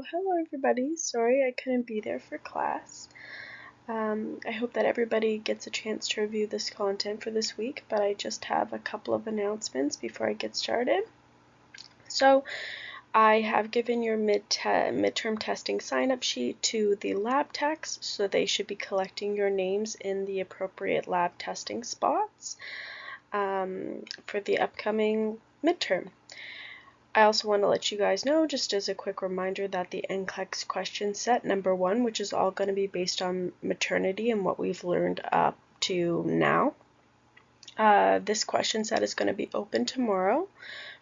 So hello everybody, sorry I couldn't be there for class. I hope that everybody gets a chance to review this content for this week, but I just have a couple of announcements before I get started. So I have given your midterm testing sign-up sheet to the lab techs, so they should be collecting your names in the appropriate lab testing spots for the upcoming midterm. I also want to let you guys know, just as a quick reminder, that the NCLEX question set number 1, which is all going to be based on maternity and what we've learned up to now. This question set is going to be open tomorrow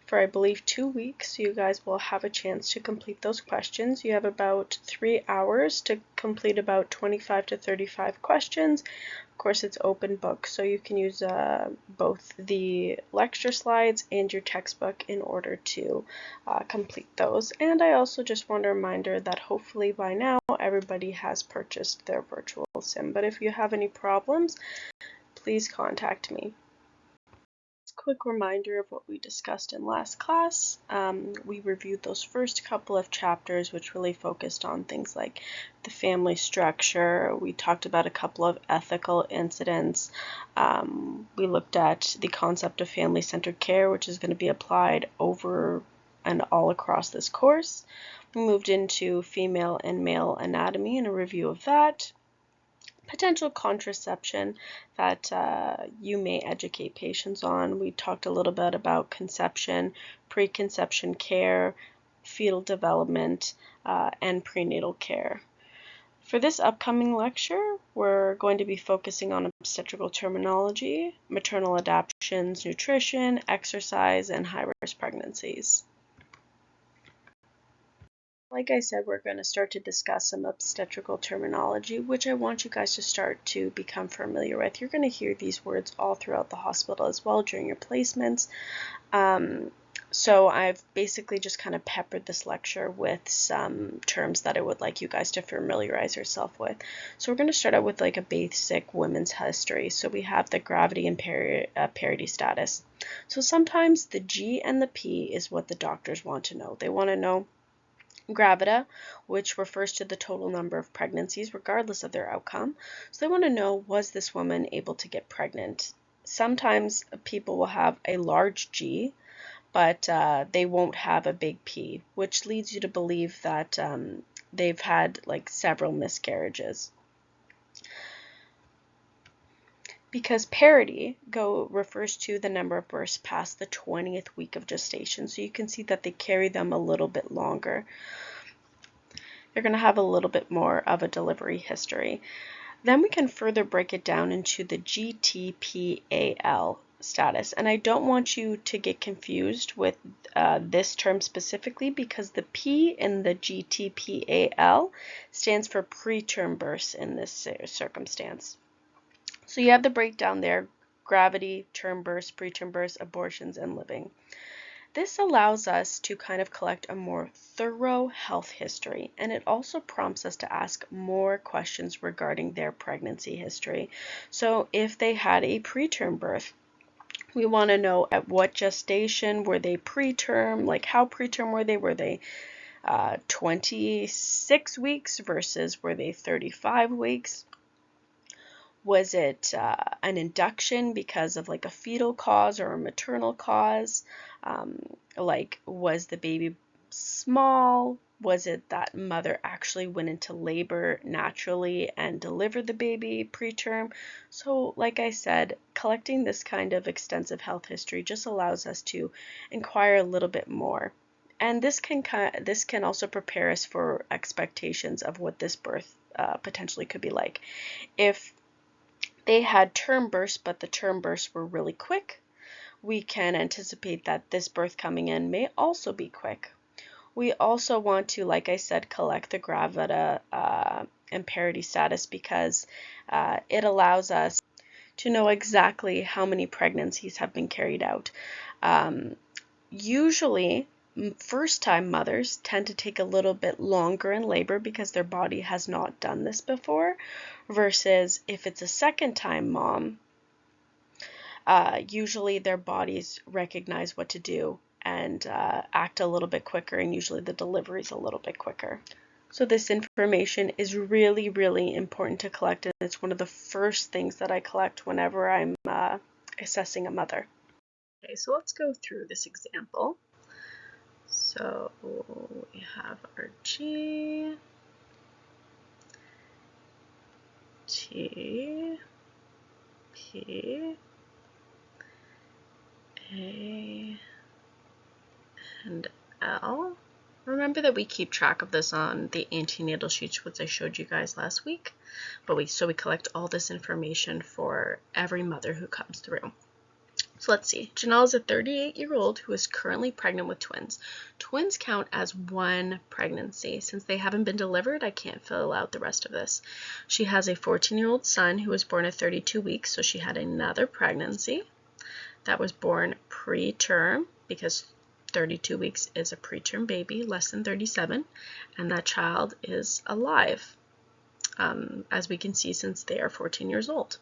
for, I believe, 2 weeks. So you guys will have a chance to complete those questions. You have about 3 hours to complete about 25 to 35 questions. Of course, it's open book, so you can use both the lecture slides and your textbook in order to complete those. And I also just want a reminder that hopefully by now everybody has purchased their virtual sim. But if you have any problems, please contact me. Quick reminder of what we discussed in last class. We reviewed those first couple of chapters, which really focused on things like the family structure. We talked about a couple of ethical incidents. We looked at the concept of family-centered care, which is going to be applied over and all across this course. We moved into female and male anatomy and a review of that. Potential contraception that you may educate patients on. We talked a little bit about conception, preconception care, fetal development, and prenatal care. For this upcoming lecture, we're going to be focusing on obstetrical terminology, maternal adaptations, nutrition, exercise, and high-risk pregnancies. Like I said, we're going to start to discuss some obstetrical terminology, which I want you guys to start to become familiar with. You're going to hear these words all throughout the hospital as well during your placements. So I've basically just kind of peppered this lecture with some terms that I would like you guys to familiarize yourself with. So we're going to start out with like a basic women's history. So we have the gravity and parity status. So sometimes the G and the P is what the doctors want to know. They want to know gravida, which refers to the total number of pregnancies regardless of their outcome. So they want to know, was this woman able to get pregnant? Sometimes people will have a large G, but they won't have a big P, which leads you to believe that they've had like several miscarriages. Because parity refers to the number of births past the 20th week of gestation. So you can see that they carry them a little bit longer. They're going to have a little bit more of a delivery history. Then we can further break it down into the GTPAL status. And I don't want you to get confused with this term specifically, because the P in the GTPAL stands for preterm births in this circumstance. So you have the breakdown there: gravity, term births, preterm births, abortions, and living. This allows us to kind of collect a more thorough health history, and it also prompts us to ask more questions regarding their pregnancy history. So if they had a preterm birth, we want to know at what gestation were they preterm, like how preterm were they? Were they 26 weeks versus were they 35 weeks? Was it an induction because of like a fetal cause or a maternal cause? Like, was the baby small? Was it that mother actually went into labor naturally and delivered the baby preterm? So like I said, collecting this kind of extensive health history just allows us to inquire a little bit more. And this can also prepare us for expectations of what this birth potentially could be like. If they had term births, but the term births were really quick, we can anticipate that this birth coming in may also be quick. We also want to, like I said, collect the gravida and parity status, because it allows us to know exactly how many pregnancies have been carried out. Usually, first-time mothers tend to take a little bit longer in labor because their body has not done this before, versus if it's a second-time mom, usually their bodies recognize what to do and act a little bit quicker, and usually the delivery is a little bit quicker. So this information is really, really important to collect, and it's one of the first things that I collect whenever I'm assessing a mother. Okay, so let's go through this example. So we have our G, T, P, A, and L. Remember that we keep track of this on the antenatal sheets, which I showed you guys last week. So we collect all this information for every mother who comes through. So let's see. Janelle is a 38-year-old who is currently pregnant with twins. Twins count as one pregnancy. Since they haven't been delivered, I can't fill out the rest of this. She has a 14-year-old son who was born at 32 weeks, so she had another pregnancy that was born preterm, because 32 weeks is a preterm baby, less than 37, and that child is alive, as we can see, since they are 14 years old.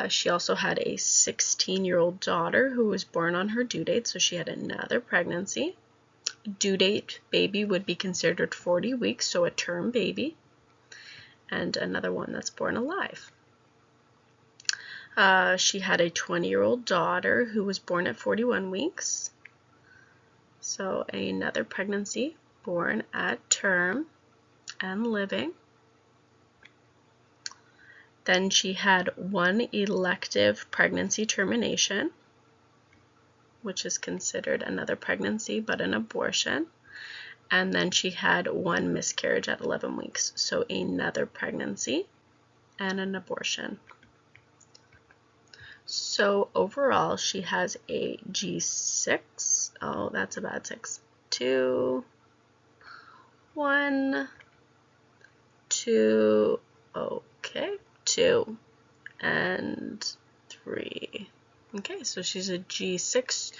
She also had a 16-year-old daughter who was born on her due date, so she had another pregnancy. Due date baby would be considered 40 weeks, so a term baby, and another one that's born alive. She had a 20-year-old daughter who was born at 41 weeks, so another pregnancy, born at term and living. Then she had one elective pregnancy termination, which is considered another pregnancy but an abortion. And then she had one miscarriage at 11 weeks, so another pregnancy and an abortion. So overall, she has a G6. Oh, that's a bad 6. 2, 1, 2, okay. 2 and 3. Okay, so she's a G6,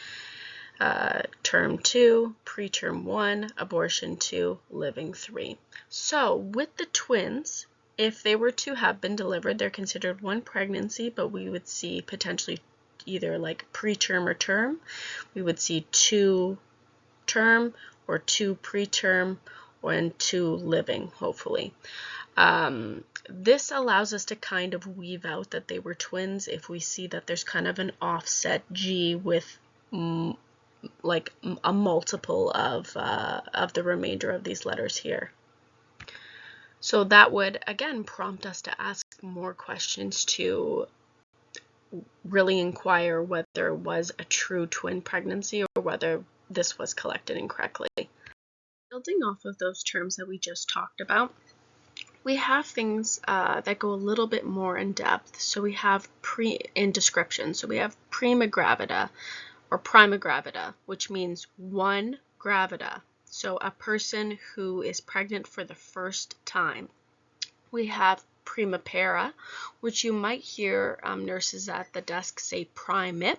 term 2, preterm 1, abortion 2, living 3. So with the twins, if they were to have been delivered, they're considered one pregnancy, but we would see potentially either like preterm or term. We would see 2 term or 2 preterm, and 2 living, hopefully. This allows us to kind of weave out that they were twins if we see that there's kind of an offset G with like a multiple of the remainder of these letters here. So that would again prompt us to ask more questions to really inquire whether it was a true twin pregnancy or whether this was collected incorrectly. Building off of those terms that we just talked about, we have things that go a little bit more in depth. So we have in description. So we have prima gravida or prima gravida, which means one gravida. So a person who is pregnant for the first time. We have primipara, which you might hear nurses at the desk say primip.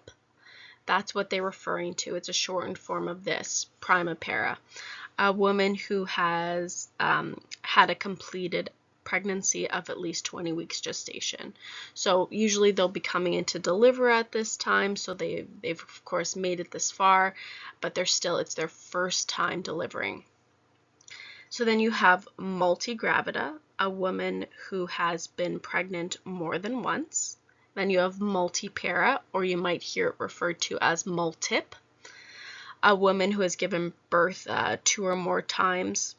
That's what they're referring to. It's a shortened form of this, primipara. A woman who has had a completed pregnancy of at least 20 weeks gestation. So usually they'll be coming in to deliver at this time, so they've of course made it this far, but it's their first time delivering. So then you have multigravida, a woman who has been pregnant more than once. Then you have multipara, or you might hear it referred to as multip, a woman who has given birth 2 or more times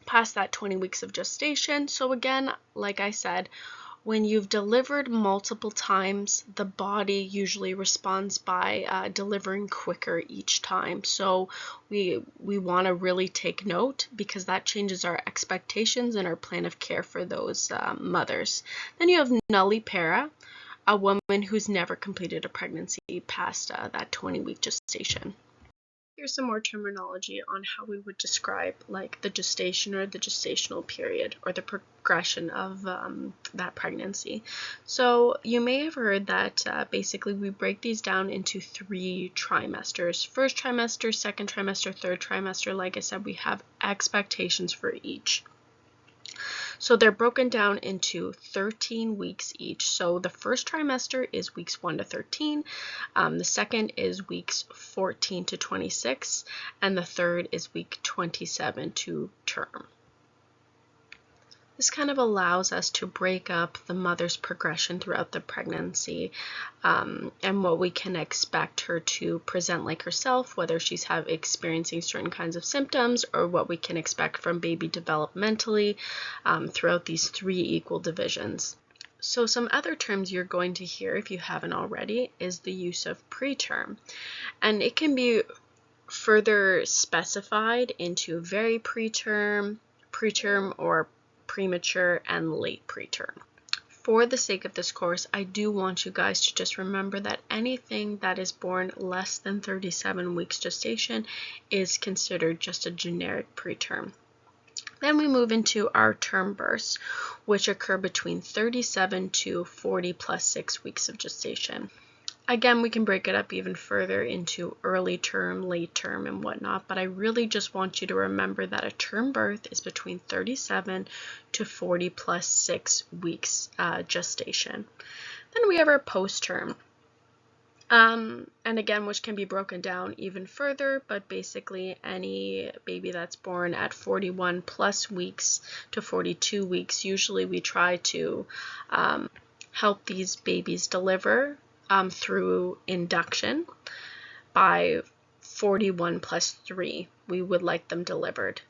past that 20 weeks of gestation. So again, like I said, when you've delivered multiple times, the body usually responds by delivering quicker each time. So we want to really take note, because that changes our expectations and our plan of care for those mothers. Then you have nullipara, a woman who's never completed a pregnancy past that 20-week gestation. Here's some more terminology on how we would describe like the gestation or the gestational period or the progression of that pregnancy. So you may have heard that basically we break these down into 3 trimesters. First trimester, second trimester, third trimester. Like I said, we have expectations for each. So they're broken down into 13 weeks each. So the first trimester is weeks 1 to 13, the second is weeks 14 to 26, and the third is week 27 to term. This kind of allows us to break up the mother's progression throughout the pregnancy, and what we can expect her to present like herself, whether she's experiencing certain kinds of symptoms, or what we can expect from baby developmentally throughout these 3 equal divisions. So some other terms you're going to hear, if you haven't already, is the use of preterm, and it can be further specified into very preterm, or premature, and late preterm. For the sake of this course, I do want you guys to just remember that anything that is born less than 37 weeks gestation is considered just a generic preterm. Then we move into our term births, which occur between 37 to 40 plus 6 weeks of gestation. Again, we can break it up even further into early term, late term, and whatnot, but I really just want you to remember that a term birth is between 37 to 40 plus 6 weeks gestation. Then we have our post-term, and again, which can be broken down even further, but basically any baby that's born at 41 plus weeks to 42 weeks, usually we try to help these babies deliver through induction. By 41 plus 3, we would like them delivered.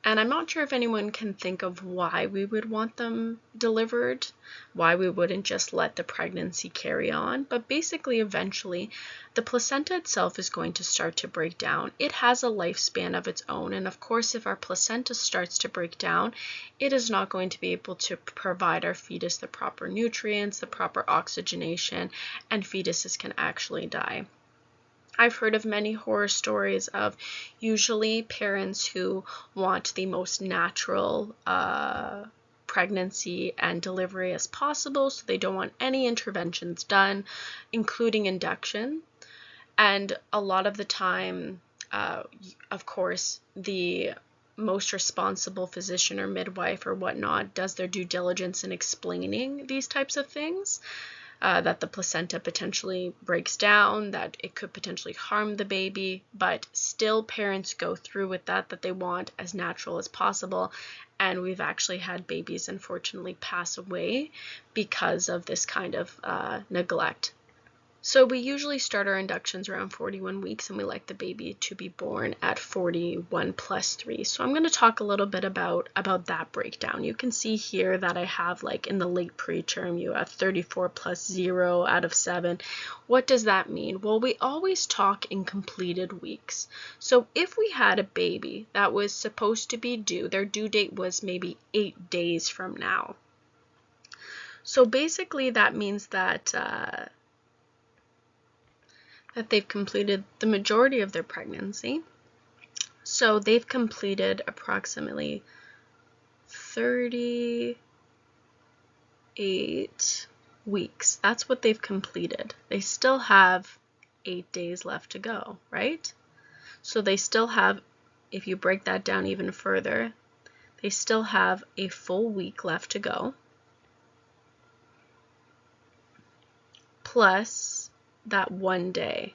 And I'm not sure if anyone can think of why we would want them delivered, why we wouldn't just let the pregnancy carry on, but basically eventually the placenta itself is going to start to break down. It has a lifespan of its own, and of course if our placenta starts to break down, it is not going to be able to provide our fetus the proper nutrients, the proper oxygenation, and fetuses can actually die. I've heard of many horror stories of usually parents who want the most natural pregnancy and delivery as possible, so they don't want any interventions done, including induction. And a lot of the time, of course, the most responsible physician or midwife or whatnot does their due diligence in explaining these types of things. That the placenta potentially breaks down, that it could potentially harm the baby, but still parents go through with that they want as natural as possible. And we've actually had babies unfortunately pass away because of this kind of neglect. So we usually start our inductions around 41 weeks, and we like the baby to be born at 41 plus 3. So I'm going to talk a little bit about that breakdown. You can see here that I have, like in the late preterm, you have 34 plus 0 out of 7. What does that mean? Well, we always talk in completed weeks. So if we had a baby that was supposed to be due, their due date was maybe 8 days from now. So basically that means that they've completed the majority of their pregnancy. So they've completed approximately 38 weeks. That's what they've completed. They still have 8 days left to go, right? So they still have, if you break that down even further, they still have a full week left to go, plus that 1 day.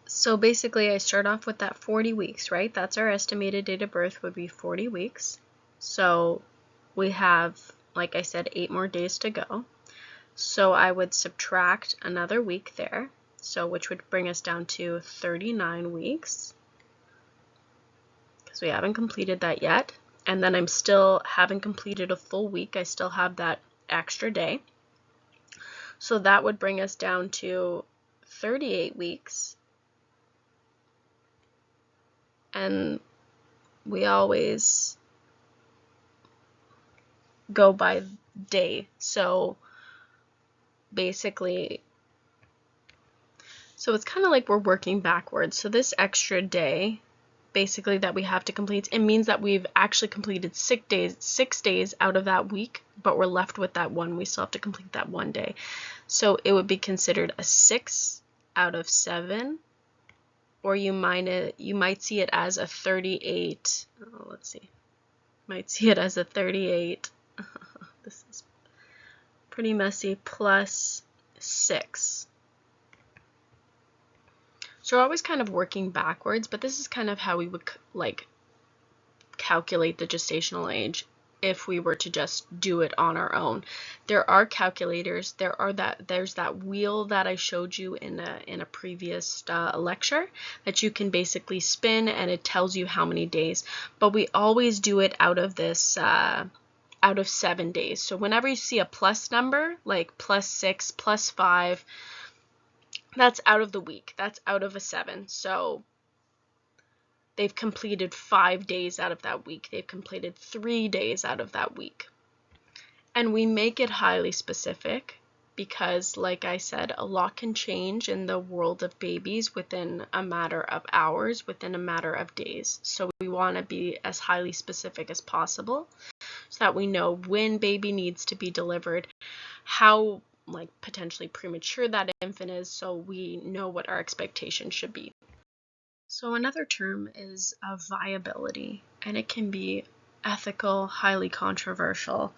So basically I start off with that 40 weeks, right? That's our estimated date of birth would be 40 weeks. So we have, like I said, 8 more days to go. So I would subtract another week there, so which would bring us down to 39 weeks, because we haven't completed that yet. And then I'm still haven't completed a full week. I still have that extra day. So that would bring us down to 38 weeks. And we always go by day. So basically, so it's kind of like we're working backwards. So this extra day, basically, that we have to complete, it means that we've actually completed 6 days out of that week, but we're left with that one. We still have to complete that 1 day. So it would be considered a 6 out of 7 or you might see it as a 38. Oh, let's see. Might see it as a 38. This is pretty messy. Plus 6. So we're always kind of working backwards, but this is kind of how we would like calculate the gestational age if we were to just do it on our own. There are calculators. There's that wheel that I showed you in a previous lecture that you can basically spin, and it tells you how many days. But we always do it out of this out of 7 days. So whenever you see a plus number, like plus 6, plus 5, that's out of the week. That's out of a 7. So they've completed 5 days out of that week. They've completed 3 days out of that week. And we make it highly specific because, like I said, a lot can change in the world of babies within a matter of hours, within a matter of days. So we want to be as highly specific as possible so that we know when baby needs to be delivered, how like potentially premature that infant is, so we know what our expectations should be. So another term is viability, and it can be ethical, highly controversial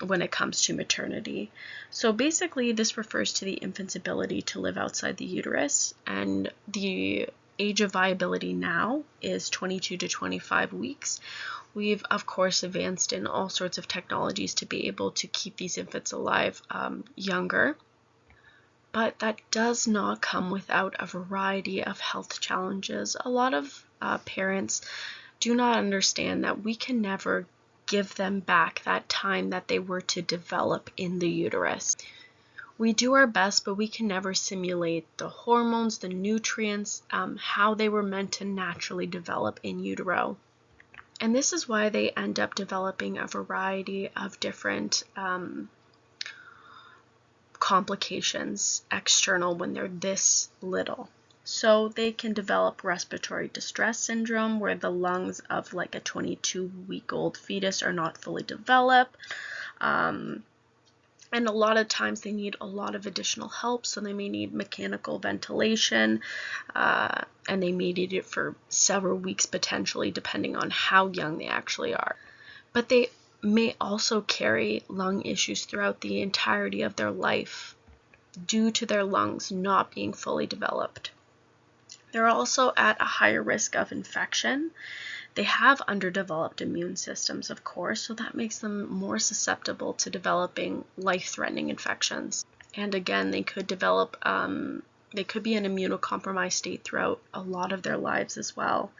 when it comes to maternity. So basically this refers to the infant's ability to live outside the uterus, and the age of viability now is 22 to 25 weeks. We've of course advanced in all sorts of technologies to be able to keep these infants alive younger. But that does not come without a variety of health challenges. A lot of parents do not understand that we can never give them back that time that they were to develop in the uterus. We do our best, but we can never simulate the hormones, the nutrients, how they were meant to naturally develop in utero. And this is why they end up developing a variety of different complications external when they're this little. So they can develop respiratory distress syndrome, where the lungs of like a 22-week-old fetus are not fully developed. And a lot of times they need a lot of additional help, so they may need mechanical ventilation, and they may need it for several weeks potentially, depending on how young they actually are. But they may also carry lung issues throughout the entirety of their life due to their lungs not being fully developed. They're also at a higher risk of infection. They have underdeveloped immune systems, of course, so that makes them more susceptible to developing life-threatening infections. And again, they could develop, they could be in immunocompromised state throughout a lot of their lives as well.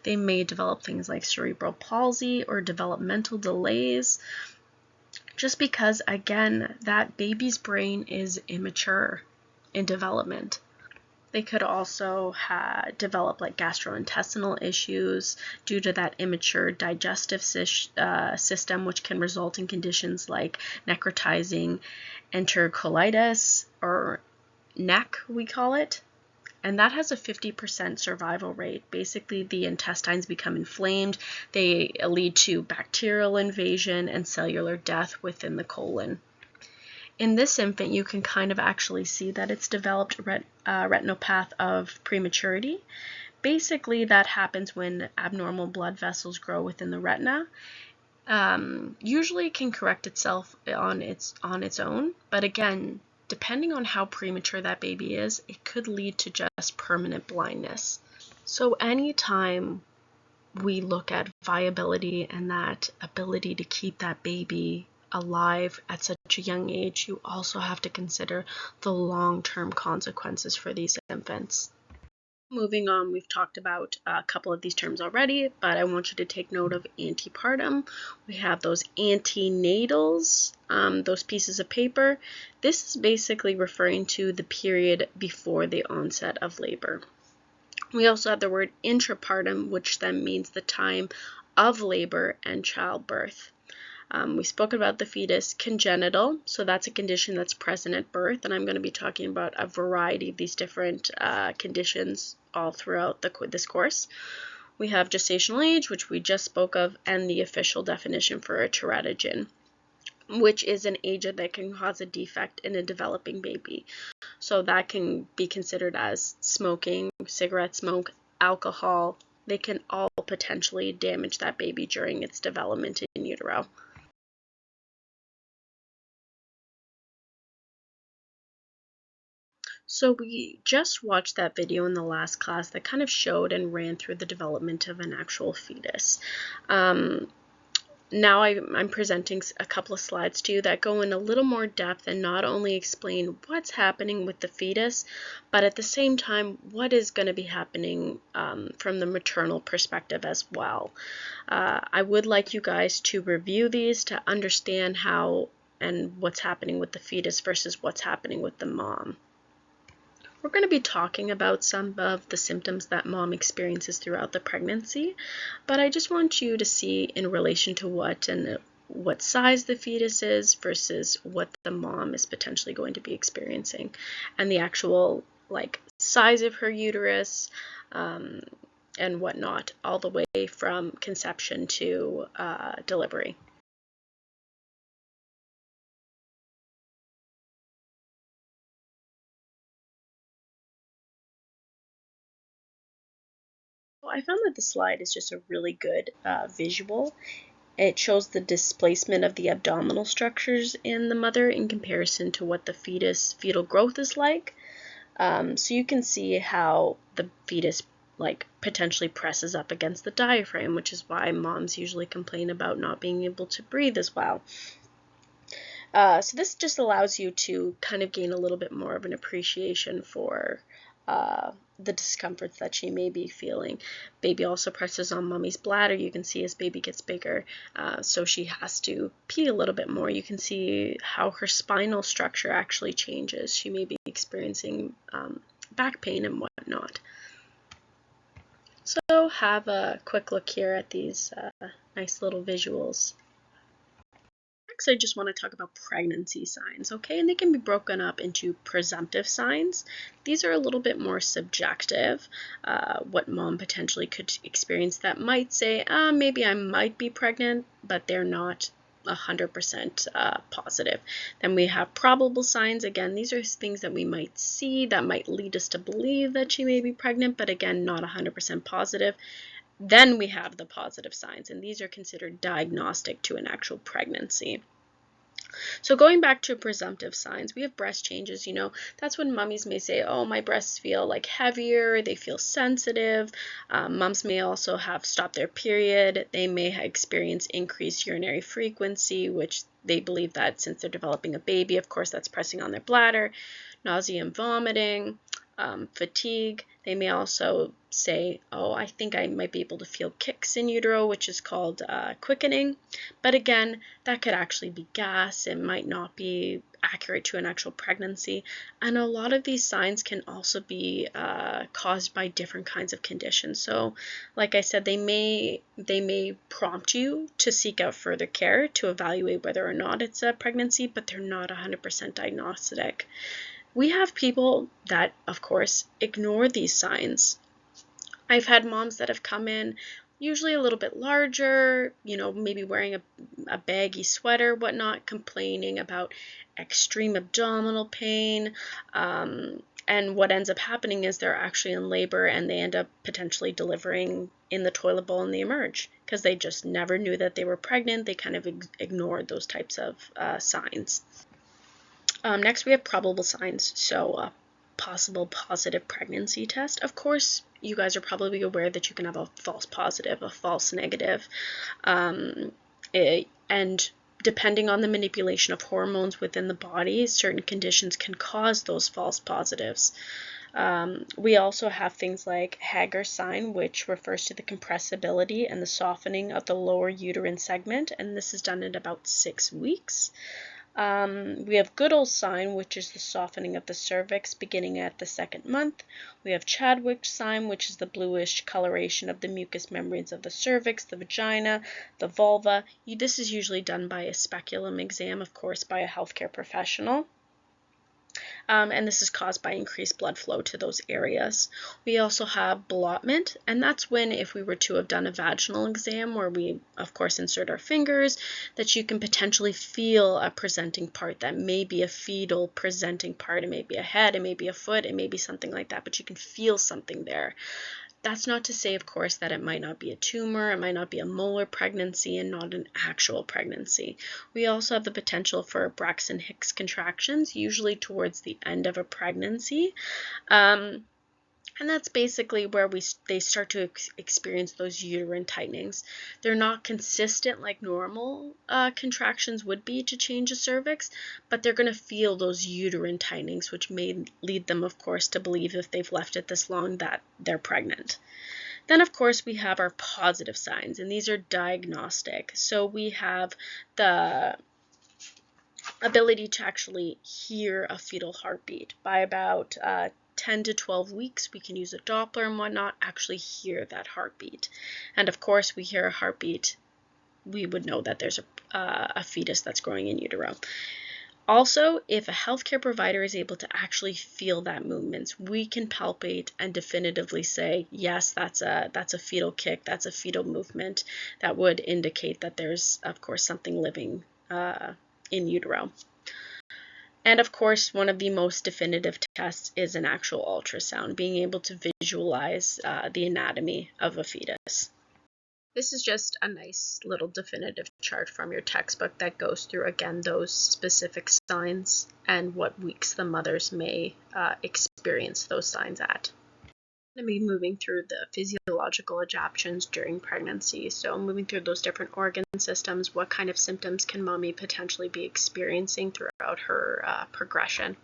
They may develop things like cerebral palsy or developmental delays, just because, again, that baby's brain is immature in development. They could also develop like gastrointestinal issues due to that immature digestive system, which can result in conditions like necrotizing enterocolitis, or NEC we call it. And that has a 50% survival rate. Basically, the intestines become inflamed. They lead to bacterial invasion and cellular death within the colon. In this infant, you can kind of actually see that it's developed retinopath of prematurity. Basically, that happens when abnormal blood vessels grow within the retina. Usually it can correct itself on its own, but again, depending on how premature that baby is, it could lead to just permanent blindness. So anytime we look at viability and that ability to keep that baby alive at such a young age, you also have to consider the long-term consequences for these infants. Moving on, we've talked about a couple of these terms already, but I want you to take note of antepartum. We have those antenatals, those pieces of paper. This is basically referring to the period before the onset of labor. We also have the word intrapartum, which then means the time of labor and childbirth. We spoke about the fetus. Congenital, so that's a condition that's present at birth, and I'm going to be talking about a variety of these different conditions all throughout this course. We have gestational age, which we just spoke of, and the official definition for a teratogen, which is an age that can cause a defect in a developing baby. So that can be considered as smoking, cigarette smoke, alcohol. They can all potentially damage that baby during its development in utero. So we just watched that video in the last class that kind of showed and ran through the development of an actual fetus. Now I'm presenting a couple of slides to you that go in a little more depth and not only explain what's happening with the fetus, but at the same time, what is going to be happening from the maternal perspective as well. I would like you guys to review these to understand how and what's happening with the fetus versus what's happening with the mom. We're going to be talking about some of the symptoms that mom experiences throughout the pregnancy, but I just want you to see in relation to what size the fetus is versus what the mom is potentially going to be experiencing, and the actual size of her uterus and whatnot, all the way from conception to delivery. I found that the slide is just a really good visual. It shows the displacement of the abdominal structures in the mother in comparison to what the fetal growth is like. So you can see how the fetus potentially presses up against the diaphragm, which is why moms usually complain about not being able to breathe as well. So this just allows you to kind of gain a little bit more of an appreciation for the discomforts that she may be feeling. Baby also presses on mommy's bladder. You can see as baby gets bigger, so she has to pee a little bit more. You can see how her spinal structure actually changes. She may be experiencing back pain and whatnot. So have a quick look here at these nice little visuals. Next, I just want to talk about pregnancy signs, okay? And they can be broken up into presumptive signs. These are a little bit more subjective, what mom potentially could experience that might say, maybe I might be pregnant, but they're not 100% positive. Then we have probable signs. Again, these are things that we might see that might lead us to believe that she may be pregnant, but again, not 100% positive. Then we have the positive signs, and these are considered diagnostic to an actual pregnancy. So going back to presumptive signs, we have breast changes. That's when mummies may say, oh, my breasts feel heavier, they feel sensitive. Mums may also have stopped their period. They may experience increased urinary frequency, which they believe that since they're developing a baby, of course, that's pressing on their bladder. Nausea and vomiting, fatigue. They may also say, oh, I think I might be able to feel kicks in utero, which is called quickening. But again, that could actually be gas. It might not be accurate to an actual pregnancy. And a lot of these signs can also be caused by different kinds of conditions. So like I said, they may prompt you to seek out further care to evaluate whether or not it's a pregnancy, but they're not 100% diagnostic. We have people that, of course, ignore these signs. I've had moms that have come in, usually a little bit larger, maybe wearing a baggy sweater, whatnot, complaining about extreme abdominal pain. And what ends up happening is they're actually in labor and they end up potentially delivering in the toilet bowl and they emerge because they just never knew that they were pregnant. They kind of ignored those types of signs. Next, we have probable signs. So a possible positive pregnancy test. Of course, you guys are probably aware that you can have a false positive, a false negative. And depending on the manipulation of hormones within the body, certain conditions can cause those false positives. We also have things like Hager sign, which refers to the compressibility and the softening of the lower uterine segment, and this is done in about 6 weeks. We have Goodall's sign, which is the softening of the cervix beginning at the 2nd month. We have Chadwick's sign, which is the bluish coloration of the mucous membranes of the cervix, the vagina, the vulva. This is usually done by a speculum exam, of course, by a healthcare professional. and this is caused by increased blood flow to those areas. We also have blottment, and that's when, if we were to have done a vaginal exam where we, of course, insert our fingers, that you can potentially feel a presenting part that may be a fetal presenting part. It may be a head, it may be a foot, it may be something like that, but you can feel something there. That's not to say, of course, that it might not be a tumor, it might not be a molar pregnancy and not an actual pregnancy. We also have the potential for Braxton Hicks contractions, usually towards the end of a pregnancy. And that's basically where they start to experience those uterine tightenings. They're not consistent like normal contractions would be to change a cervix, but they're going to feel those uterine tightenings, which may lead them, of course, to believe if they've left it this long that they're pregnant. Then, of course, we have our positive signs, and these are diagnostic. So we have the ability to actually hear a fetal heartbeat. By about 10 to 12 weeks, we can use a Doppler and whatnot, actually hear that heartbeat. And of course, we hear a heartbeat, we would know that there's a fetus that's growing in utero. Also, if a healthcare provider is able to actually feel that movements, we can palpate and definitively say, yes, that's a fetal kick, that's a fetal movement that would indicate that there's, of course, something living in utero. And of course, one of the most definitive tests is an actual ultrasound, being able to visualize the anatomy of a fetus. This is just a nice little definitive chart from your textbook that goes through, again, those specific signs and what weeks the mothers may experience those signs at. I'm going to be moving through the physiological adaptations during pregnancy. So moving through those different organ systems, what kind of symptoms can mommy potentially be experiencing throughout her progression.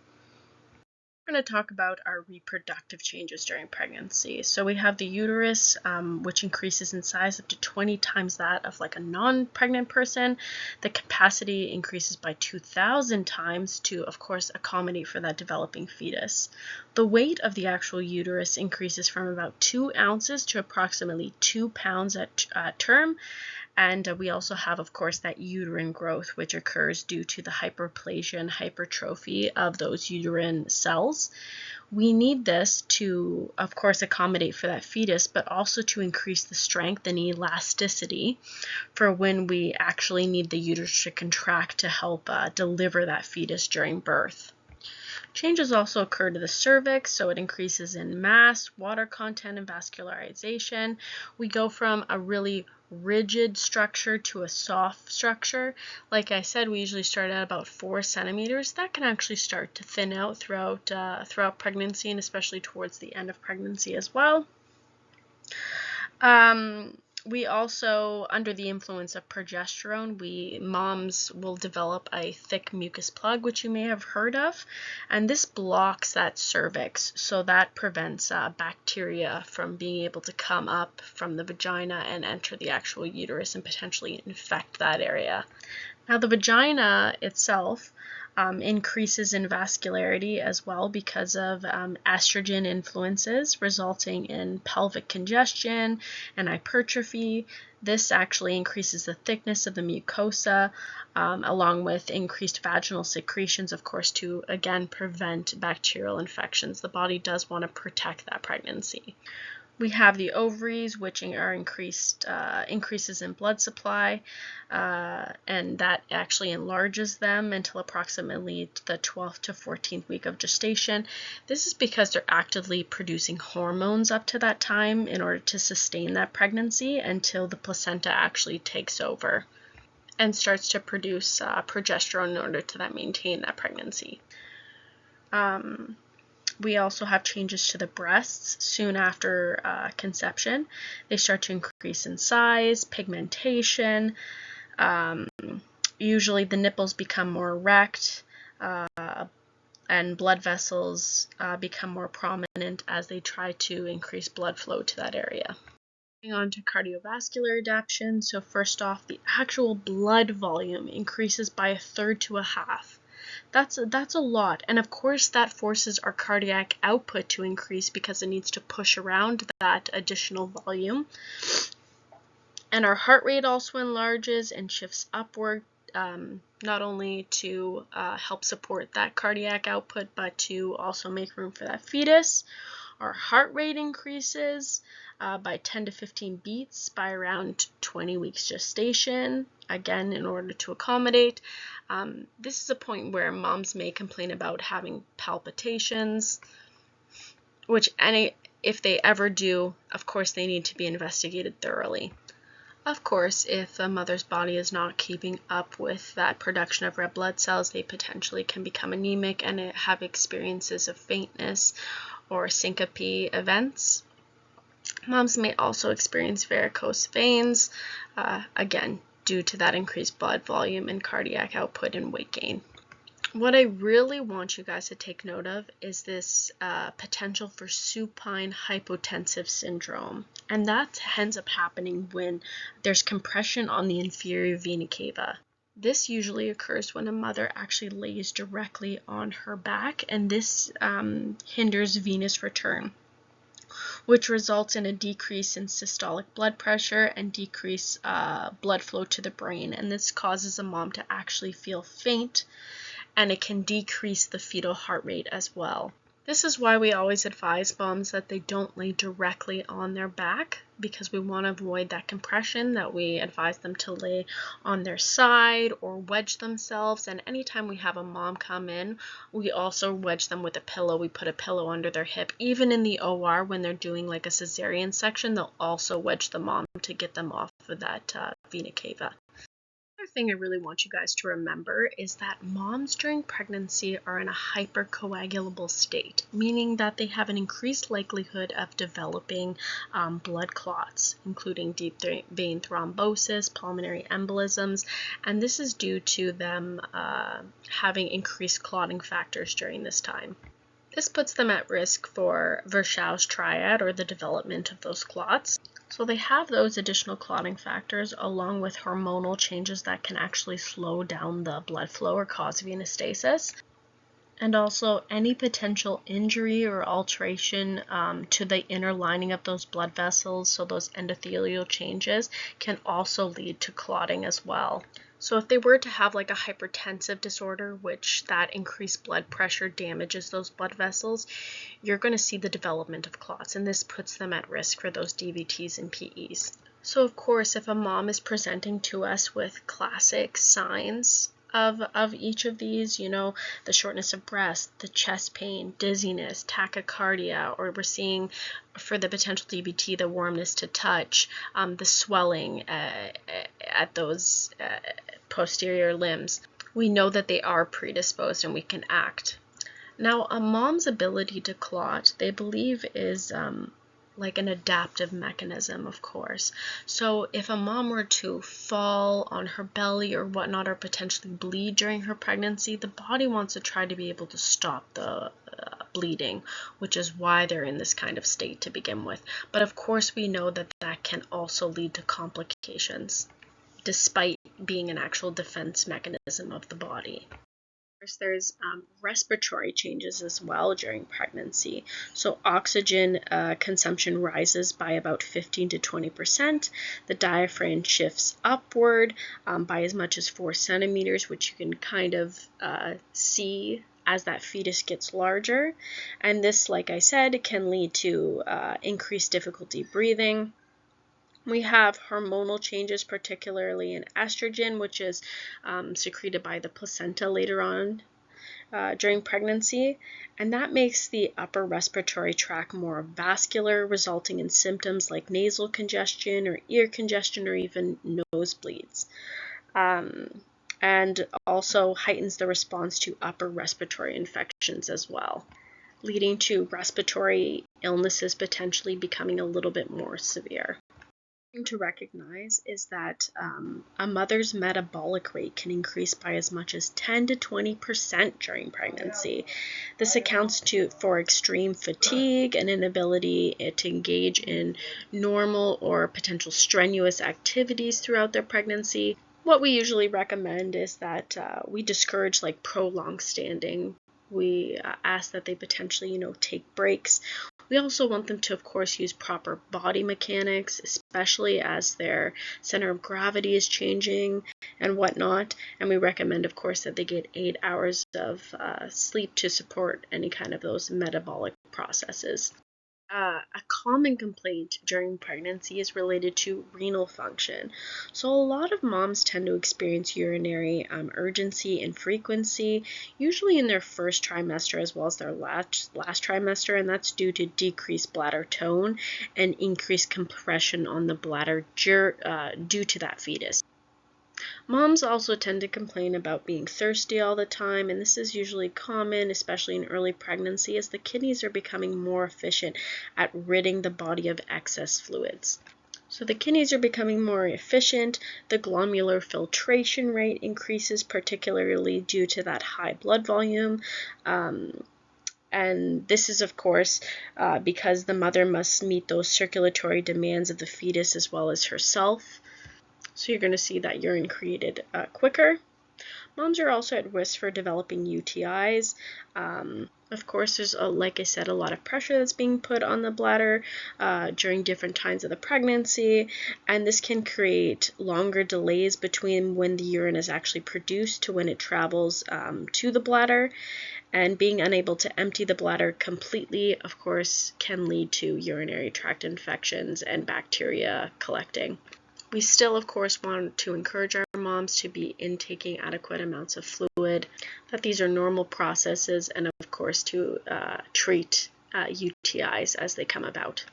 We're going to talk about our reproductive changes during pregnancy. So we have the uterus, which increases in size up to 20 times that of like a non-pregnant person. The capacity increases by 2,000 times to, of course, accommodate for that developing fetus. The weight of the actual uterus increases from about 2 ounces to approximately 2 pounds at term. And we also have, of course, that uterine growth, which occurs due to the hyperplasia and hypertrophy of those uterine cells. We need this to, of course, accommodate for that fetus, but also to increase the strength and elasticity for when we actually need the uterus to contract to help deliver that fetus during birth. Changes also occur to the cervix, so it increases in mass, water content, and vascularization. We go from a really rigid structure to a soft structure. Like I said, we usually start at about 4 centimeters. That can actually start to thin out throughout pregnancy, and especially towards the end of pregnancy as well. We also, under the influence of progesterone, moms will develop a thick mucus plug, which you may have heard of, and this blocks that cervix, so that prevents bacteria from being able to come up from the vagina and enter the actual uterus and potentially infect that area. Now, the vagina itself increases in vascularity as well because of estrogen influences, resulting in pelvic congestion and hypertrophy. This actually increases the thickness of the mucosa, along with increased vaginal secretions, of course, to, again, prevent bacterial infections. The body does want to protect that pregnancy. We have the ovaries, which are increases in blood supply, and that actually enlarges them until approximately the 12th to 14th week of gestation. This is because they're actively producing hormones up to that time in order to sustain that pregnancy until the placenta actually takes over and starts to produce progesterone in order to maintain that pregnancy. We also have changes to the breasts soon after conception. They start to increase in size, pigmentation. Usually the nipples become more erect, and blood vessels become more prominent as they try to increase blood flow to that area. Moving on to cardiovascular adaptation. So first off, the actual blood volume increases by 1/3 to 1/2. That's a lot, and of course that forces our cardiac output to increase because it needs to push around that additional volume. And our heart rate also enlarges and shifts upward not only to help support that cardiac output, but to also make room for that fetus. Our heart rate increases by 10 to 15 beats by around 20 weeks gestation, again, in order to accommodate. This is a point where moms may complain about having palpitations, which if they ever do, of course, they need to be investigated thoroughly. Of course, if a mother's body is not keeping up with that production of red blood cells, they potentially can become anemic and have experiences of faintness or syncope events. Moms may also experience varicose veins, again, due to that increased blood volume and cardiac output and weight gain. What I really want you guys to take note of is this potential for supine hypotensive syndrome. And that ends up happening when there's compression on the inferior vena cava. This usually occurs when a mother actually lays directly on her back, and this hinders venous return, which results in a decrease in systolic blood pressure and decreased blood flow to the brain. And this causes a mom to actually feel faint, and it can decrease the fetal heart rate as well. This is why we always advise moms that they don't lay directly on their back, because we want to avoid that compression, that we advise them to lay on their side or wedge themselves. And anytime we have a mom come in, we also wedge them with a pillow. We put a pillow under their hip. Even in the OR, when they're doing like a cesarean section, they'll also wedge the mom to get them off of that vena cava. Another thing I really want you guys to remember is that moms during pregnancy are in a hypercoagulable state, meaning that they have an increased likelihood of developing blood clots, including deep vein thrombosis, pulmonary embolisms, and this is due to them having increased clotting factors during this time. This puts them at risk for Virchow's triad, or the development of those clots. So they have those additional clotting factors along with hormonal changes that can actually slow down the blood flow or cause venous stasis. And also any potential injury or alteration to the inner lining of those blood vessels, so those endothelial changes, can also lead to clotting as well. So if they were to have like a hypertensive disorder, which that increased blood pressure damages those blood vessels, you're going to see the development of clots, and this puts them at risk for those DVTs and PEs. So of course, if a mom is presenting to us with classic signs of each of these, the shortness of breath, the chest pain, dizziness, tachycardia, or we're seeing for the potential DVT, the warmness to touch, the swelling at those posterior limbs, we know that they are predisposed and we can act. Now, a mom's ability to clot, they believe, is like an adaptive mechanism, of course. So if a mom were to fall on her belly or whatnot, or potentially bleed during her pregnancy, the body wants to try to be able to stop the bleeding, which is why they're in this kind of state to begin with. But of course, we know that that can also lead to complications, despite being an actual defense mechanism of the body. There's respiratory changes as well during pregnancy. So oxygen consumption rises by about 15 to 20%. The diaphragm shifts upward by as much as 4 centimeters, which you can kind of see as that fetus gets larger. And this, like I said, can lead to increased difficulty breathing. We have hormonal changes, particularly in estrogen, which is secreted by the placenta later on during pregnancy, and that makes the upper respiratory tract more vascular, resulting in symptoms like nasal congestion or ear congestion or even nosebleeds. And also heightens the response to upper respiratory infections as well, leading to respiratory illnesses potentially becoming a little bit more severe. To recognize is that a mother's metabolic rate can increase by as much as 10 to 20% during pregnancy. This accounts for extreme fatigue and inability to engage in normal or potential strenuous activities throughout their pregnancy. What we usually recommend is that we discourage like prolonged standing. We ask that they potentially, take breaks. We also want them to, of course, use proper body mechanics, especially as their center of gravity is changing and whatnot. And we recommend, of course, that they get 8 hours of sleep to support any kind of those metabolic processes. A common complaint during pregnancy is related to renal function. So a lot of moms tend to experience urinary urgency and frequency, usually in their first trimester as well as their last trimester, and that's due to decreased bladder tone and increased compression on the bladder due to that fetus. Moms also tend to complain about being thirsty all the time, and this is usually common, especially in early pregnancy, as the kidneys are becoming more efficient at ridding the body of excess fluids. So the kidneys are becoming more efficient, the glomerular filtration rate increases, particularly due to that high blood volume. And this is, of course, because the mother must meet those circulatory demands of the fetus as well as herself. So you're going to see that urine created quicker. Moms are also at risk for developing UTIs. Of course, there's, like I said, a lot of pressure that's being put on the bladder during different times of the pregnancy, and this can create longer delays between when the urine is actually produced to when it travels to the bladder. And being unable to empty the bladder completely, of course, can lead to urinary tract infections and bacteria collecting. We still, of course, want to encourage our moms to be intaking adequate amounts of fluid, that these are normal processes, and of course to treat UTIs as they come about.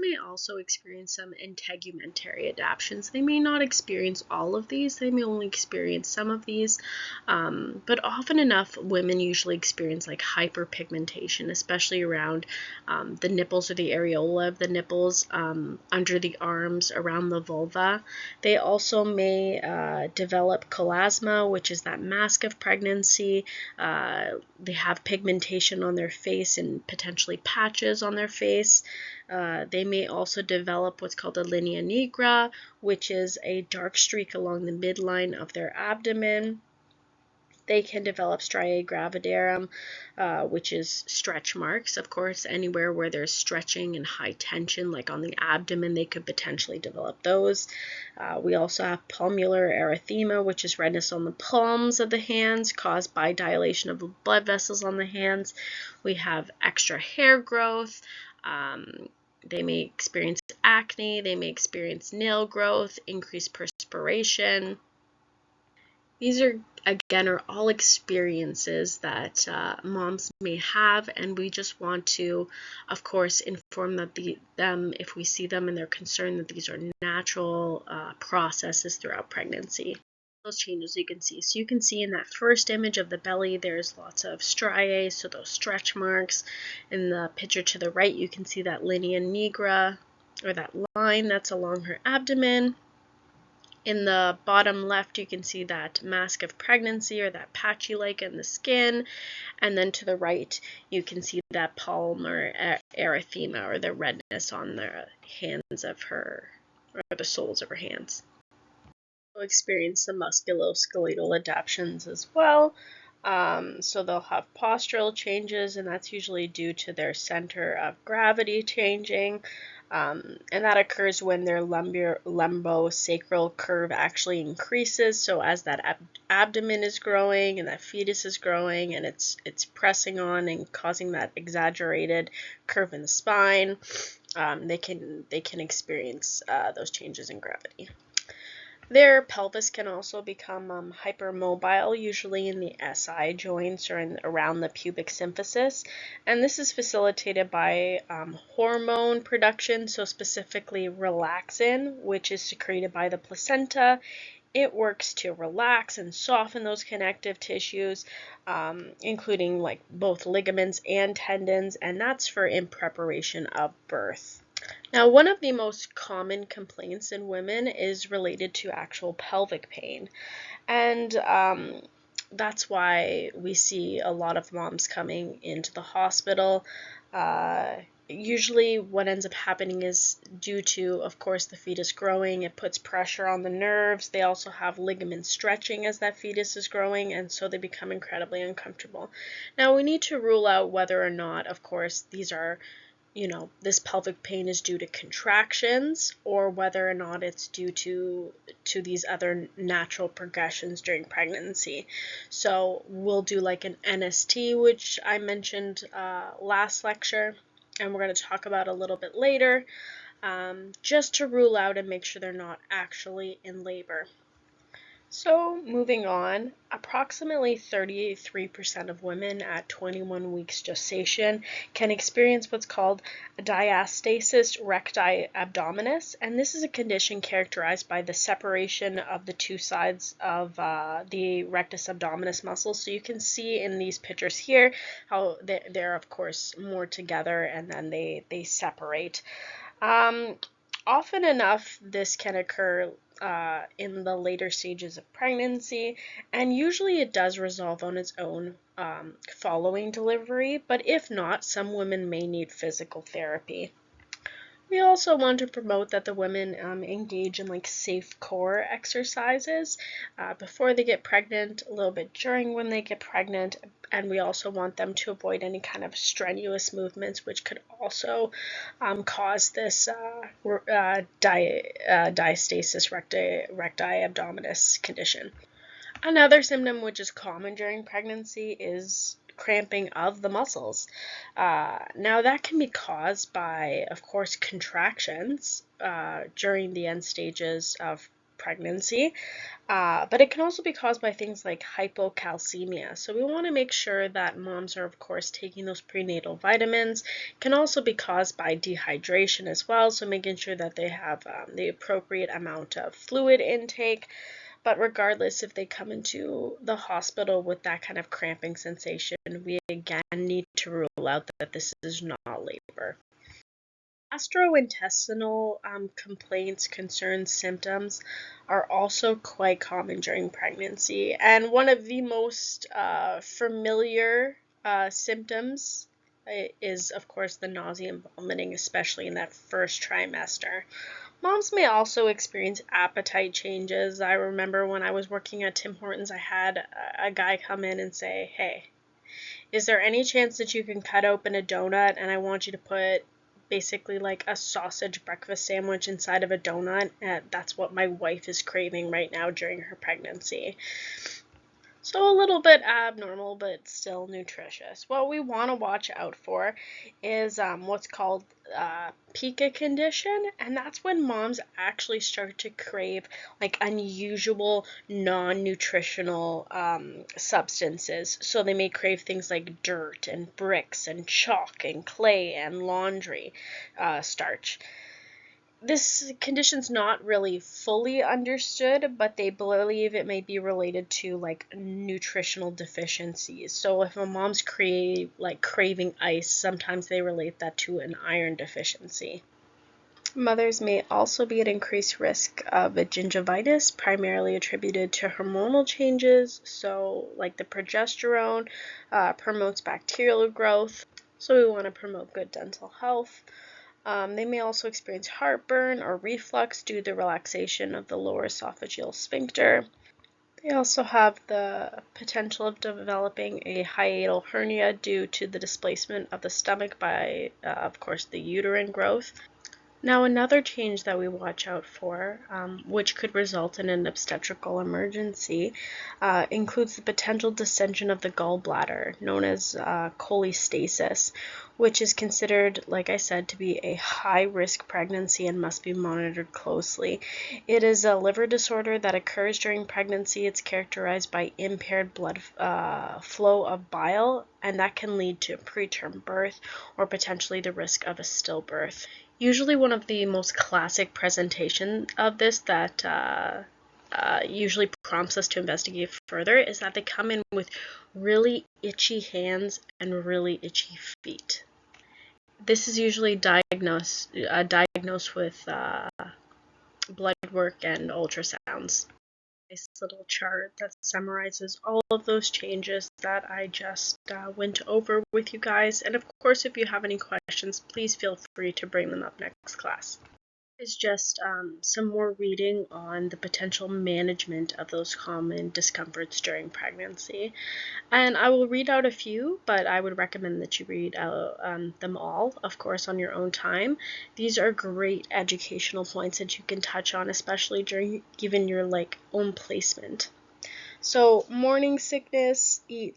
May also experience some integumentary adaptations. They may not experience all of these, they may only experience some of these, but often enough women usually experience like hyperpigmentation, especially around the nipples or the areola of the nipples, under the arms, around the vulva. They also may develop chloasma, which is that mask of pregnancy. They have pigmentation on their face and potentially patches on their face. They may also develop what's called a linea nigra, which is a dark streak along the midline of their abdomen. They can develop striae gravidarum, which is stretch marks. Of course, anywhere where there's stretching and high tension, like on the abdomen, they could potentially develop those. We also have palmar erythema, which is redness on the palms of the hands caused by dilation of the blood vessels on the hands. We have extra hair growth. They may experience acne, they may experience nail growth, increased perspiration. These are, again, are all experiences that moms may have, and we just want to, of course, inform them if we see them and they're concerned that these are natural processes throughout pregnancy. Those changes you can see. So you can see in that first image of the belly, there's lots of striae, so those stretch marks. In the picture to the right, you can see that linea nigra, or that line that's along her abdomen. In the bottom left, you can see that mask of pregnancy, or that patch you like in the skin. And then to the right, you can see that palmar erythema, or the redness on the hands of her, or the soles of her hands. Experience some musculoskeletal adaptations as well. So they'll have postural changes, and that's usually due to their center of gravity changing. And that occurs when their lumbosacral curve actually increases. So as that abdomen is growing and that fetus is growing, and it's pressing on and causing that exaggerated curve in the spine, they can experience those changes in gravity. Their pelvis can also become hypermobile, usually in the SI joints or around the pubic symphysis, and this is facilitated by hormone production, so specifically relaxin, which is secreted by the placenta. It works to relax and soften those connective tissues, including like both ligaments and tendons, and that's for in preparation of birth. Now, one of the most common complaints in women is related to actual pelvic pain, and that's why we see a lot of moms coming into the hospital. Usually what ends up happening is due to, of course, the fetus growing, it puts pressure on the nerves. They also have ligament stretching as that fetus is growing, and so they become incredibly uncomfortable. Now, we need to rule out whether or not, of course, these are this pelvic pain is due to contractions or whether or not it's due to these other natural progressions during pregnancy. So we'll do like an NST, which I mentioned last lecture, and we're going to talk about a little bit later, just to rule out and make sure they're not actually in labor. So moving on, approximately 33% of women at 21 weeks gestation can experience what's called a diastasis recti abdominis, and this is a condition characterized by the separation of the two sides of the rectus abdominis muscle. So you can see in these pictures here how they're of course more together and then they separate. Often enough, this can occur in the later stages of pregnancy, and usually it does resolve on its own following delivery, but if not, some women may need physical therapy. We also want to promote that the women engage in like safe core exercises before they get pregnant, a little bit during when they get pregnant, and we also want them to avoid any kind of strenuous movements, which could also cause this diastasis recti abdominis condition. Another symptom which is common during pregnancy is cramping of the muscles. Now that can be caused by, of course, contractions during the end stages of pregnancy, but it can also be caused by things like hypocalcemia. So we want to make sure that moms are, of course, taking those prenatal vitamins. It can also be caused by dehydration as well, so making sure that they have the appropriate amount of fluid intake. But regardless, if they come into the hospital with that kind of cramping sensation, we again need to rule out that this is not labor. Gastrointestinal complaints, concerns, symptoms are also quite common during pregnancy. And one of the most familiar symptoms is, of course, the nausea and vomiting, especially in that first trimester. Moms may also experience appetite changes. I remember when I was working at Tim Hortons, I had a guy come in and say, "Hey, is there any chance that you can cut open a donut and I want you to put basically like a sausage breakfast sandwich inside of a donut? That's what my wife is craving right now during her pregnancy." So a little bit abnormal, but still nutritious. What we want to watch out for is what's called pica condition, and that's when moms actually start to crave like unusual non-nutritional substances. So they may crave things like dirt and bricks and chalk and clay and laundry starch. This condition's not really fully understood, but they believe it may be related to like nutritional deficiencies. So if a mom's craving ice, sometimes they relate that to an iron deficiency. Mothers may also be at increased risk of a gingivitis, primarily attributed to hormonal changes. So like the progesterone promotes bacterial growth. So we want to promote good dental health. They may also experience heartburn or reflux due to the relaxation of the lower esophageal sphincter. They also have the potential of developing a hiatal hernia due to the displacement of the stomach by, of course, the uterine growth. Now, another change that we watch out for, which could result in an obstetrical emergency, includes the potential distension of the gallbladder, known as cholestasis, which is considered, like I said, to be a high-risk pregnancy and must be monitored closely. It is a liver disorder that occurs during pregnancy. It's characterized by impaired blood flow of bile, and that can lead to preterm birth or potentially the risk of a stillbirth. Usually one of the most classic presentations of this that usually prompts us to investigate further is that they come in with really itchy hands and really itchy feet. This is usually diagnosed with blood work and ultrasounds. Nice little chart that summarizes all of those changes that I just went over with you guys. And of course, if you have any questions, please feel free to bring them up next class. is just some more reading on the potential management of those common discomforts during pregnancy. And I will read out a few, but I would recommend that you read out them all, of course, on your own time. These are great educational points that you can touch on, especially during even your own placement. So morning sickness, eat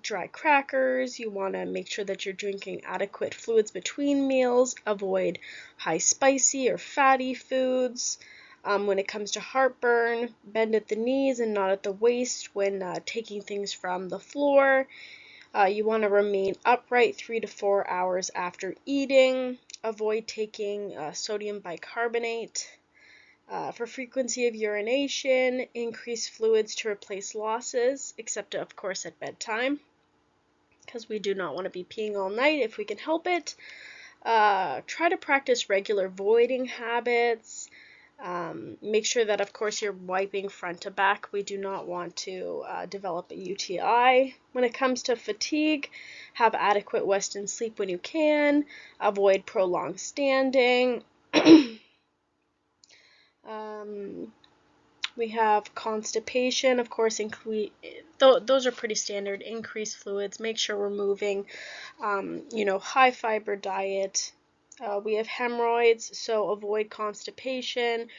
dry crackers. You want to make sure that you're drinking adequate fluids between meals. Avoid high spicy or fatty foods. When it comes to heartburn, bend at the knees and not at the waist when taking things from the floor. You want to remain upright 3 to 4 hours after eating. Avoid taking sodium bicarbonate. For frequency of urination, increase fluids to replace losses, except of course at bedtime, because we do not want to be peeing all night if we can help it. Try to practice regular voiding habits. Make sure that of course you're wiping front to back. We do not want to develop a UTI. When it comes to fatigue, have adequate rest and sleep when you can. Avoid prolonged standing. We have constipation, of course, those are pretty standard. Increase fluids, make sure we're moving, high fiber diet. We have hemorrhoids, so avoid constipation.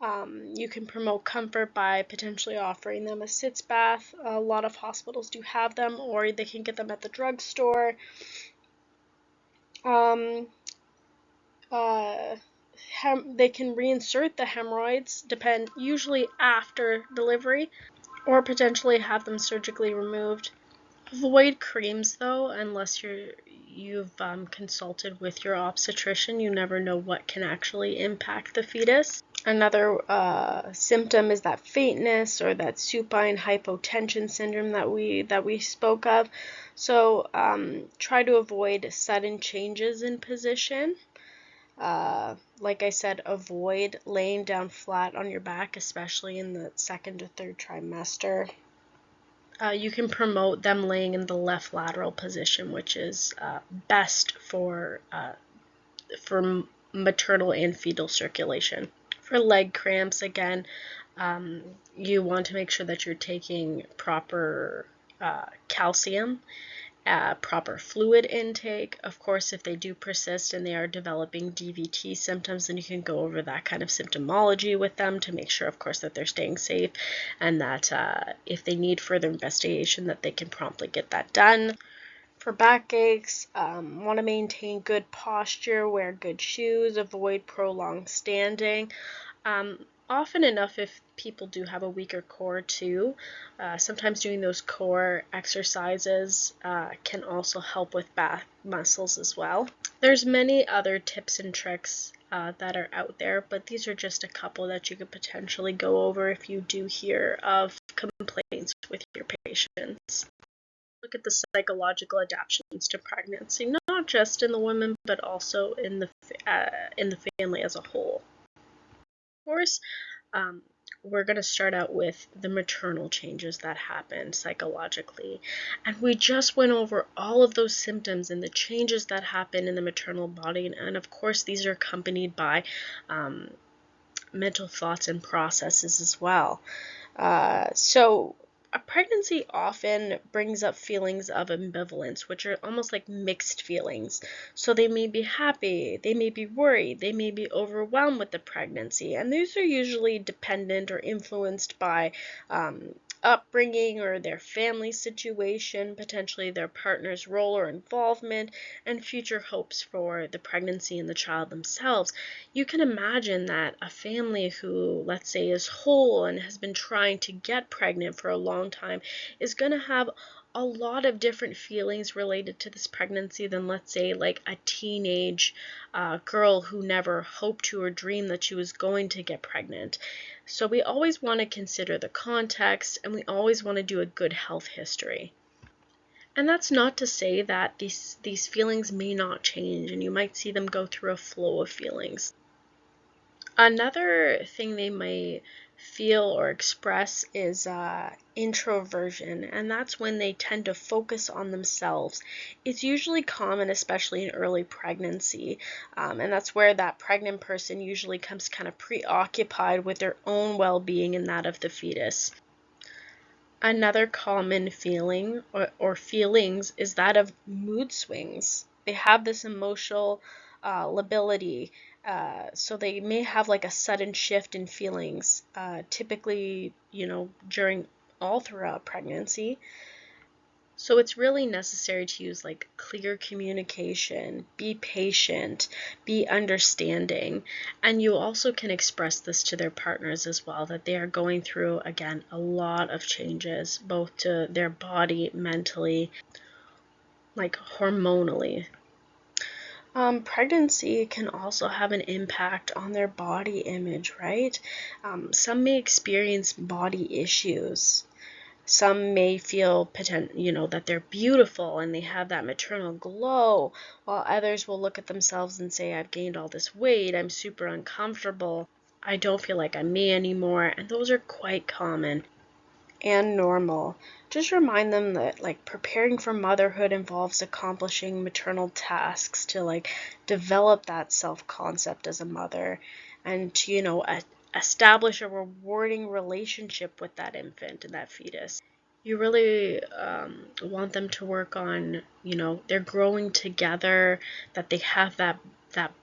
You can promote comfort by potentially offering them a sitz bath. A lot of hospitals do have them, or they can get them at the drugstore. They can reinsert the hemorrhoids, usually after delivery, or potentially have them surgically removed. Avoid creams though, unless you've consulted with your obstetrician. You never know what can actually impact the fetus. Another symptom is that faintness or that supine hypotension syndrome that we spoke of. So try to avoid sudden changes in position. Like I said, avoid laying down flat on your back, especially in the second to third trimester. You can promote them laying in the left lateral position, which is best for maternal and fetal circulation. For leg cramps, again, you want to make sure that you're taking proper calcium, proper fluid intake. Of course, if they do persist and they are developing DVT symptoms, then you can go over that kind of symptomology with them to make sure, of course, that they're staying safe, and that if they need further investigation, that they can promptly get that done. For backaches, want to maintain good posture, wear good shoes, avoid prolonged standing. Often enough, if people do have a weaker core too, sometimes doing those core exercises can also help with back muscles as well. There's many other tips and tricks that are out there, but these are just a couple that you could potentially go over if you do hear of complaints with your patients. Look at the psychological adaptations to pregnancy, not just in the woman, but also in the family as a whole. Of course, we're going to start out with the maternal changes that happen psychologically. And we just went over all of those symptoms and the changes that happen in the maternal body. And of course, these are accompanied by mental thoughts and processes as well. So a pregnancy often brings up feelings of ambivalence, which are almost like mixed feelings. So they may be happy, they may be worried, they may be overwhelmed with the pregnancy, and these are usually dependent or influenced by upbringing or their family situation, potentially their partner's role or involvement, and future hopes for the pregnancy and the child themselves. You can imagine that a family who, let's say, is whole and has been trying to get pregnant for a long time is going to have a lot of different feelings related to this pregnancy than, let's say, like a teenage girl who never hoped to or dreamed that she was going to get pregnant. So we always want to consider the context, and we always want to do a good health history. And that's not to say that these feelings may not change, and you might see them go through a flow of feelings. Another thing they may feel or express is introversion, and that's when they tend to focus on themselves. It's usually common, especially in early pregnancy, and that's where that pregnant person usually comes kind of preoccupied with their own well-being and that of the fetus. Another common feeling or feelings is that of mood swings. They have this emotional lability, so they may have like a sudden shift in feelings, typically, during all throughout pregnancy. So it's really necessary to use like clear communication, be patient, be understanding, and you also can express this to their partners as well, that they are going through, again, a lot of changes, both to their body, mentally, like hormonally. Pregnancy can also have an impact on their body image, right? Some may experience body issues. Some may feel that they're beautiful and they have that maternal glow, while others will look at themselves and say, I've gained all this weight, I'm super uncomfortable, I don't feel like I'm me anymore, and those are quite common and normal. Just remind them that like preparing for motherhood involves accomplishing maternal tasks to like develop that self-concept as a mother, and to establish a rewarding relationship with that infant and that fetus. You really want them to work on, they're growing together, that they have that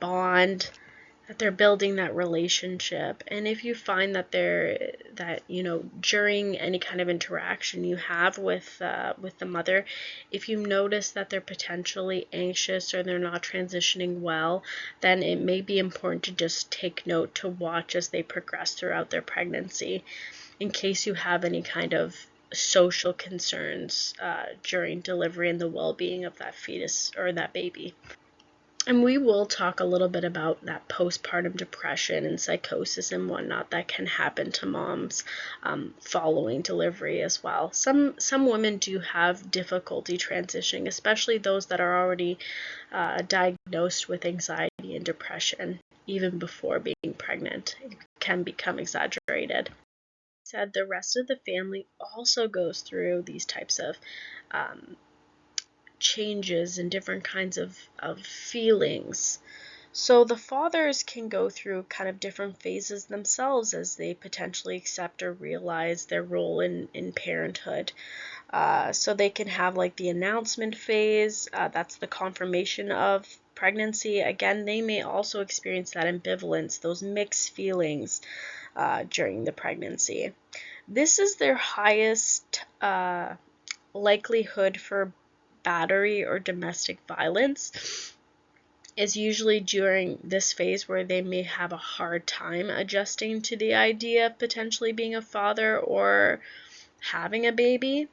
bond, that they're building that relationship. And if you find that during any kind of interaction you have with the mother, if you notice that they're potentially anxious or they're not transitioning well, then it may be important to just take note, to watch as they progress throughout their pregnancy, in case you have any kind of social concerns during delivery and the well-being of that fetus or that baby. And we will talk a little bit about that postpartum depression and psychosis and whatnot that can happen to moms following delivery as well. Some women do have difficulty transitioning, especially those that are already diagnosed with anxiety and depression even before being pregnant. It can become exaggerated. Said the rest of the family also goes through these types of changes and different kinds of feelings. So the fathers can go through kind of different phases themselves as they potentially accept or realize their role in parenthood. So they can have like the announcement phase, that's the confirmation of pregnancy. Again, they may also experience that ambivalence, those mixed feelings during the pregnancy. This is their highest likelihood for battery or domestic violence, is usually during this phase where they may have a hard time adjusting to the idea of potentially being a father or having a baby.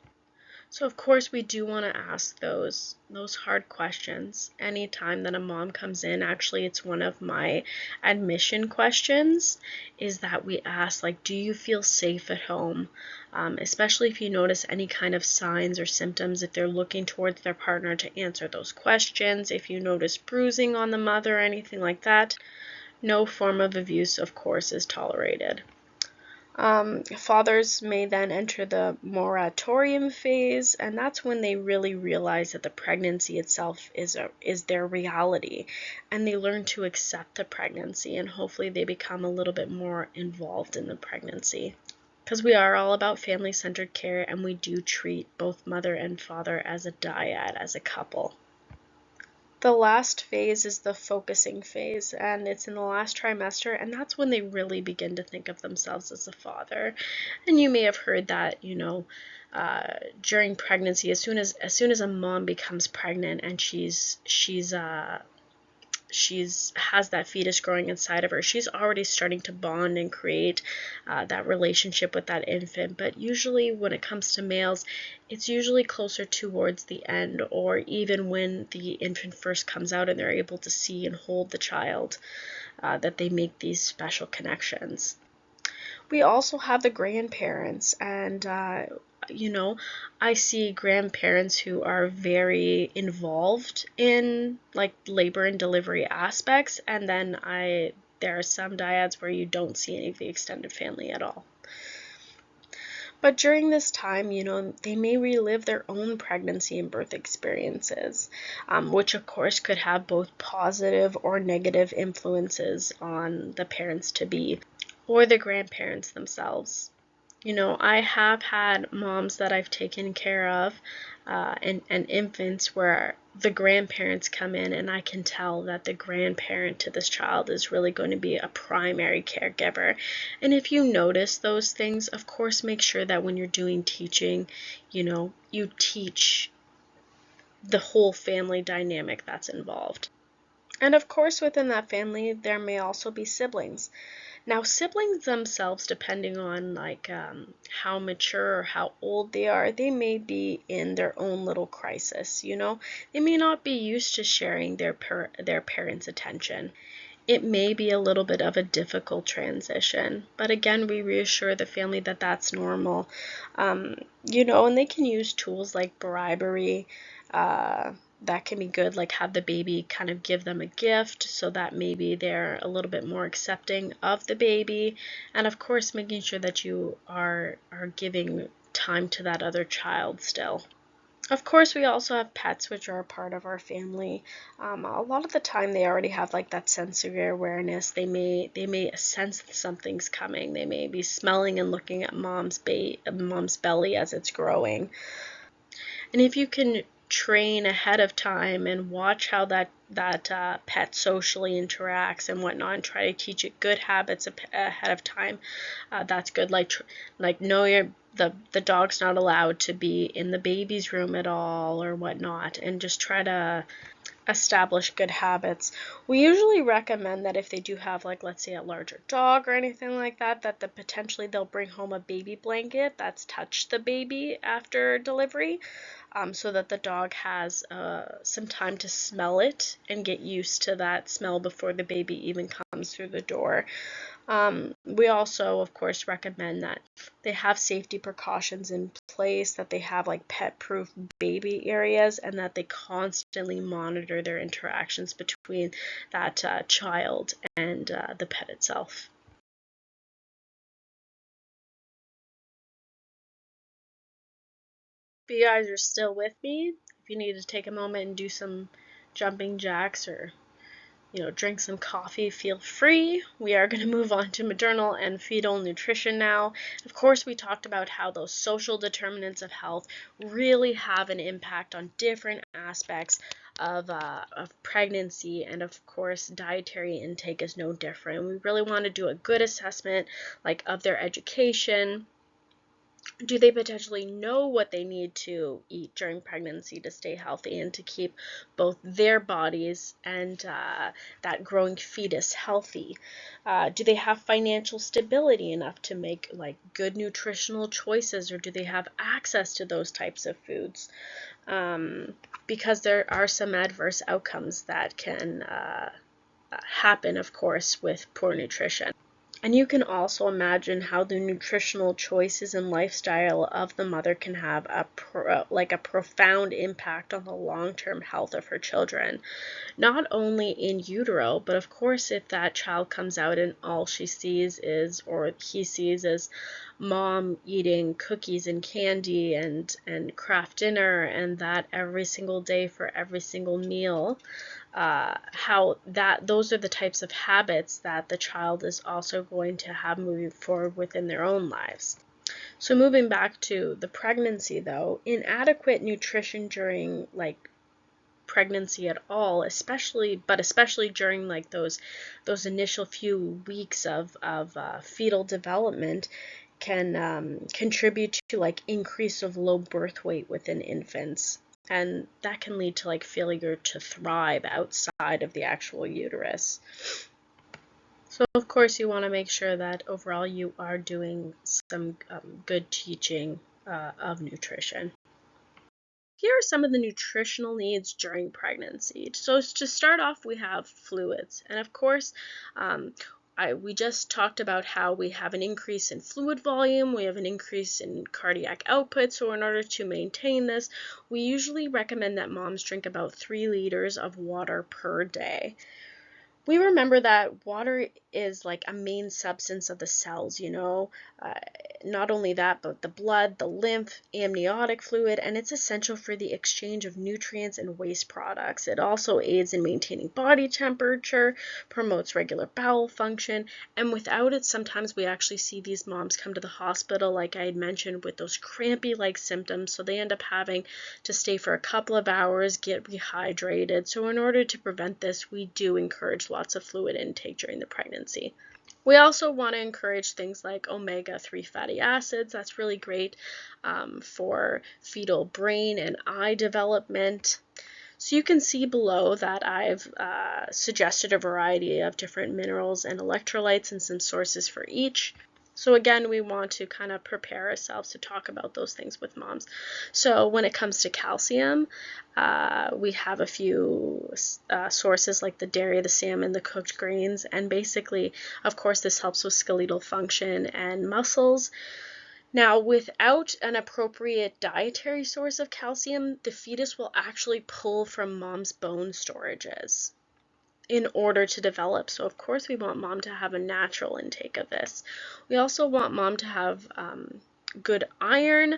So of course we do want to ask those hard questions anytime that a mom comes in. Actually, it's one of my admission questions, is that we ask, like, do you feel safe at home? Especially if you notice any kind of signs or symptoms, if they're looking towards their partner to answer those questions, if you notice bruising on the mother or anything like that. No form of abuse, of course, is tolerated. Fathers may then enter the moratorium phase, and that's when they really realize that the pregnancy itself is their reality, and they learn to accept the pregnancy, and hopefully they become a little bit more involved in the pregnancy. Because we are all about family-centered care, and we do treat both mother and father as a dyad, as a couple. The last phase is the focusing phase, and it's in the last trimester, and that's when they really begin to think of themselves as a father. And you may have heard that, during pregnancy, as soon as a mom becomes pregnant and she's has that fetus growing inside of her, she's already starting to bond and create that relationship with that infant. But usually when it comes to males, it's usually closer towards the end, or even when the infant first comes out and they're able to see and hold the child, that they make these special connections. We also have the grandparents, and I see grandparents who are very involved in like labor and delivery aspects, and then I there are some dyads where you don't see any of the extended family at all. But during this time, they may relive their own pregnancy and birth experiences, which of course could have both positive or negative influences on the parents-to-be or the grandparents themselves. I have had moms that I've taken care of and infants where the grandparents come in, and I can tell that the grandparent to this child is really going to be a primary caregiver. And if you notice those things, of course, make sure that when you're doing teaching, you teach the whole family dynamic that's involved. And of course, within that family, there may also be siblings. Now, siblings themselves, depending on how mature or how old they are, they may be in their own little crisis. They may not be used to sharing their parents' attention. It may be a little bit of a difficult transition, but again, we reassure the family that that's normal. And they can use tools like bribery. That can be good, like have the baby kind of give them a gift so that maybe they're a little bit more accepting of the baby. And of course, making sure that you are giving time to that other child still. Of course, we also have pets, which are a part of our family. A lot of the time, they already have like that sensory awareness. They may sense something's coming. They may be smelling and looking at mom's belly as it's growing. And if you can train ahead of time and watch how that pet socially interacts and whatnot, and try to teach it good habits ahead of time, that's good. Like know the dog's not allowed to be in the baby's room at all or whatnot, and just try to establish good habits. We usually recommend that if they do have, like, let's say a larger dog or anything like that, that potentially they'll bring home a baby blanket that's touched the baby after delivery, so that the dog has some time to smell it and get used to that smell before the baby even comes through the door. We also, of course, recommend that they have safety precautions in place, that they have like pet-proof baby areas, and that they constantly monitor their interactions between that child and the pet itself. If you guys are still with me, if you need to take a moment and do some jumping jacks or drink some coffee, feel free. We are going to move on to maternal and fetal nutrition now. Of course, we talked about how those social determinants of health really have an impact on different aspects of pregnancy, and of course, dietary intake is no different. We really want to do a good assessment, like, of their education. Do they potentially know what they need to eat during pregnancy to stay healthy and to keep both their bodies and that growing fetus healthy? Do they have financial stability enough to make like good nutritional choices, or do they have access to those types of foods? Because there are some adverse outcomes that can happen, of course, with poor nutrition. And you can also imagine how the nutritional choices and lifestyle of the mother can have a profound impact on the long-term health of her children, not only in utero, but of course if that child comes out and all she sees is, or he sees, is mom eating cookies and candy and craft dinner, and that every single day for every single meal, how those are the types of habits that the child is also going to have moving forward within their own lives. So moving back to the pregnancy, though, inadequate nutrition during like pregnancy at all, especially during like those initial few weeks of fetal development, can contribute to like increase of low birth weight within infants. And that can lead to like failure to thrive outside of the actual uterus. So of course you want to make sure that overall you are doing some good teaching of nutrition. Here are some of the nutritional needs during pregnancy. So to start off, we have fluids. And of course, we just talked about how we have an increase in fluid volume, we have an increase in cardiac output. So in order to maintain this, we usually recommend that moms drink about 3 liters of water per day. We remember that water is like a main substance of the cells, not only that, but the blood, the lymph, amniotic fluid, and it's essential for the exchange of nutrients and waste products. It also aids in maintaining body temperature, promotes regular bowel function, and without it, sometimes we actually see these moms come to the hospital, like I had mentioned, with those crampy-like symptoms, so they end up having to stay for a couple of hours, get rehydrated. So in order to prevent this, we do encourage lots of fluid intake during the pregnancy. We also want to encourage things like omega-3 fatty acids. That's really great for fetal brain and eye development. So you can see below that I've suggested a variety of different minerals and electrolytes and some sources for each. So again, we want to kind of prepare ourselves to talk about those things with moms. So when it comes to calcium, we have a few sources like the dairy, the salmon, the cooked grains, and basically, of course, this helps with skeletal function and muscles. Now, without an appropriate dietary source of calcium, the fetus will actually pull from mom's bone storages in order to develop. So of course we want mom to have a natural intake of this. We also want mom to have good iron.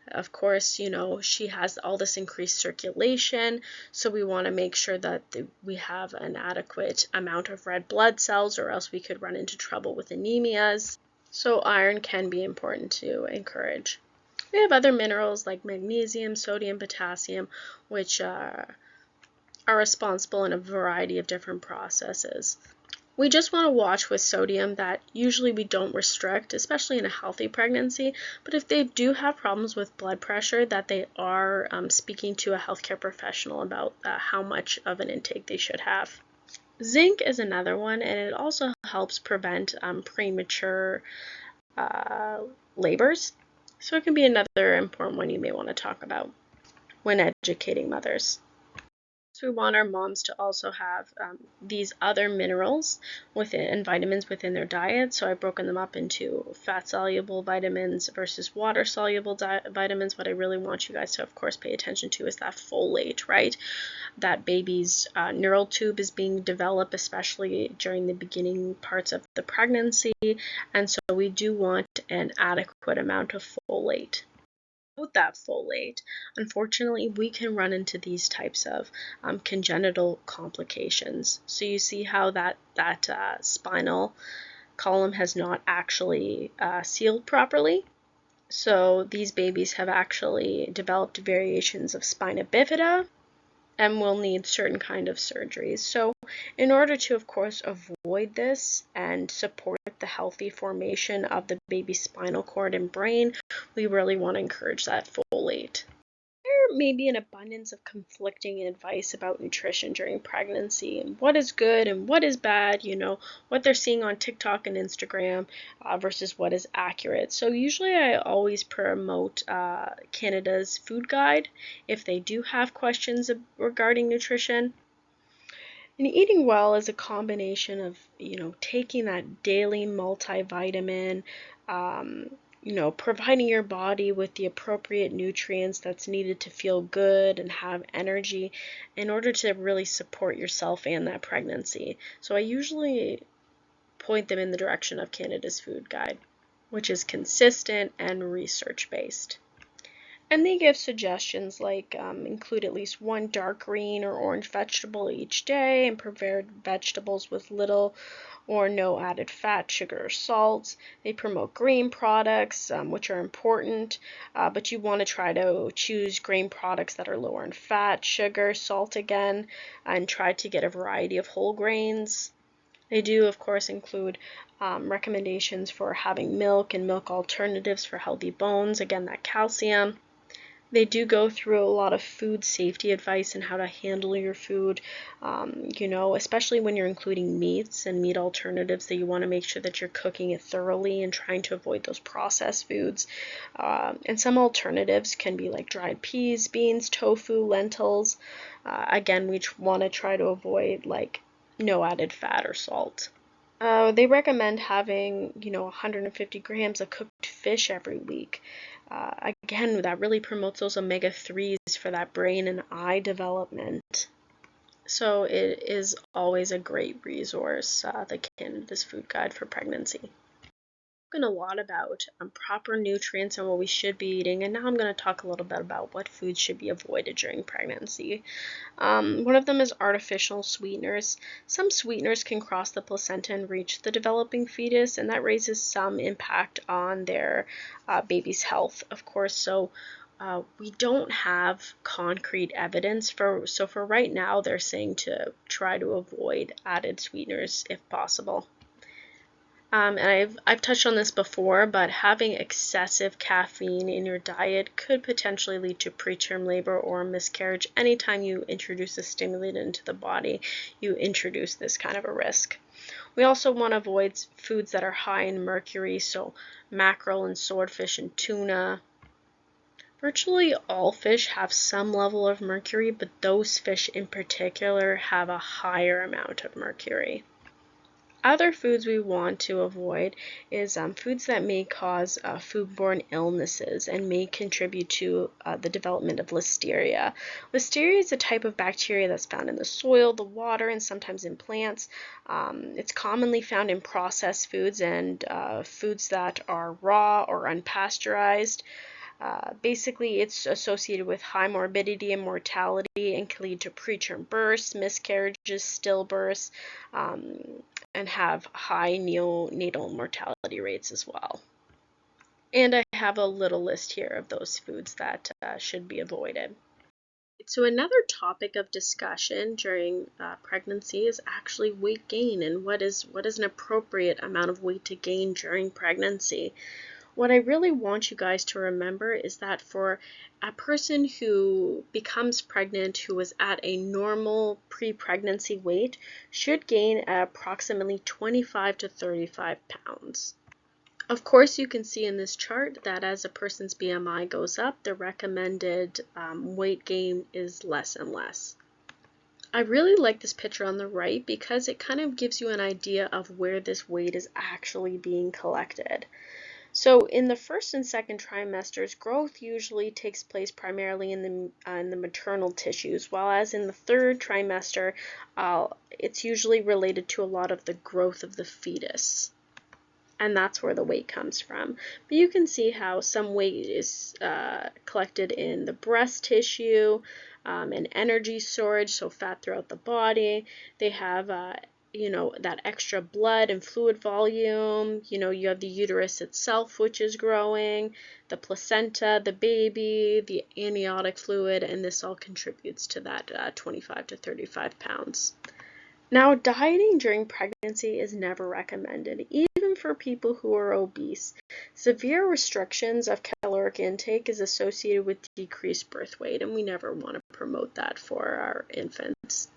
Of course, she has all this increased circulation, so we want to make sure that we have an adequate amount of red blood cells, or else we could run into trouble with anemias. So iron can be important to encourage. We have other minerals like magnesium, sodium, potassium, which are responsible in a variety of different processes. We just want to watch with sodium that usually we don't restrict, especially in a healthy pregnancy, but if they do have problems with blood pressure, that they are speaking to a healthcare professional about how much of an intake they should have. Zinc is another one, and it also helps prevent premature labors, so it can be another important one you may want to talk about when educating mothers. So we want our moms to also have these other minerals and vitamins within their diet. So I've broken them up into fat-soluble vitamins versus water-soluble vitamins. What I really want you guys to, of course, pay attention to is that folate, right? That baby's neural tube is being developed, especially during the beginning parts of the pregnancy. And so we do want an adequate amount of folate. With that folate, unfortunately, we can run into these types of congenital complications. So you see how that spinal column has not actually sealed properly. So these babies have actually developed variations of spina bifida and will need certain kind of surgeries. So in order to, of course, avoid this and support the healthy formation of the baby's spinal cord and brain, we really want to encourage that folate. There may be an abundance of conflicting advice about nutrition during pregnancy and what is good and what is bad, what they're seeing on TikTok and Instagram versus what is accurate. So usually I always promote Canada's food guide if they do have questions regarding nutrition. And eating well is a combination of, taking that daily multivitamin, providing your body with the appropriate nutrients that's needed to feel good and have energy in order to really support yourself and that pregnancy. So I usually point them in the direction of Canada's food guide, which is consistent and research-based. And they give suggestions like include at least one dark green or orange vegetable each day and prepare vegetables with little or no added fat, sugar, or salt. They promote grain products, which are important, but you want to try to choose grain products that are lower in fat, sugar, salt again, and try to get a variety of whole grains. They do, of course, include recommendations for having milk and milk alternatives for healthy bones, again, that calcium. They do go through a lot of food safety advice and how to handle your food, especially when you're including meats and meat alternatives, that you want to make sure that you're cooking it thoroughly and trying to avoid those processed foods. And some alternatives can be like dried peas, beans, tofu, lentils. Again, we want to try to avoid like no added fat or salt. They recommend having, 150 grams of cooked fish every week. Again, that really promotes those omega-3s for that brain and eye development. So it is always a great resource, the Canada's Food Guide for Pregnancy. Spoken a lot about proper nutrients and what we should be eating, and now I'm going to talk a little bit about what foods should be avoided during pregnancy. One of them is artificial sweeteners. Some sweeteners can cross the placenta and reach the developing fetus, and that raises some impact on their baby's health, of course. So we don't have concrete evidence for right now, they're saying to try to avoid added sweeteners if possible. And I've touched on this before, but having excessive caffeine in your diet could potentially lead to preterm labor or miscarriage. Anytime you introduce a stimulant into the body, you introduce this kind of a risk. We also want to avoid foods that are high in mercury, so mackerel and swordfish and tuna. Virtually all fish have some level of mercury, but those fish in particular have a higher amount of mercury. Other foods we want to avoid is foods that may cause foodborne illnesses and may contribute to the development of listeria. Listeria is a type of bacteria that's found in the soil, the water, and sometimes in plants. It's commonly found in processed foods and foods that are raw or unpasteurized. Basically, it's associated with high morbidity and mortality and can lead to preterm births, miscarriages, stillbirths, and have high neonatal mortality rates as well. And I have a little list here of those foods that should be avoided. So another topic of discussion during pregnancy is actually weight gain and what is an appropriate amount of weight to gain during pregnancy. What I really want you guys to remember is that for a person who becomes pregnant who is at a normal pre-pregnancy weight should gain approximately 25 to 35 pounds. Of course, you can see in this chart that as a person's BMI goes up, the recommended weight gain is less and less. I really like this picture on the right because it kind of gives you an idea of where this weight is actually being collected. So in the first and second trimesters, growth usually takes place primarily in the maternal tissues, while as in the third trimester, it's usually related to a lot of the growth of the fetus. And that's where the weight comes from. But you can see how some weight is collected in the breast tissue and energy storage, so fat throughout the body. They have that extra blood and fluid volume. You have the uterus itself, which is growing, the placenta, the baby, the amniotic fluid, and this all contributes to that 25 to 35 pounds. Now, dieting during pregnancy is never recommended, even for people who are obese. Severe restrictions of caloric intake is associated with decreased birth weight, and we never want to promote that for our infants.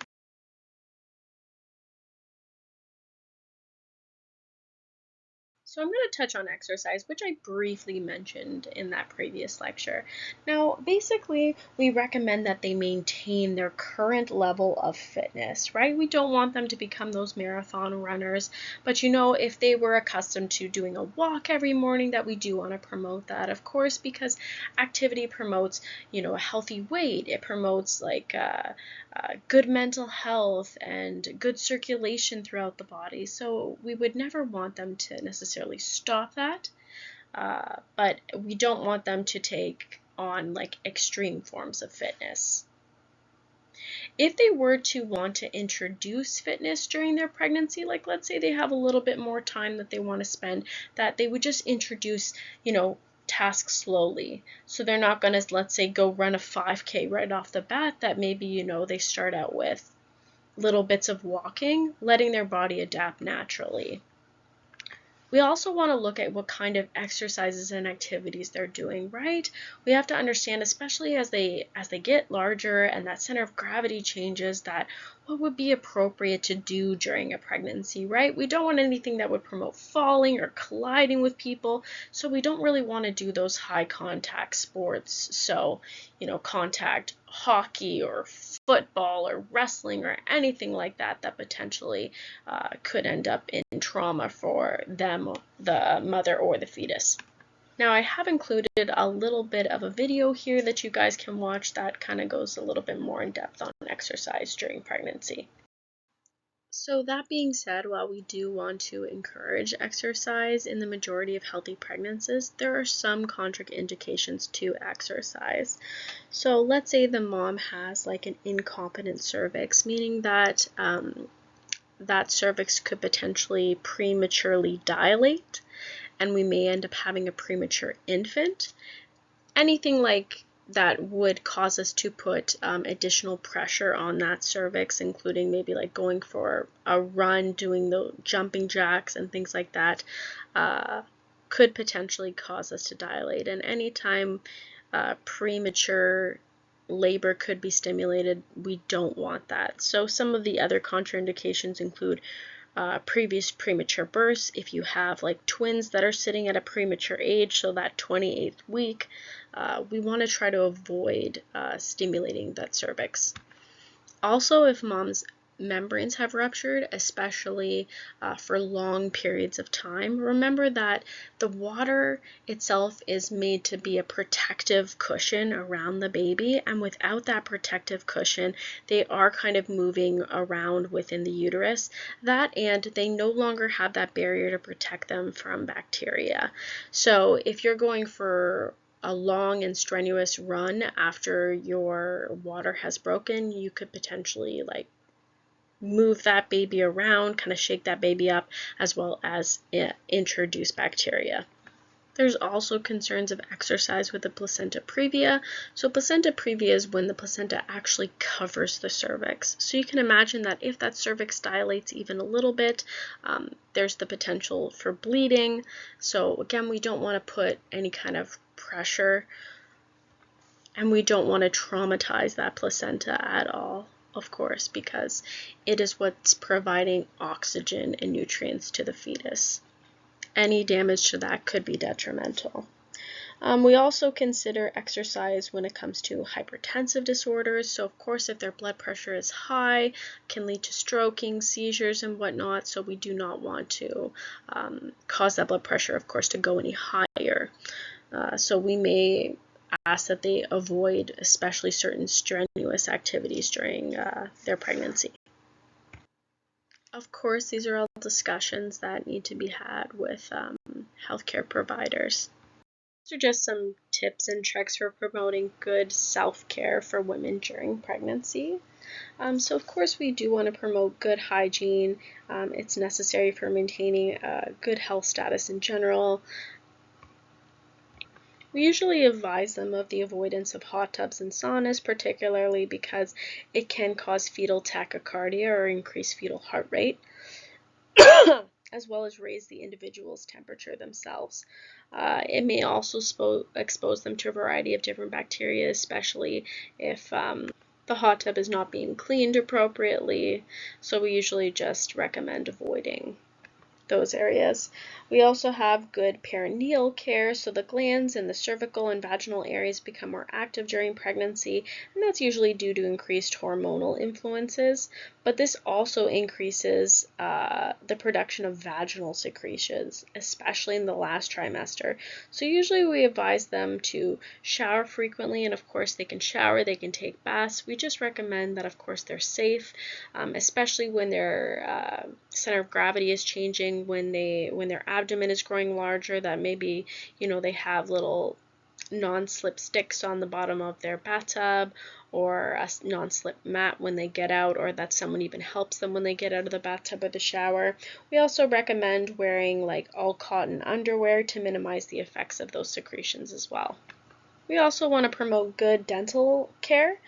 So I'm going to touch on exercise, which I briefly mentioned in that previous lecture. Now, basically, we recommend that they maintain their current level of fitness, right? We don't want them to become those marathon runners, but if they were accustomed to doing a walk every morning, that we do want to promote that, of course, because activity promotes, a healthy weight. It promotes good mental health and good circulation throughout the body. So we would never want them to necessarily stop that, but we don't want them to take on extreme forms of fitness. If they were to want to introduce fitness during their pregnancy, let's say they have a little bit more time that they want to spend, that they would just introduce, tasks slowly. So they're not going to, let's say, go run a 5K right off the bat, that maybe, they start out with little bits of walking, letting their body adapt naturally. We also want to look at what kind of exercises and activities they're doing, right? We have to understand, especially as they get larger and that center of gravity changes, that what would be appropriate to do during a pregnancy, right? We don't want anything that would promote falling or colliding with people, so we don't really want to do those high contact sports. So, contact hockey or football or wrestling or anything like that potentially could end up in trauma for them, the mother, or the fetus. Now I have included a little bit of a video here that you guys can watch that kind of goes a little bit more in depth on exercise during pregnancy. So that being said, while we do want to encourage exercise in the majority of healthy pregnancies, there are some contraindications to exercise. So let's say the mom has like an incompetent cervix, meaning that that cervix could potentially prematurely dilate, and we may end up having a premature infant. Anything like that would cause us to put additional pressure on that cervix, including maybe like going for a run, doing the jumping jacks and things like that, could potentially cause us to dilate. And anytime premature labor could be stimulated, we don't want that. So some of the other contraindications include previous premature births. If you have like twins that are sitting at a premature age, so that 28th week, we want to try to avoid stimulating that cervix. Also, if mom's membranes have ruptured, especially for long periods of time, remember that the water itself is made to be a protective cushion around the baby, and without that protective cushion, they are kind of moving around within the uterus. That, and they no longer have that barrier to protect them from bacteria. So if you're going for a long and strenuous run after your water has broken, you could potentially like move that baby around, kind of shake that baby up, as well as introduce bacteria. There's also concerns of exercise with the placenta previa. So placenta previa is when the placenta actually covers the cervix. So you can imagine that if that cervix dilates even a little bit, there's the potential for bleeding. So again, we don't want to put any kind of pressure, and we don't want to traumatize that placenta at all, of course, because it is what's providing oxygen and nutrients to the fetus. Any damage to that could be detrimental. We also consider exercise when it comes to hypertensive disorders. So of course, if their blood pressure is high, can lead to stroking, seizures, and whatnot. So we do not want to cause that blood pressure, of course, to go any higher. So we may ask that they avoid especially certain strenuous activities during their pregnancy. Of course, these are all discussions that need to be had with healthcare providers. These are just some tips and tricks for promoting good self-care for women during pregnancy. So of course we do want to promote good hygiene. It's necessary for maintaining a good health status in general. We usually advise them of the avoidance of hot tubs and saunas, particularly because it can cause fetal tachycardia or increase fetal heart rate, as well as raise the individual's temperature themselves. It may also expose them to a variety of different bacteria, especially if the hot tub is not being cleaned appropriately, so we usually just recommend avoiding those areas. We also have good perineal care, so the glands in the cervical and vaginal areas become more active during pregnancy, and that's usually due to increased hormonal influences, but this also increases the production of vaginal secretions, especially in the last trimester. So usually we advise them to shower frequently, and of course they can shower, they can take baths. We just recommend that of course they're safe, especially when their center of gravity is changing, when their abdomen is growing larger, that maybe they have little non-slip sticks on the bottom of their bathtub, or a non-slip mat when they get out, or that someone even helps them when they get out of the bathtub or the shower. We also recommend wearing like all cotton underwear to minimize the effects of those secretions as well. We also want to promote good dental care.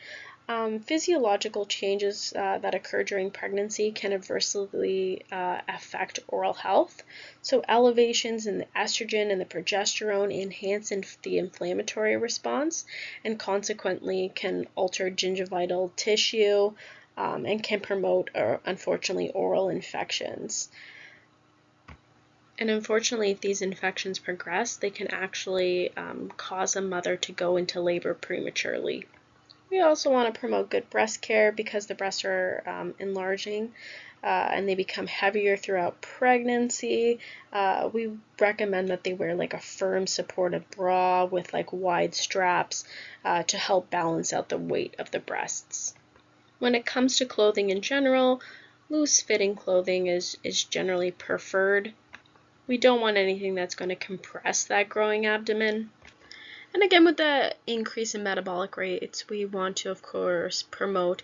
Physiological changes that occur during pregnancy can adversely affect oral health. So elevations in the estrogen and the progesterone enhance the inflammatory response, and consequently can alter gingival tissue and can promote, unfortunately, oral infections. And unfortunately, if these infections progress, they can actually cause a mother to go into labor prematurely. We also want to promote good breast care because the breasts are enlarging and they become heavier throughout pregnancy. We recommend that they wear like a firm supportive bra with like wide straps to help balance out the weight of the breasts. When it comes to clothing in general, loose fitting clothing is generally preferred. We don't want anything that's going to compress that growing abdomen. And again, with the increase in metabolic rates, we want to, of course, promote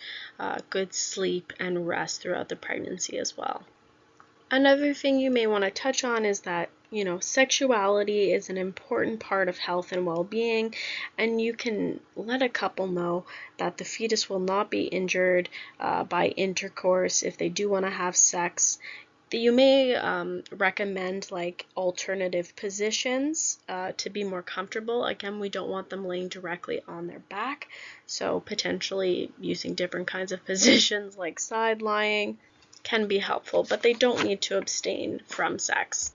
good sleep and rest throughout the pregnancy as well. Another thing you may want to touch on is that, sexuality is an important part of health and well-being, and you can let a couple know that the fetus will not be injured by intercourse if they do want to have sex. You may recommend like alternative positions to be more comfortable. Again, we don't want them laying directly on their back, so potentially using different kinds of positions like side lying can be helpful, but they don't need to abstain from sex.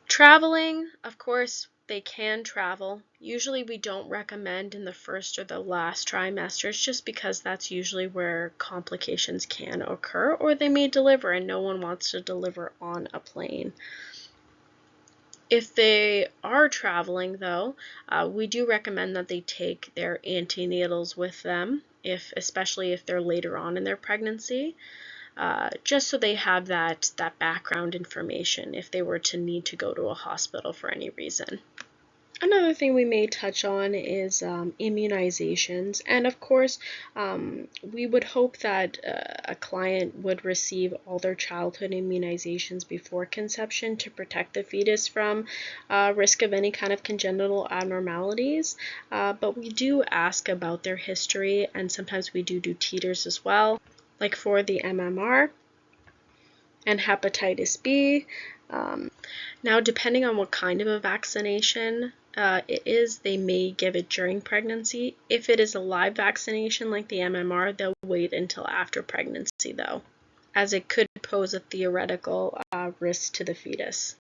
Traveling, of course, they can travel. Usually we don't recommend in the first or the last trimesters just because that's usually where complications can occur, or they may deliver and no one wants to deliver on a plane. If they are traveling though, we do recommend that they take their antenatals with them, especially if they're later on in their pregnancy. Just so they have that background information if they were to need to go to a hospital for any reason. Another thing we may touch on is immunizations, and of course we would hope that a client would receive all their childhood immunizations before conception to protect the fetus from risk of any kind of congenital abnormalities, but we do ask about their history, and sometimes we do titers as well, like for the MMR and hepatitis B. Now, depending on what kind of a vaccination it is, they may give it during pregnancy. If it is a live vaccination like the MMR, they'll wait until after pregnancy though, as it could pose a theoretical risk to the fetus.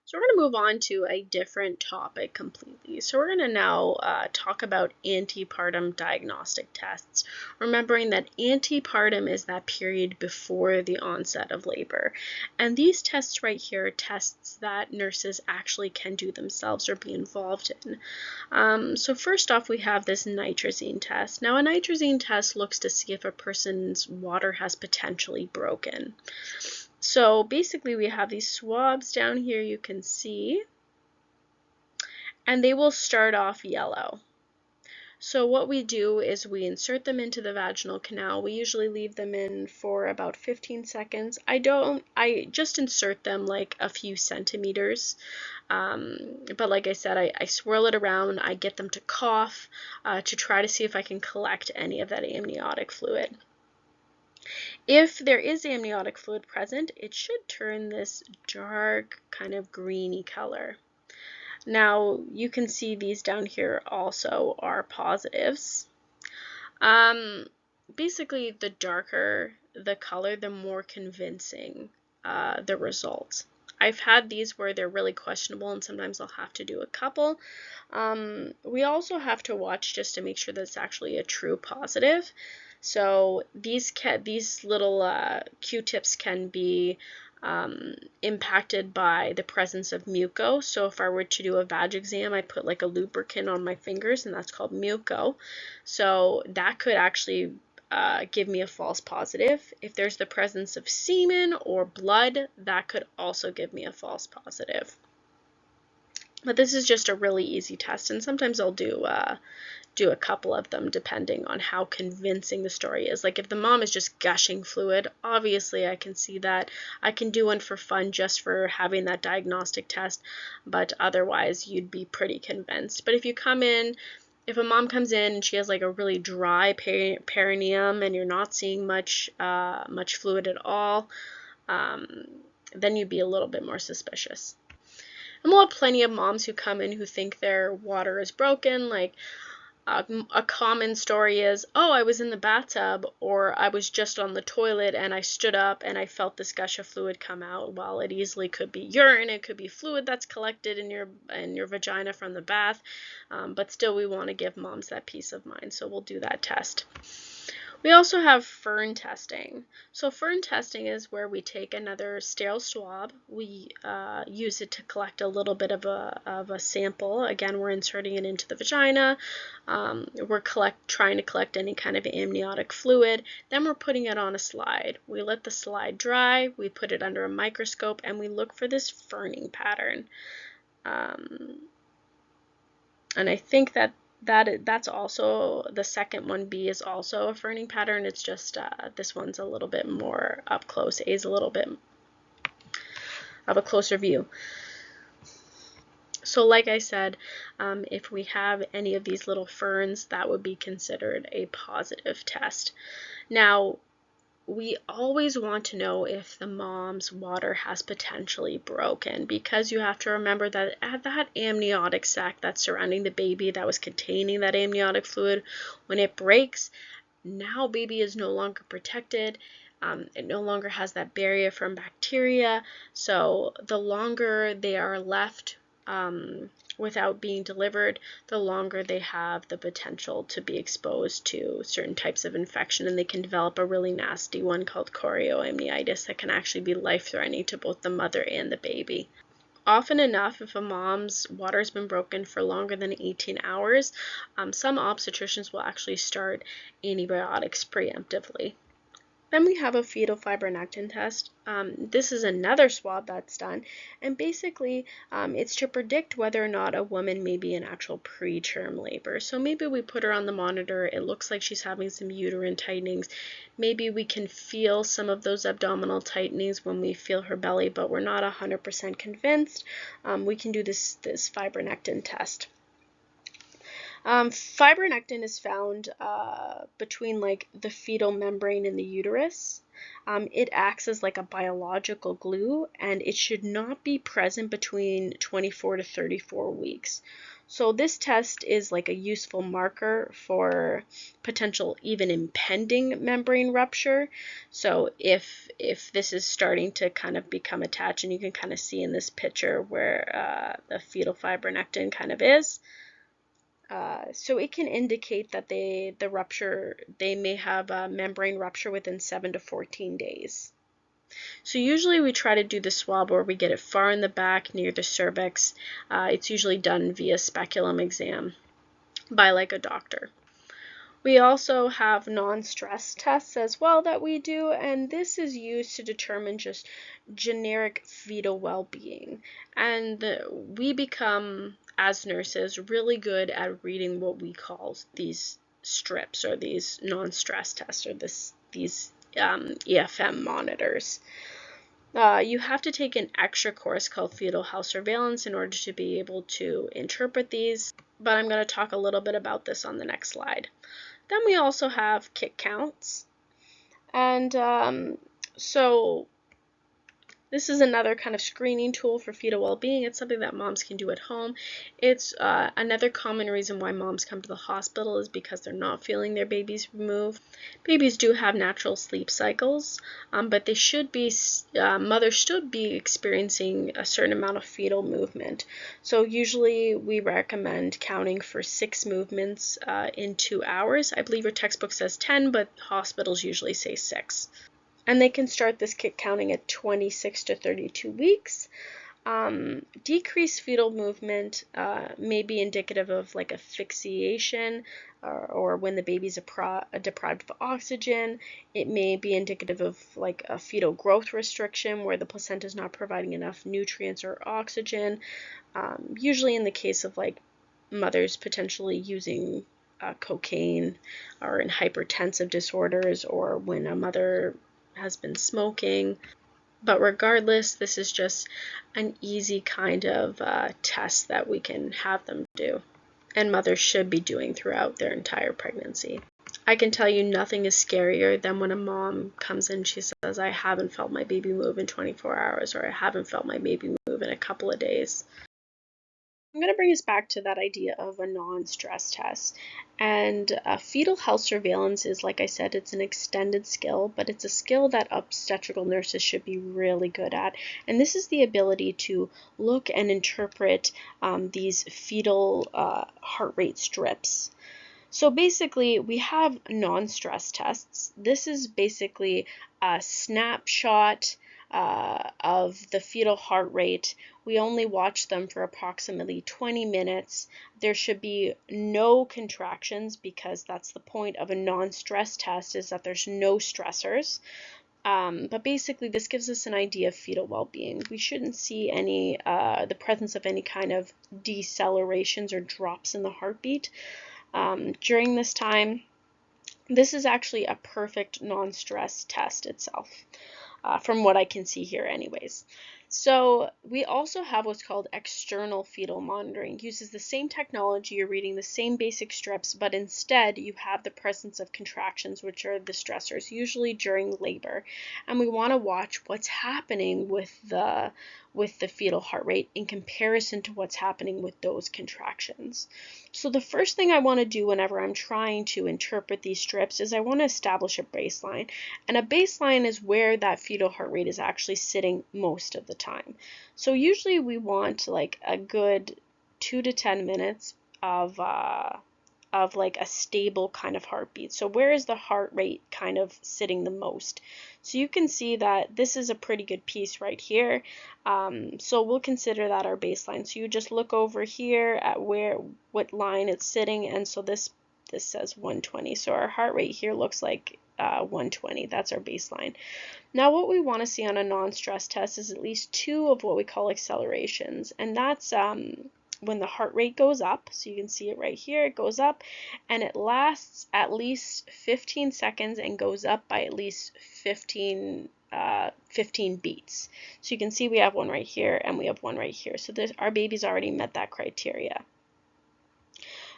So we're going to move on to a different topic completely. So we're going to now talk about antepartum diagnostic tests, remembering that antepartum is that period before the onset of labor. And these tests right here are tests that nurses actually can do themselves or be involved in. So first off, we have this nitrazine test. Now, a nitrazine test looks to see if a person's water has potentially broken. So basically we have these swabs down here you can see, and they will start off yellow. So what we do is we insert them into the vaginal canal. We usually leave them in for about 15 seconds. I just insert them like a few centimeters. But like I said, I swirl it around, I get them to cough to try to see if I can collect any of that amniotic fluid. If there is amniotic fluid present, it should turn this dark kind of greeny color. Now, you can see these down here also are positives. Basically, the darker the color, the more convincing the results. I've had these where they're really questionable, and sometimes I'll have to do a couple. We also have to watch just to make sure that it's actually a true positive. So these little Q-tips can be impacted by the presence of muco. So if I were to do a vag exam, I put like a lubricant on my fingers, and that's called muco. So that could actually give me a false positive. If there's the presence of semen or blood, that could also give me a false positive. But this is just a really easy test, and sometimes I'll do a couple of them depending on how convincing the story is. Like if the mom is just gushing fluid, obviously I can see that. I can do one for fun just for having that diagnostic test, but otherwise you'd be pretty convinced. But if a mom comes in and she has like a really dry perineum and you're not seeing much fluid at all, then you'd be a little bit more suspicious. And we'll have plenty of moms who come in who think their water is broken, like A common story is, oh, I was in the bathtub, or I was just on the toilet and I stood up and I felt this gush of fluid come out. Well, it easily could be urine, it could be fluid that's collected in your vagina from the bath, but still we want to give moms that peace of mind, so we'll do that test. We also have FERN testing. So FERN testing is where we take another sterile swab. We use it to collect a little bit of a sample. Again, we're inserting it into the vagina. We're trying to collect any kind of amniotic fluid. Then we're putting it on a slide. We let the slide dry. We put it under a microscope, and we look for this ferning pattern. And I think that's also, the second one, B, is also a ferning pattern. It's just this one's a little bit more up close. A is a little bit of a closer view. So like I said, if we have any of these little ferns, that would be considered a positive test. Now, we always want to know if the mom's water has potentially broken, because you have to remember that that amniotic sac that's surrounding the baby that was containing that amniotic fluid, when it breaks, now baby is no longer protected. It no longer has that barrier from bacteria, so the longer they are left without being delivered, the longer they have the potential to be exposed to certain types of infection, and they can develop a really nasty one called chorioamnitis that can actually be life-threatening to both the mother and the baby. Often enough, if a mom's water has been broken for longer than 18 hours, some obstetricians will actually start antibiotics preemptively. Then we have a fetal fibronectin test. This is another swab that's done, and basically it's to predict whether or not a woman may be in actual preterm labor. So maybe we put her on the monitor, it looks like she's having some uterine tightenings. Maybe we can feel some of those abdominal tightenings when we feel her belly, but we're not 100% convinced. We can do this fibronectin test. Fibronectin is found between like the fetal membrane and the uterus. It acts as like a biological glue, and it should not be present between 24 to 34 weeks. So this test is like a useful marker for potential even impending membrane rupture. So if this is starting to kind of become attached, and you can kind of see in this picture where the fetal fibronectin kind of is, so it can indicate that they may have a membrane rupture within 7 to 14 days. So usually we try to do the swab where we get it far in the back near the cervix. It's usually done via speculum exam by like a doctor. We also have non-stress tests as well that we do, and this is used to determine just generic fetal well-being. And we become, as nurses, really good at reading what we call these strips, or these non-stress tests, or these EFM monitors. You have to take an extra course called fetal health surveillance in order to be able to interpret these, but I'm going to talk a little bit about this on the next slide. Then we also have kick counts, and so this is another kind of screening tool for fetal well-being. It's something that moms can do at home. It's another common reason why moms come to the hospital is because they're not feeling their babies move. Babies do have natural sleep cycles, but they should be mothers should be experiencing a certain amount of fetal movement. So usually we recommend counting for 6 movements in 2 hours. I believe your textbook says 10, but hospitals usually say 6. And they can start this kick counting at 26 to 32 weeks. Decreased fetal movement may be indicative of like asphyxiation, or when the baby's deprived of oxygen. It may be indicative of like a fetal growth restriction where the placenta is not providing enough nutrients or oxygen. Usually in the case of like mothers potentially using cocaine, or in hypertensive disorders, or when a mother has been smoking. But regardless, this is just an easy kind of test that we can have them do, and mothers should be doing throughout their entire pregnancy. I can tell you nothing is scarier than when a mom comes in, she says, I haven't felt my baby move in 24 hours, or I haven't felt my baby move in a couple of days. I'm going to bring us back to that idea of a non-stress test. And fetal health surveillance is, like I said, it's an extended skill, but it's a skill that obstetrical nurses should be really good at. And this is the ability to look and interpret these fetal heart rate strips. So basically, we have non-stress tests. This is basically a snapshot of the fetal heart rate. We only watch them for approximately 20 minutes. There should be no contractions because that's the point of a non-stress test, is that there's no stressors. But basically, this gives us an idea of fetal well-being. We shouldn't see the presence of any kind of decelerations or drops in the heartbeat. During this time. This is actually a perfect non-stress test itself, from what I can see here anyways. So we also have what's called external fetal monitoring. It uses the same technology, you're reading the same basic strips, but instead you have the presence of contractions, which are the stressors, usually during labor. And we want to watch what's happening with the fetal heart rate in comparison to what's happening with those contractions. So the first thing I want to do whenever I'm trying to interpret these strips is I want to establish a baseline. And a baseline is where that fetal heart rate is actually sitting most of the time. So usually we want like a good 2 to 10 minutes of like a stable kind of heartbeat. So where is the heart rate kind of sitting the most? So you can see that this is a pretty good piece right here. So we'll consider that our baseline. So you just look over here at what line it's sitting, and so this says 120. So our heart rate here looks like 120. That's our baseline. Now what we want to see on a non-stress test is at least 2 of what we call accelerations, and that's when the heart rate goes up. So you can see it right here, it goes up and it lasts at least 15 seconds and goes up by at least 15 beats. So you can see we have one right here and we have one right here. So our baby's already met that criteria.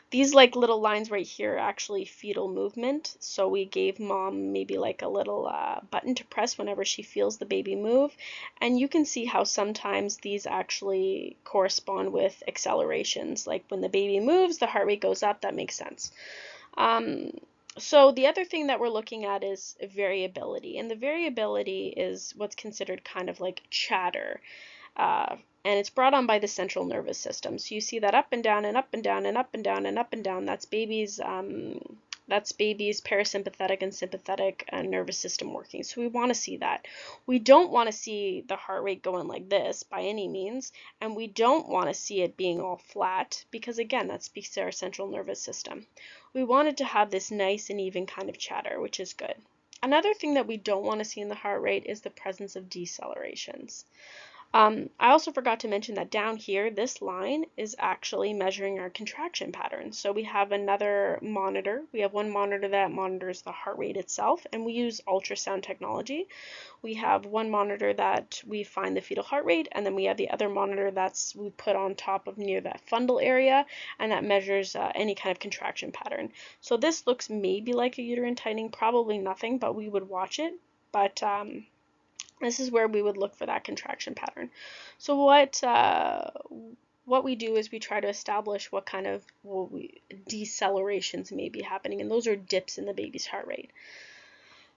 These like little lines right here are actually fetal movement. So we gave mom maybe like a little button to press whenever she feels the baby move. And you can see how sometimes these actually correspond with accelerations. Like when the baby moves, the heart rate goes up. That makes sense. So the other thing that we're looking at is variability. And the variability is what's considered kind of like chatter. And it's brought on by the central nervous system. So you see that up and down and up and down and up and down and up and down. That's baby's parasympathetic and sympathetic nervous system working. So we want to see that. We don't want to see the heart rate going like this by any means, and we don't want to see it being all flat because again, that speaks to our central nervous system. We want it to have this nice and even kind of chatter, which is good. Another thing that we don't want to see in the heart rate is the presence of decelerations. I also forgot to mention that down here, this line is actually measuring our contraction patterns. So we have another monitor. We have one monitor that monitors the heart rate itself, and we use ultrasound technology. We have one monitor that we find the fetal heart rate, and then we have the other monitor we put on top of near that fundal area, and that measures any kind of contraction pattern. So this looks maybe like a uterine tightening, probably nothing, but we would watch it. But this is where we would look for that contraction pattern. So what we do is we try to establish what kind of decelerations may be happening, and those are dips in the baby's heart rate.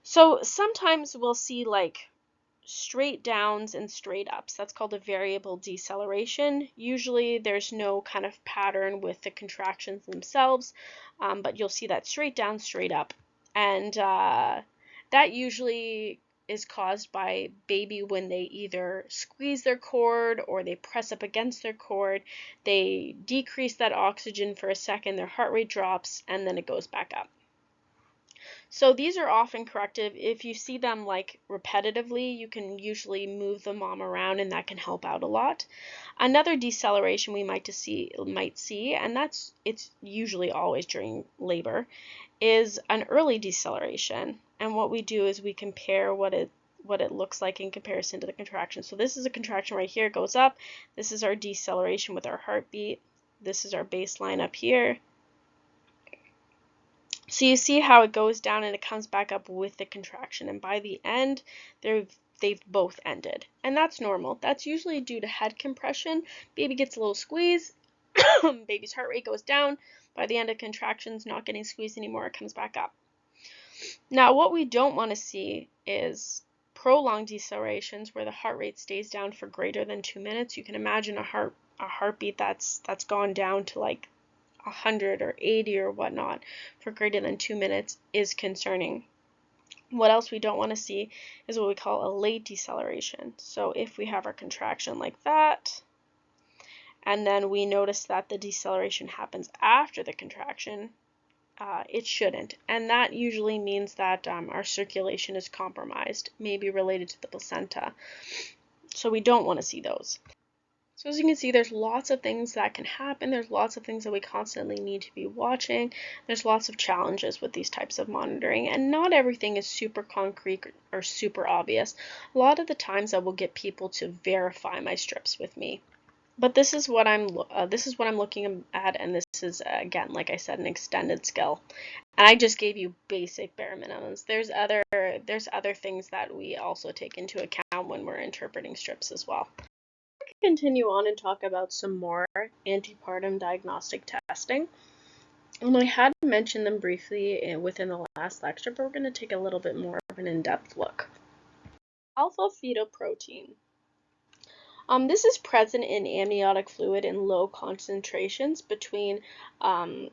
So sometimes we'll see like straight downs and straight ups. That's called a variable deceleration. Usually there's no kind of pattern with the contractions themselves, but you'll see that straight down, straight up. And that usually is caused by baby when they either squeeze their cord or they press up against their cord, they decrease that oxygen for a second, their heart rate drops, and then it goes back up. So these are often corrective. If you see them like repetitively, you can usually move the mom around and that can help out a lot. Another deceleration we might see, and it's usually always during labor, is an early deceleration. And what we do is we compare what it looks like in comparison to the contraction. So this is a contraction right here, it goes up. This is our deceleration with our heartbeat. This is our baseline up here. So you see how it goes down and it comes back up with the contraction, and by the end they've both ended, and that's normal. That's usually due to head compression. Baby gets a little squeeze, Baby's heart rate goes down. By the end of contractions, not getting squeezed anymore, it comes back up. Now, what we don't want to see is prolonged decelerations where the heart rate stays down for greater than 2 minutes. You can imagine a heartbeat that's gone down to like 100 or 80 or whatnot for greater than 2 minutes is concerning. What else we don't want to see is what we call a late deceleration. So if we have our contraction like that, and then we notice that the deceleration happens after the contraction, it shouldn't. And that usually means that our circulation is compromised, maybe related to the placenta. So we don't want to see those. So as you can see, there's lots of things that can happen. There's lots of things that we constantly need to be watching. There's lots of challenges with these types of monitoring, and not everything is super concrete or super obvious. A lot of the times I will get people to verify my strips with me. But this is what I'm looking at, and this is again, like I said, an extended scale. And I just gave you basic bare minimums. There's other things that we also take into account when we're interpreting strips as well. Continue on and talk about some more antepartum diagnostic testing. And I had mentioned them briefly within the last lecture, but we're going to take a little bit more of an in-depth look. Alpha-fetoprotein. This is present in amniotic fluid in low concentrations between 10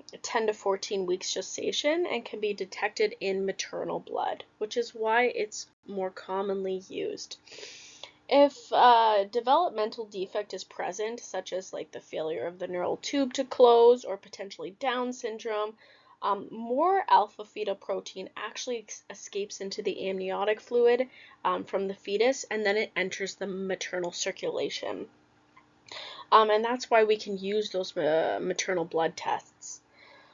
to 14 weeks gestation and can be detected in maternal blood, which is why it's more commonly used. If a developmental defect is present, such as like the failure of the neural tube to close or potentially Down syndrome, more alpha-fetoprotein actually escapes into the amniotic fluid from the fetus, and then it enters the maternal circulation. And that's why we can use those maternal blood tests.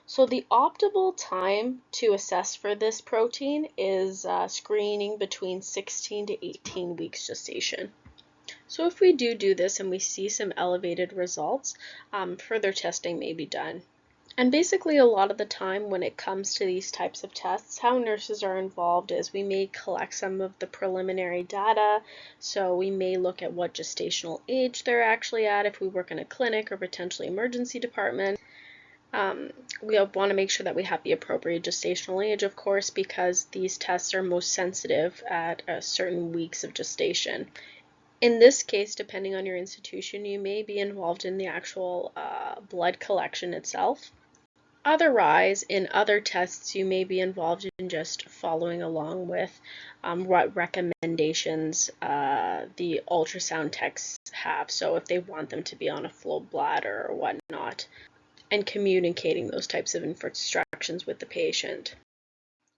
So the optimal time to assess for this protein is screening between 16 to 18 weeks gestation. So if we do this and we see some elevated results, further testing may be done. And basically a lot of the time when it comes to these types of tests, how nurses are involved is we may collect some of the preliminary data. So we may look at what gestational age they're actually at if we work in a clinic or potentially emergency department. We want to make sure that we have the appropriate gestational age, of course, because these tests are most sensitive at certain weeks of gestation. In this case, depending on your institution, you may be involved in the actual blood collection itself. Otherwise, in other tests, you may be involved in just following along with what recommendations the ultrasound techs have. So if they want them to be on a flow bladder or whatnot, and communicating those types of instructions with the patient.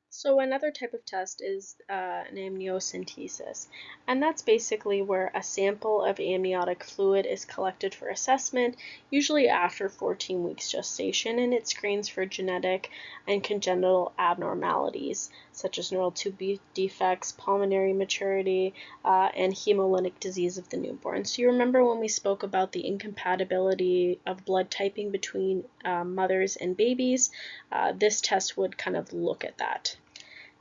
So another type of test is an amniocentesis, and that's basically where a sample of amniotic fluid is collected for assessment, usually after 14 weeks gestation, and it screens for genetic and congenital abnormalities, such as neural tube defects, pulmonary maturity, and hemolytic disease of the newborn. So you remember when we spoke about the incompatibility of blood typing between mothers and babies? This test would kind of look at that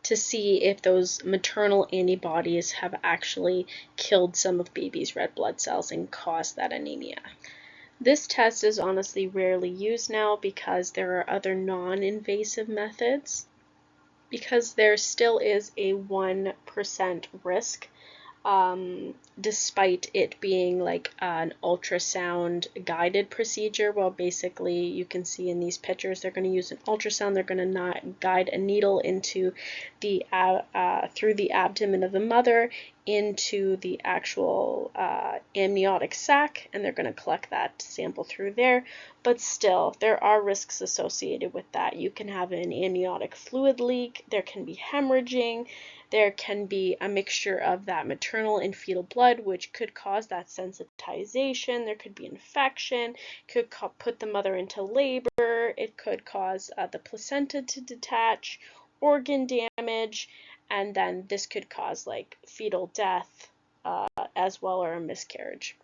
to see if those maternal antibodies have actually killed some of baby's red blood cells and caused that anemia. This test is honestly rarely used now because there are other non-invasive methods, because there still is a 1% risk despite it being like an ultrasound guided procedure. Well, basically you can see in these pictures they're going to use an ultrasound. They're going to guide a needle into the through the abdomen of the mother into the actual amniotic sac, and they're going to collect that sample through there. But still, there are risks associated with that. You can have an amniotic fluid leak, there can be hemorrhaging, there can be a mixture of that maternal and fetal blood, which could cause that sensitization. There could be infection, could put the mother into labor, it could cause the placenta to detach, organ damage, and then this could cause like fetal death as well, or a miscarriage.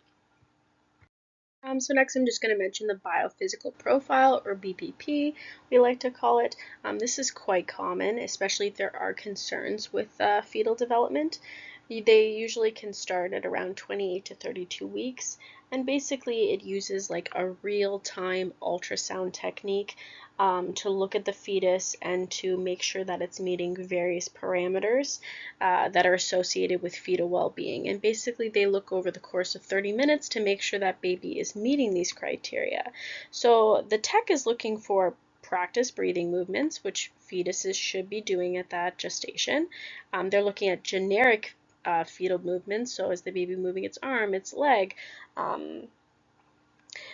So next I'm just going to mention the biophysical profile, or BPP, we like to call it. This is quite common, especially if there are concerns with fetal development. They usually can start at around 28 to 32 weeks, and basically it uses like a real-time ultrasound technique to look at the fetus and to make sure that it's meeting various parameters that are associated with fetal well-being. And basically they look over the course of 30 minutes to make sure that baby is meeting these criteria. So the tech is looking for practice breathing movements, which fetuses should be doing at that gestation. They're looking at generic fetal movements, so is the baby moving its arm, its leg.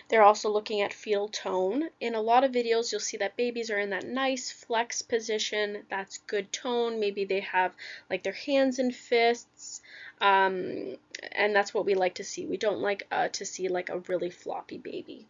They're also looking at fetal tone. In a lot of videos, you'll see that babies are in that nice flex position. That's good tone. Maybe they have like their hands in fists, and that's what we like to see. We don't like to see like a really floppy baby.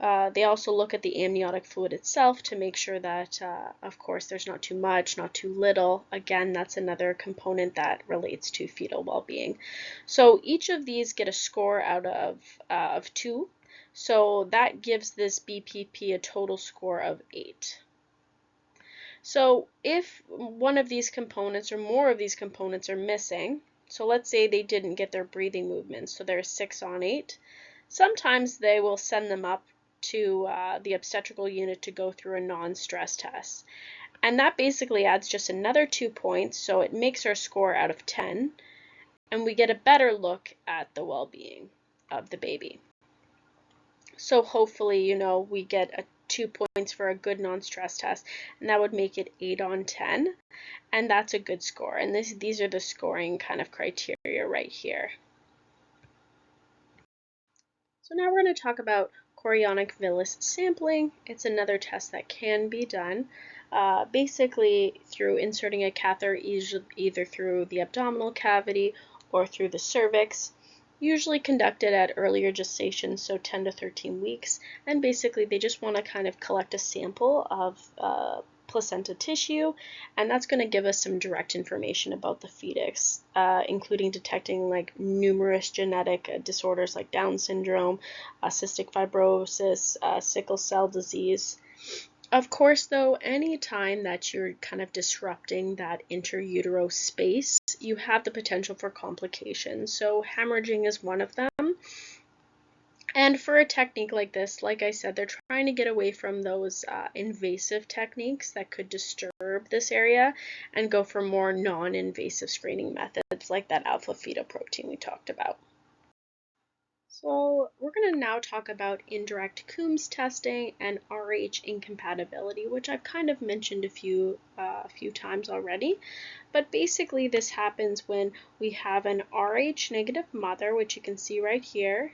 They also look at the amniotic fluid itself to make sure that, of course, there's not too much, not too little. Again, that's another component that relates to fetal well-being. So each of these get a score out of 2. So that gives this BPP a total score of 8. So if one of these components or more of these components are missing, so let's say they didn't get their breathing movements, so they're 6 on 8, sometimes they will send them up to the obstetrical unit to go through a non-stress test. And that basically adds just another 2 points, so it makes our score out of 10, and we get a better look at the well-being of the baby. So hopefully, you know, we get 2 points for a good non-stress test, and that would make it 8 on 10, and that's a good score. And these are the scoring kind of criteria right here. So now we're going to talk about chorionic villus sampling. It's another test that can be done basically through inserting a catheter either through the abdominal cavity or through the cervix, usually conducted at earlier gestation, so 10 to 13 weeks. And basically they just want to kind of collect a sample of placenta tissue, and that's going to give us some direct information about the fetus, including detecting like numerous genetic disorders like Down syndrome, cystic fibrosis, sickle cell disease. Of course, though, any time that you're kind of disrupting that intrautero space, you have the potential for complications. So hemorrhaging is one of them. And for a technique like this, like I said, they're trying to get away from those invasive techniques that could disturb this area and go for more non-invasive screening methods like that alpha-fetoprotein we talked about. So we're going to now talk about indirect Coombs testing and Rh incompatibility, which I've kind of mentioned a few times already. But basically this happens when we have an Rh negative mother, which you can see right here,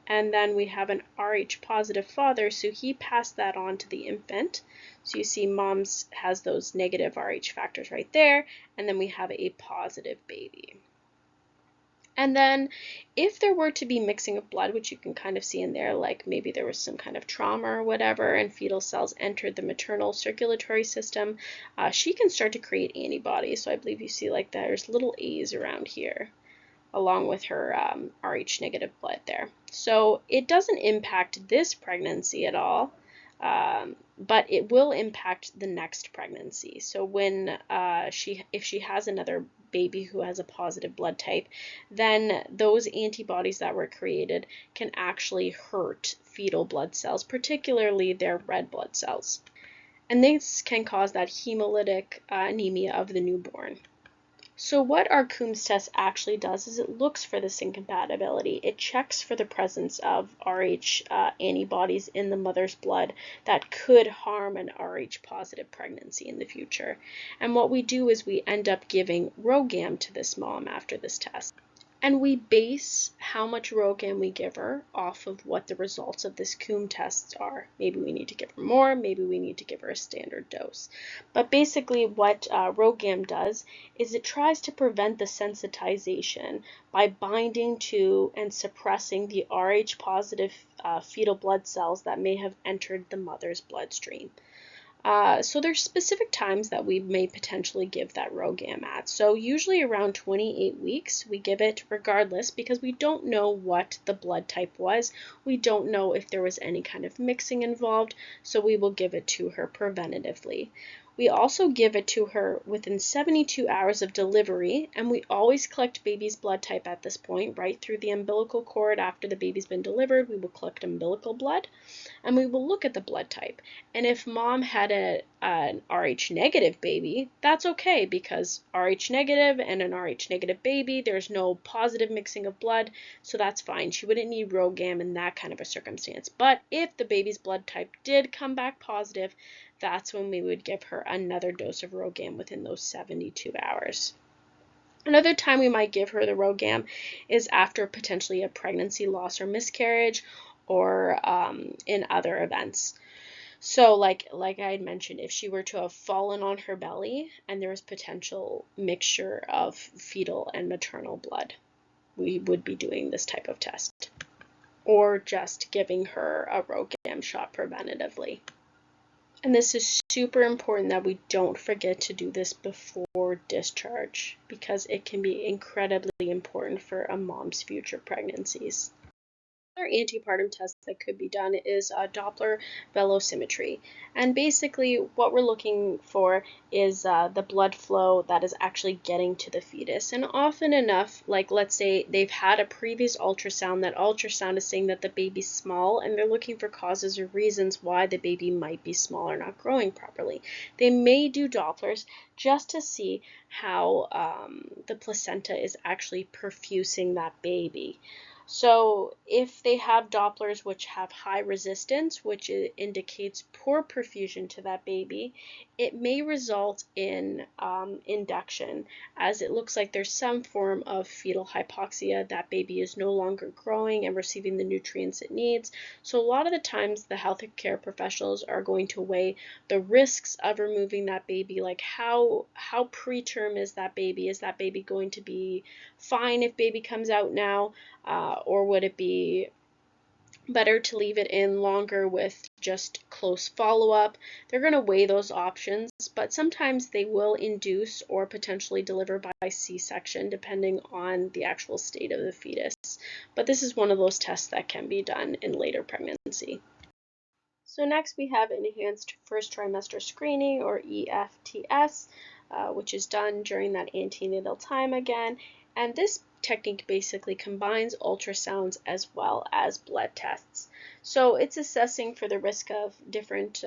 and then we have an Rh positive father, so he passed that on to the infant. So you see mom's has those negative Rh factors right there, and then we have a positive baby. And then if there were to be mixing of blood, which you can kind of see in there, like maybe there was some kind of trauma or whatever, and fetal cells entered the maternal circulatory system, she can start to create antibodies. So I believe you see like there's little A's around here, along with her Rh negative blood there. So it doesn't impact this pregnancy at all, but it will impact the next pregnancy. So when if she has another baby who has a positive blood type, then those antibodies that were created can actually hurt fetal blood cells, particularly their red blood cells. And this can cause that hemolytic anemia of the newborn. So what our Coombs test actually does is it looks for this incompatibility. It checks for the presence of Rh antibodies in the mother's blood that could harm an Rh positive pregnancy in the future. And what we do is we end up giving RhoGAM to this mom after this test. And we base how much RhoGAM we give her off of what the results of this Coombs tests are. Maybe we need to give her more, maybe we need to give her a standard dose. But basically what RhoGAM does is it tries to prevent the sensitization by binding to and suppressing the Rh positive fetal blood cells that may have entered the mother's bloodstream. So there's specific times that we may potentially give that RhoGAM at. So usually around 28 weeks we give it regardless, because we don't know what the blood type was. We don't know if there was any kind of mixing involved, so we will give it to her preventatively. We also give it to her within 72 hours of delivery, and we always collect baby's blood type at this point, right through the umbilical cord. After the baby's been delivered, we will collect umbilical blood, and we will look at the blood type. And if mom had an Rh negative baby, that's okay, because Rh negative and an Rh negative baby, there's no positive mixing of blood, so that's fine. She wouldn't need RhoGAM in that kind of a circumstance. But if the baby's blood type did come back positive, that's when we would give her another dose of RhoGAM within those 72 hours. Another time we might give her the RhoGAM is after potentially a pregnancy loss or miscarriage, or in other events. So like I had mentioned, if she were to have fallen on her belly and there was potential mixture of fetal and maternal blood, we would be doing this type of test, or just giving her a RhoGAM shot preventatively. And this is super important that we don't forget to do this before discharge, because it can be incredibly important for a mom's future pregnancies. Another antepartum test that could be done is Doppler velocimetry. And basically what we're looking for is the blood flow that is actually getting to the fetus. And often enough, like let's say they've had a previous ultrasound, that ultrasound is saying that the baby's small, and they're looking for causes or reasons why the baby might be small or not growing properly. They may do Dopplers just to see how the placenta is actually perfusing that baby. So if they have Dopplers which have high resistance, which indicates poor perfusion to that baby, it may result in induction, as it looks like there's some form of fetal hypoxia. That baby is no longer growing and receiving the nutrients it needs. So a lot of the times the healthcare professionals are going to weigh the risks of removing that baby, like how preterm is that baby? Is that baby going to be fine if baby comes out now? Or would it be better to leave it in longer with just close follow-up? They're going to weigh those options, but sometimes they will induce or potentially deliver by C-section depending on the actual state of the fetus. But this is one of those tests that can be done in later pregnancy. So next we have enhanced first trimester screening, or EFTS, which is done during that antenatal time again. And this technique basically combines ultrasounds as well as blood tests. So it's assessing for the risk of different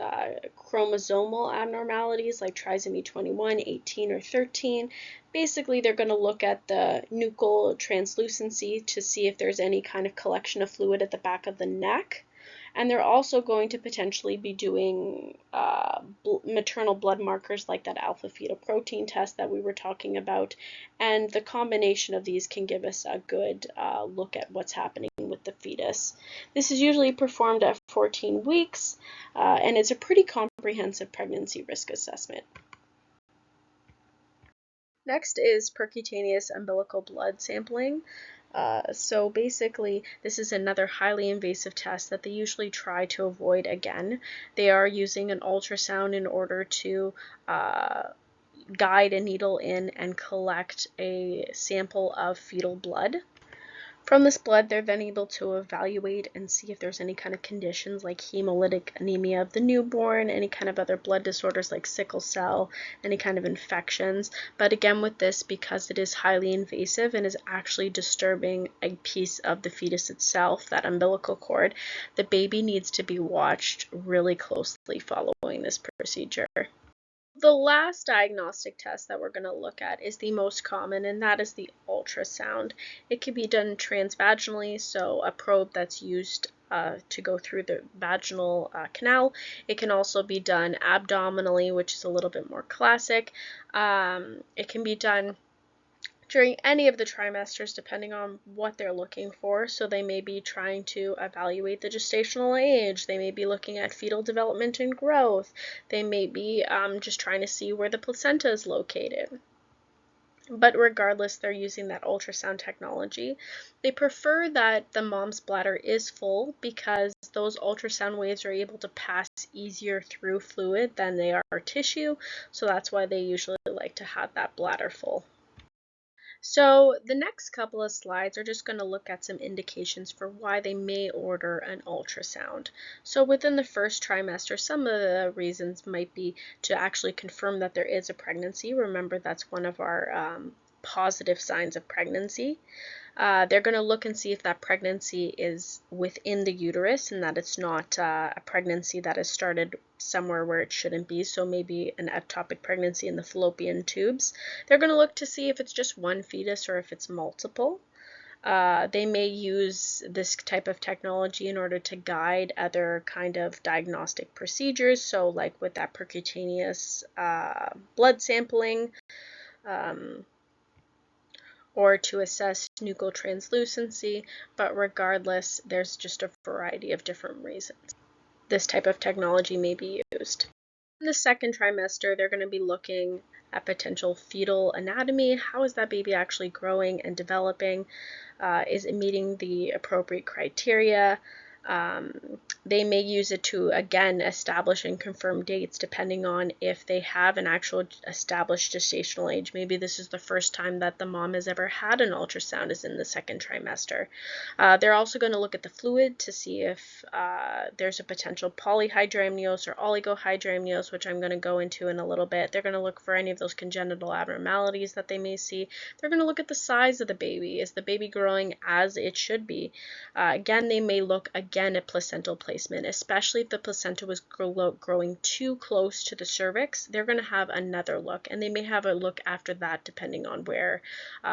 chromosomal abnormalities like trisomy 21, 18, or 13. Basically, they're going to look at the nuchal translucency to see if there's any kind of collection of fluid at the back of the neck. And they're also going to potentially be doing maternal blood markers like that alpha-fetoprotein test that we were talking about. And the combination of these can give us a good look at what's happening with the fetus. This is usually performed at 14 weeks, and it's a pretty comprehensive pregnancy risk assessment. Next is percutaneous umbilical blood sampling. So basically, this is another highly invasive test that they usually try to avoid again. They are using an ultrasound in order to guide a needle in and collect a sample of fetal blood. From this blood, they're then able to evaluate and see if there's any kind of conditions like hemolytic anemia of the newborn, any kind of other blood disorders like sickle cell, any kind of infections. But again, with this, because it is highly invasive and is actually disturbing a piece of the fetus itself, that umbilical cord, the baby needs to be watched really closely following this procedure. The last diagnostic test that we're going to look at is the most common, and that is the ultrasound. It can be done transvaginally, so a probe that's used to go through the vaginal canal. It can also be done abdominally, which is a little bit more classic. It can be done during any of the trimesters depending on what they're looking for. So they may be trying to evaluate the gestational age, they may be looking at fetal development and growth, they may be just trying to see where the placenta is located. But regardless, they're using that ultrasound technology. They prefer that the mom's bladder is full because those ultrasound waves are able to pass easier through fluid than they are tissue, so that's why they usually like to have that bladder full. So the next couple of slides are just going to look at some indications for why they may order an ultrasound. So within the first trimester, some of the reasons might be to actually confirm that there is a pregnancy. Remember, that's one of our positive signs of pregnancy. They're going to look and see if that pregnancy is within the uterus and that it's not a pregnancy that has started somewhere where it shouldn't be, so maybe an ectopic pregnancy in the fallopian tubes. They're going to look to see if it's just one fetus or if it's multiple. They may use this type of technology in order to guide other kind of diagnostic procedures, so like with that percutaneous blood sampling, or to assess nuchal translucency, but regardless, there's just a variety of different reasons this type of technology may be used. In the second trimester, they're going to be looking at potential fetal anatomy. How is that baby actually growing and developing? Is it meeting the appropriate criteria? They may use it to, again, establish and confirm dates depending on if they have an actual established gestational age. Maybe this is the first time that the mom has ever had an ultrasound is in the second trimester. They're also going to look at the fluid to see if there's a potential polyhydramnios or oligohydramnios, which I'm going to go into in a little bit. They're going to look for any of those congenital abnormalities that they may see. They're going to look at the size of the baby. Is the baby growing as it should be? Again, they may look again at placental placement, especially if the placenta was growing too close to the cervix. They're going to have another look, and they may have a look after that depending on where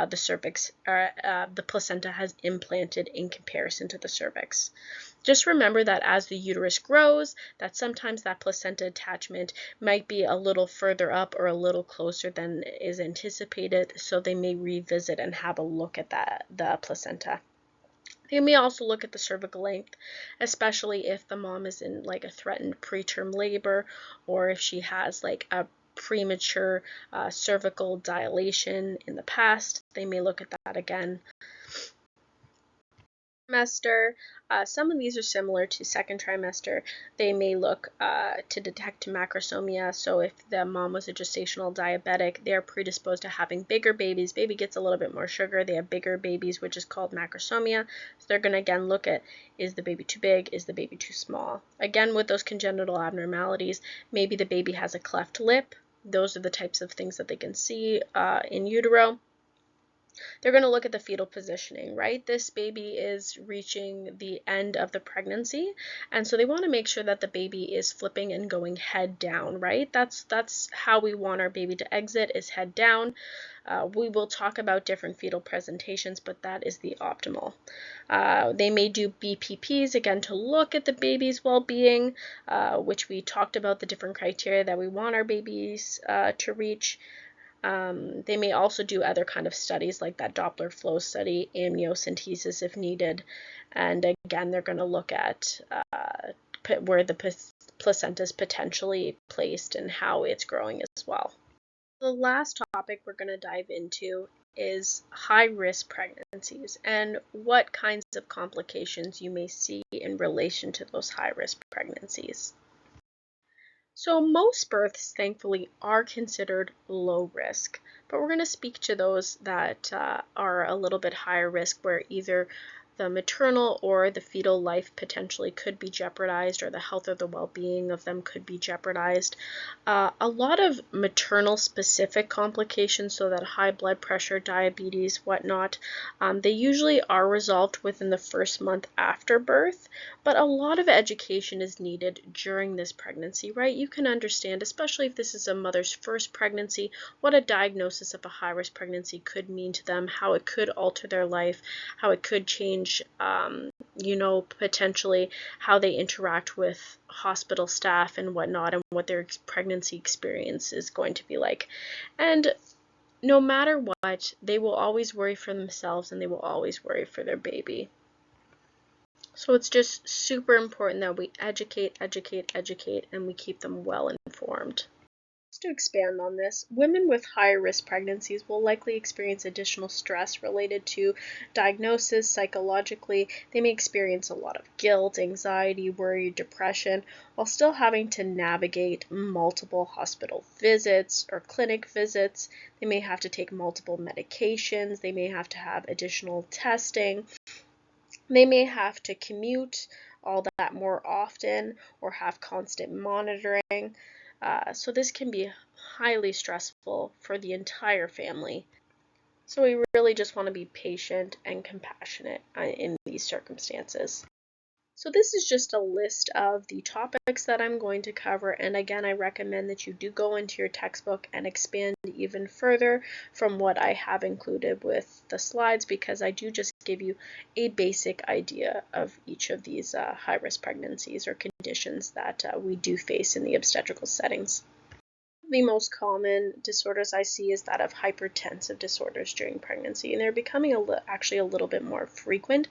the cervix or the placenta has implanted in comparison to the cervix. Just remember that as the uterus grows, that sometimes that placenta attachment might be a little further up or a little closer than is anticipated, so they may revisit and have a look at the placenta. They may also look at the cervical length, especially if the mom is in like a threatened preterm labor or if she has like a premature cervical dilation in the past. They may look at that again. Trimester, some of these are similar to second trimester. They may look to detect macrosomia. So if the mom was a gestational diabetic, they're predisposed to having bigger babies. Baby gets a little bit more sugar. They have bigger babies, which is called macrosomia. So they're going to again look at, is the baby too big? Is the baby too small? Again, with those congenital abnormalities, maybe the baby has a cleft lip. Those are the types of things that they can see in utero. They're going to look at the fetal positioning, right? This baby is reaching the end of the pregnancy, and so they want to make sure that the baby is flipping and going head down, right? That's how we want our baby to exit, is head down. We will talk about different fetal presentations, but that is the optimal. They may do BPPs, again, to look at the baby's well-being, which we talked about the different criteria that we want our babies to reach. They may also do other kind of studies like that Doppler flow study, amniocentesis if needed, and again they're going to look at where the placenta is potentially placed and how it's growing as well. The last topic we're going to dive into is high-risk pregnancies and what kinds of complications you may see in relation to those high-risk pregnancies. So most births, thankfully, are considered low risk, but we're going to speak to those that are a little bit higher risk, where either the maternal or the fetal life potentially could be jeopardized, or the health or the well-being of them could be jeopardized. A lot of maternal specific complications, so that high blood pressure, diabetes, whatnot, they usually are resolved within the first month after birth, but a lot of education is needed during this pregnancy, right? You can understand, especially if this is a mother's first pregnancy, what a diagnosis of a high-risk pregnancy could mean to them, how it could alter their life, how it could change potentially how they interact with hospital staff and whatnot, and what their pregnancy experience is going to be like. And no matter what, they will always worry for themselves and they will always worry for their baby. So it's just super important that we educate, and we keep them well informed. To expand on this, women with higher risk pregnancies will likely experience additional stress related to diagnosis psychologically. They may experience a lot of guilt, anxiety, worry, depression, while still having to navigate multiple hospital visits or clinic visits. They may have to take multiple medications. They may have to have additional testing. They may have to commute all that more often or have constant monitoring. So this can be highly stressful for the entire family. So we really just want to be patient and compassionate in these circumstances. So this is just a list of the topics that I'm going to cover, and again, I recommend that you do go into your textbook and expand even further from what I have included with the slides, because I do just give you a basic idea of each of these high-risk pregnancies or conditions that we do face in the obstetrical settings. The most common disorders I see is that of hypertensive disorders during pregnancy, and they're becoming actually a little bit more frequent,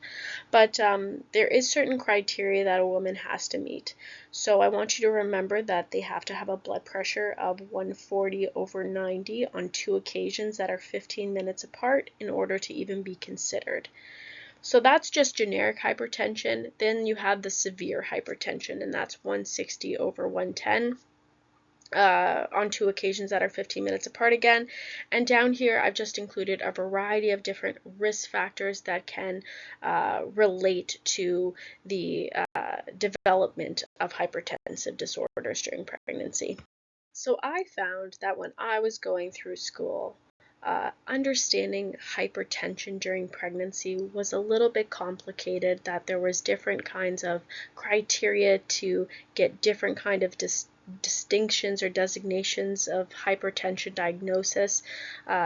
but there is certain criteria that a woman has to meet. So I want you to remember that they have to have a blood pressure of 140/90 on 2 occasions that are 15 minutes apart in order to even be considered. So that's just generic hypertension. Then you have the severe hypertension, and that's 160/110. On 2 occasions that are 15 minutes apart again. And down here, I've just included a variety of different risk factors that can relate to the development of hypertensive disorders during pregnancy. So I found that when I was going through school, understanding hypertension during pregnancy was a little bit complicated, that there was different kinds of criteria to get different kind of distinctions or designations of hypertension diagnosis.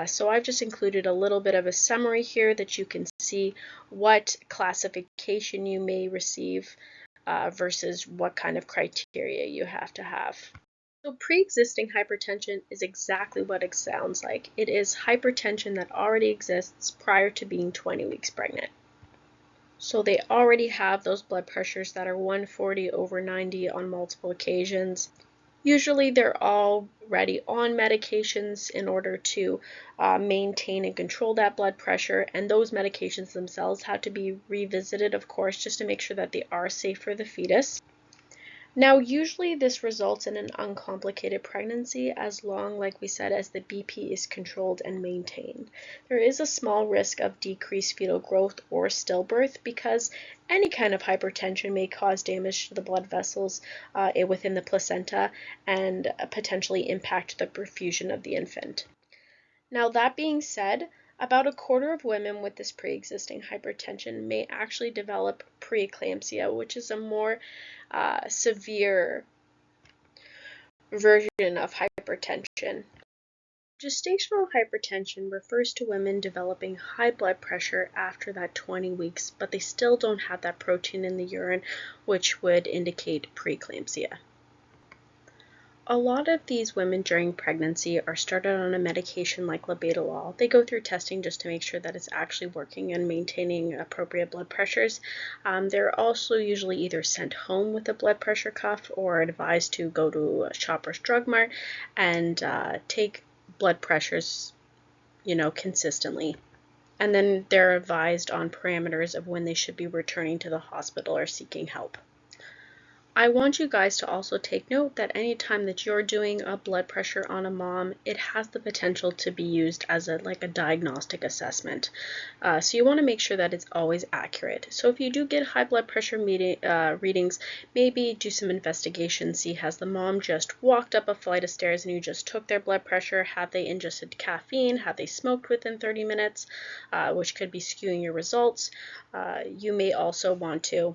So I've just included a little bit of a summary here that you can see what classification you may receive versus what kind of criteria you have to have. So pre-existing hypertension is exactly what it sounds like. It is hypertension that already exists prior to being 20 weeks pregnant. So they already have those blood pressures that are 140/90 on multiple occasions. Usually they're already on medications in order to maintain and control that blood pressure, and those medications themselves have to be revisited, of course, just to make sure that they are safe for the fetus. Now, usually this results in an uncomplicated pregnancy as long, like we said, as the BP is controlled and maintained. There is a small risk of decreased fetal growth or stillbirth because any kind of hypertension may cause damage to the blood vessels within the placenta and potentially impact the perfusion of the infant. Now, that being said, about a quarter of women with this pre-existing hypertension may actually develop preeclampsia, which is a more severe version of hypertension. Gestational hypertension refers to women developing high blood pressure after that 20 weeks, but they still don't have that protein in the urine, which would indicate preeclampsia. A lot of these women during pregnancy are started on a medication like labetalol. They go through testing just to make sure that it's actually working and maintaining appropriate blood pressures. They're also usually either sent home with a blood pressure cuff or advised to go to a Shoppers Drug Mart and take blood pressures, consistently. And then they're advised on parameters of when they should be returning to the hospital or seeking help. I want you guys to also take note that any time that you're doing a blood pressure on a mom, it has the potential to be used as a diagnostic assessment. So you want to make sure that it's always accurate. So if you do get high blood pressure readings, maybe do some investigation, see has the mom just walked up a flight of stairs and you just took their blood pressure, have they ingested caffeine, have they smoked within 30 minutes, which could be skewing your results. You may also want to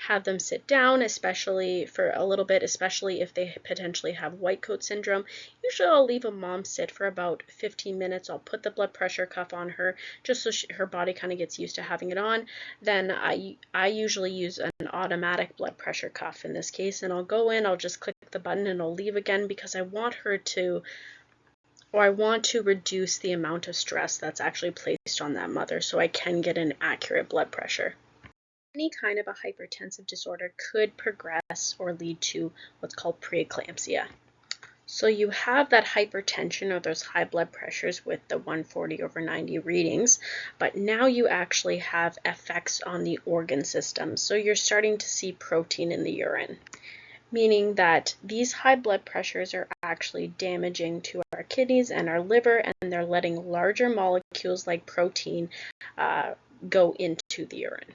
have them sit down, especially for a little bit, especially if they potentially have white coat syndrome. Usually I'll leave a mom sit for about 15 minutes. I'll put the blood pressure cuff on her just so her body kind of gets used to having it on. Then I usually use an automatic blood pressure cuff in this case, and I'll go in, I'll just click the button and I'll leave again because I want to reduce the amount of stress that's actually placed on that mother so I can get an accurate blood pressure. Any kind of a hypertensive disorder could progress or lead to what's called preeclampsia. So you have that hypertension or those high blood pressures with the 140/90 readings, but now you actually have effects on the organ system. So you're starting to see protein in the urine, meaning that these high blood pressures are actually damaging to our kidneys and our liver, and they're letting larger molecules like protein go into the urine.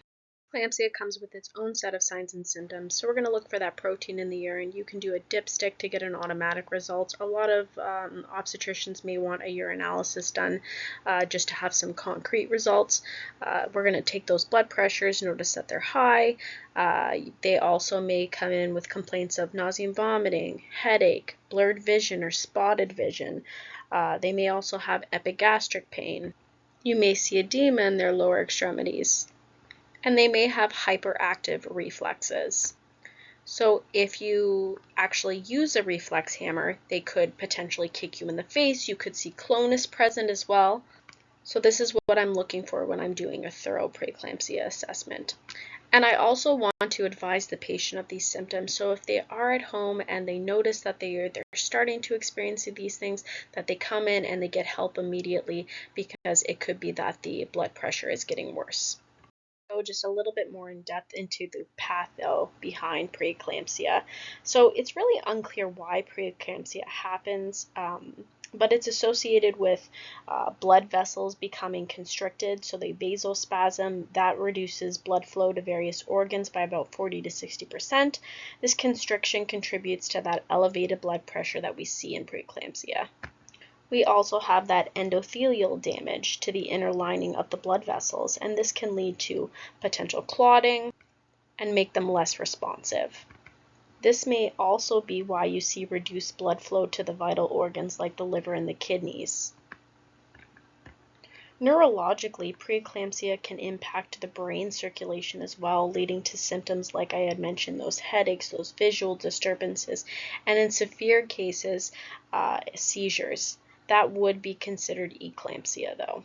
Preeclampsia comes with its own set of signs and symptoms, so we're going to look for that protein in the urine. You can do a dipstick to get an automatic result. A lot of obstetricians may want a urinalysis done just to have some concrete results. We're going to take those blood pressures, notice that they're high. They also may come in with complaints of nausea and vomiting, headache, blurred vision or spotted vision. They may also have epigastric pain. You may see edema in their lower extremities, and they may have hyperactive reflexes. So if you actually use a reflex hammer, they could potentially kick you in the face. You could see clonus present as well. So this is what I'm looking for when I'm doing a thorough preeclampsia assessment. And I also want to advise the patient of these symptoms. So if they are at home and they notice that they're starting to experience these things, that they come in and they get help immediately, because it could be that the blood pressure is getting worse. Go just a little bit more in depth into the patho behind preeclampsia. So it's really unclear why preeclampsia happens, but it's associated with blood vessels becoming constricted. So they vasospasm, that reduces blood flow to various organs by about 40 to 60%. This constriction contributes to that elevated blood pressure that we see in preeclampsia. We also have that endothelial damage to the inner lining of the blood vessels, and this can lead to potential clotting and make them less responsive. This may also be why you see reduced blood flow to the vital organs like the liver and the kidneys. Neurologically, preeclampsia can impact the brain circulation as well, leading to symptoms like I had mentioned, those headaches, those visual disturbances, and in severe cases, seizures. That would be considered eclampsia though.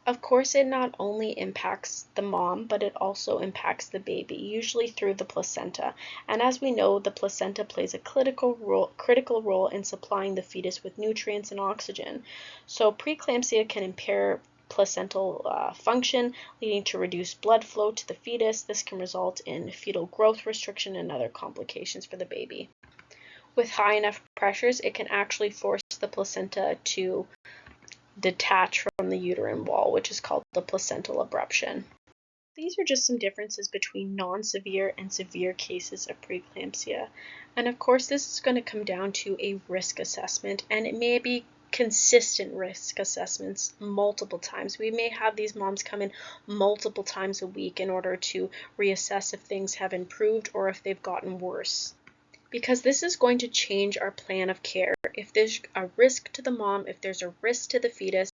Of course, it not only impacts the mom, but it also impacts the baby, usually through the placenta. And as we know, the placenta plays a critical role in supplying the fetus with nutrients and oxygen. So preeclampsia can impair placental function, leading to reduced blood flow to the fetus. This can result in fetal growth restriction and other complications for the baby. With high enough pressures, it can actually force the placenta to detach from the uterine wall, which is called the placental abruption. These are just some differences between non-severe and severe cases of preeclampsia. And of course, this is going to come down to a risk assessment, and it may be consistent risk assessments multiple times. We may have these moms come in multiple times a week in order to reassess if things have improved or if they've gotten worse, because this is going to change our plan of care. If there's a risk to the mom, if there's a risk to the fetus,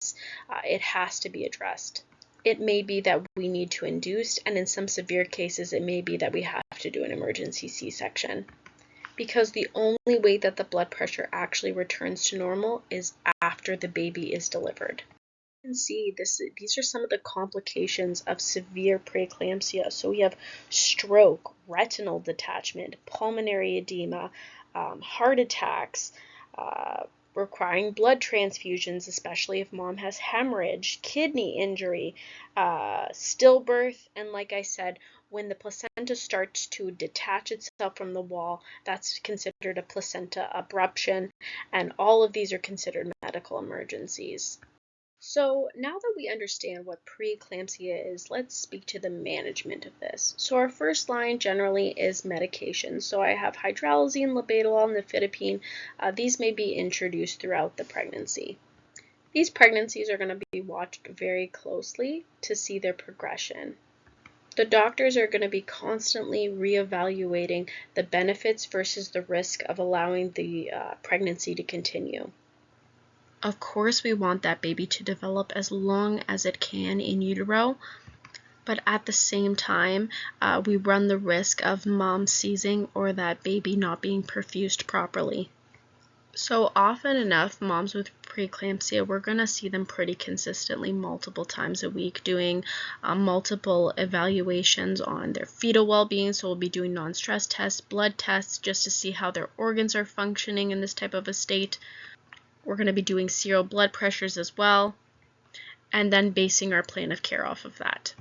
it has to be addressed. It may be that we need to induce, and in some severe cases, it may be that we have to do an emergency C-section, because the only way that the blood pressure actually returns to normal is after the baby is delivered. You can see these are some of the complications of severe preeclampsia. So we have stroke, retinal detachment, pulmonary edema, heart attacks, requiring blood transfusions, especially if mom has hemorrhage, kidney injury, stillbirth, and like I said, when the placenta starts to detach itself from the wall, that's considered a placenta abruption, and all of these are considered medical emergencies. So now that we understand what preeclampsia is, let's speak to the management of this. So our first line generally is medication. So I have hydralazine, labetalol, and nifedipine. These may be introduced throughout the pregnancy. These pregnancies are going to be watched very closely to see their progression. The doctors are going to be constantly reevaluating the benefits versus the risk of allowing the pregnancy to continue. Of course, we want that baby to develop as long as it can in utero, but at the same time, we run the risk of mom seizing or that baby not being perfused properly. So often enough, moms with preeclampsia, we're going to see them pretty consistently multiple times a week, doing multiple evaluations on their fetal well-being. So we'll be doing non-stress tests, blood tests, just to see how their organs are functioning in this type of a state. We're going to be doing serial blood pressures as well, and then basing our plan of care off of that.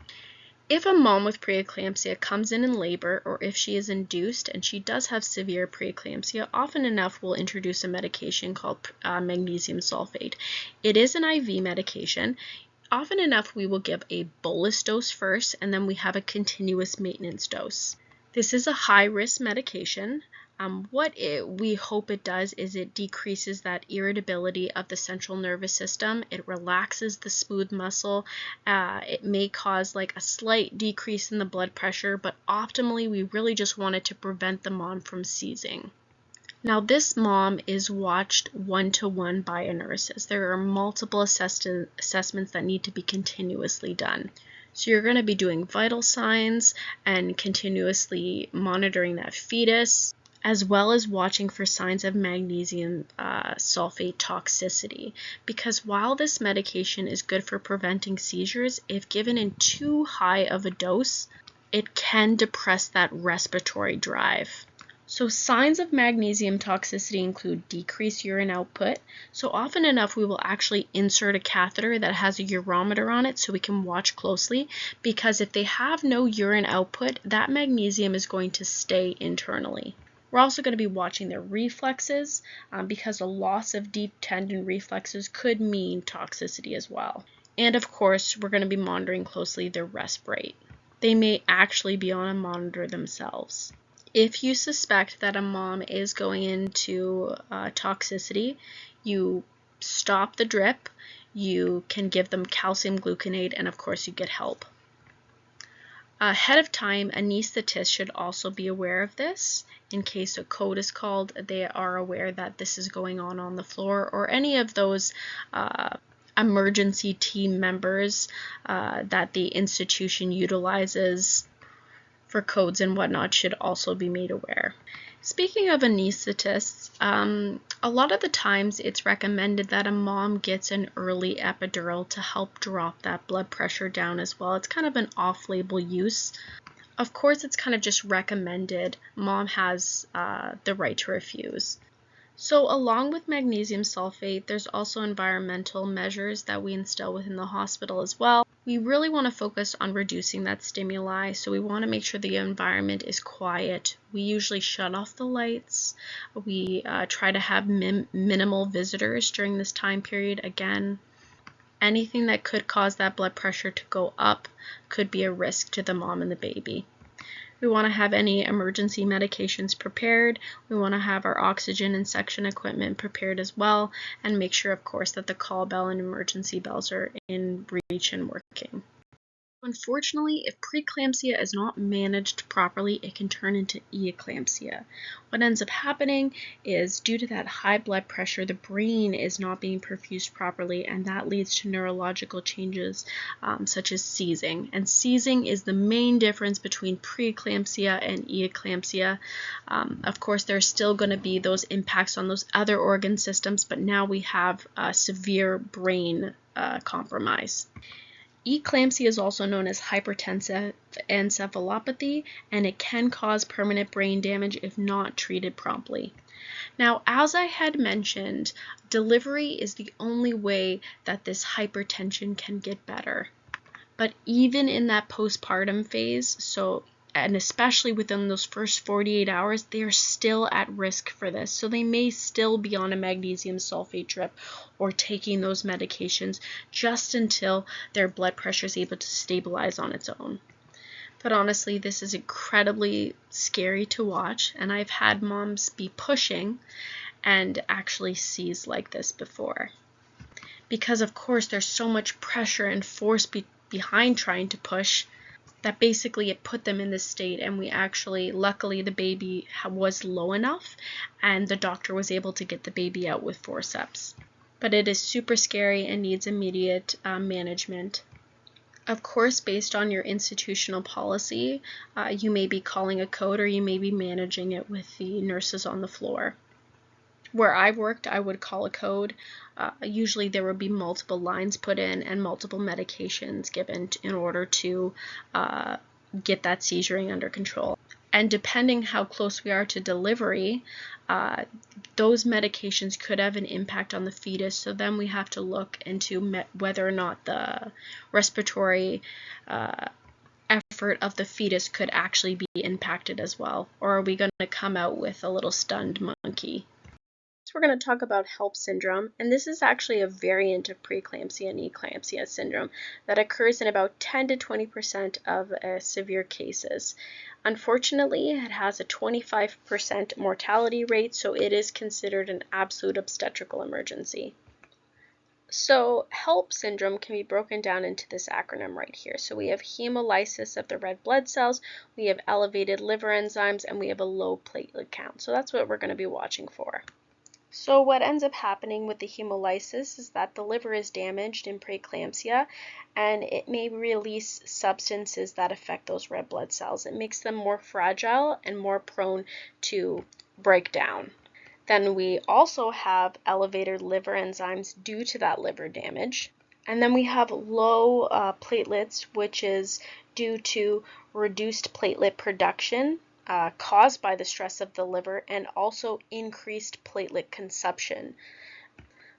If a mom with preeclampsia comes in labor, or if she is induced and she does have severe preeclampsia, often enough we'll introduce a medication called magnesium sulfate. It is an IV medication. Often enough we will give a bolus dose first, and then we have a continuous maintenance dose. This is a high-risk medication. What we hope it does is it decreases that irritability of the central nervous system. It relaxes the smooth muscle. It may cause like a slight decrease in the blood pressure, but optimally we really just want it to prevent the mom from seizing. Now, this mom is watched one-to-one by a nurse. There are multiple assessments that need to be continuously done. So you're going to be doing vital signs and continuously monitoring that fetus, as well as watching for signs of magnesium sulfate toxicity. Because while this medication is good for preventing seizures, if given in too high of a dose, it can depress that respiratory drive. So signs of magnesium toxicity include decreased urine output. So often enough we will actually insert a catheter that has a urometer on it so we can watch closely, because if they have no urine output, that magnesium is going to stay internally. We're also going to be watching their reflexes because a loss of deep tendon reflexes could mean toxicity as well. And of course, we're going to be monitoring closely their resp rate. They may actually be on a monitor themselves. If you suspect that a mom is going into toxicity, you stop the drip, you can give them calcium gluconate, and of course you get help. Ahead of time, anesthetists should also be aware of this. In case a code is called, they are aware that this is going on the floor, or any of those emergency team members that the institution utilizes for codes and whatnot should also be made aware. Speaking of anesthetists, a lot of the times it's recommended that a mom gets an early epidural to help drop that blood pressure down as well. It's kind of an off-label use. Of course, it's kind of just recommended. Mom has the right to refuse. So along with magnesium sulfate, there's also environmental measures that we instill within the hospital as well. We really want to focus on reducing that stimuli, so we want to make sure the environment is quiet. We usually shut off the lights. We try to have minimal visitors during this time period. Again, anything that could cause that blood pressure to go up could be a risk to the mom and the baby. We want to have any emergency medications prepared. We want to have our oxygen and suction equipment prepared as well, and make sure, of course, that the call bell and emergency bells are in reach and working. Unfortunately, if preeclampsia is not managed properly, it can turn into eclampsia. What ends up happening is, due to that high blood pressure, the brain is not being perfused properly, and that leads to neurological changes such as seizing. And seizing is the main difference between preeclampsia and eclampsia. Of course, there's still going to be those impacts on those other organ systems, but now we have severe brain compromise. Eclampsia is also known as hypertensive encephalopathy, and it can cause permanent brain damage if not treated promptly. Now, as I had mentioned, delivery is the only way that this hypertension can get better. But even in that postpartum phase, and especially within those first 48 hours, they are still at risk for this. So they may still be on a magnesium sulfate drip or taking those medications just until their blood pressure is able to stabilize on its own. But honestly, this is incredibly scary to watch, and I've had moms be pushing and actually seize like this before. Because of course there's so much pressure and force behind trying to push, that basically it put them in this state, and we actually, luckily the baby was low enough and the doctor was able to get the baby out with forceps. But it is super scary and needs immediate management. Of course, based on your institutional policy, you may be calling a code or you may be managing it with the nurses on the floor. Where I worked, I would call a code. Usually there would be multiple lines put in and multiple medications given in order to get that seizuring under control. And depending how close we are to delivery, those medications could have an impact on the fetus. So then we have to look into whether or not the respiratory effort of the fetus could actually be impacted as well. Or are we going to come out with a little stunned monkey? We're going to talk about HELP syndrome, and this is actually a variant of preeclampsia and eclampsia syndrome that occurs in about 10 to 20% of severe cases. Unfortunately, it has a 25% mortality rate, so it is considered an absolute obstetrical emergency. So HELP syndrome can be broken down into this acronym right here. So we have hemolysis of the red blood cells, we have elevated liver enzymes, and we have a low platelet count. So that's what we're going to be watching for. So what ends up happening with the hemolysis is that the liver is damaged in preeclampsia, and it may release substances that affect those red blood cells. It makes them more fragile and more prone to break down. Then we also have elevated liver enzymes due to that liver damage. And then we have low platelets, which is due to reduced platelet production caused by the stress of the liver, and also increased platelet consumption.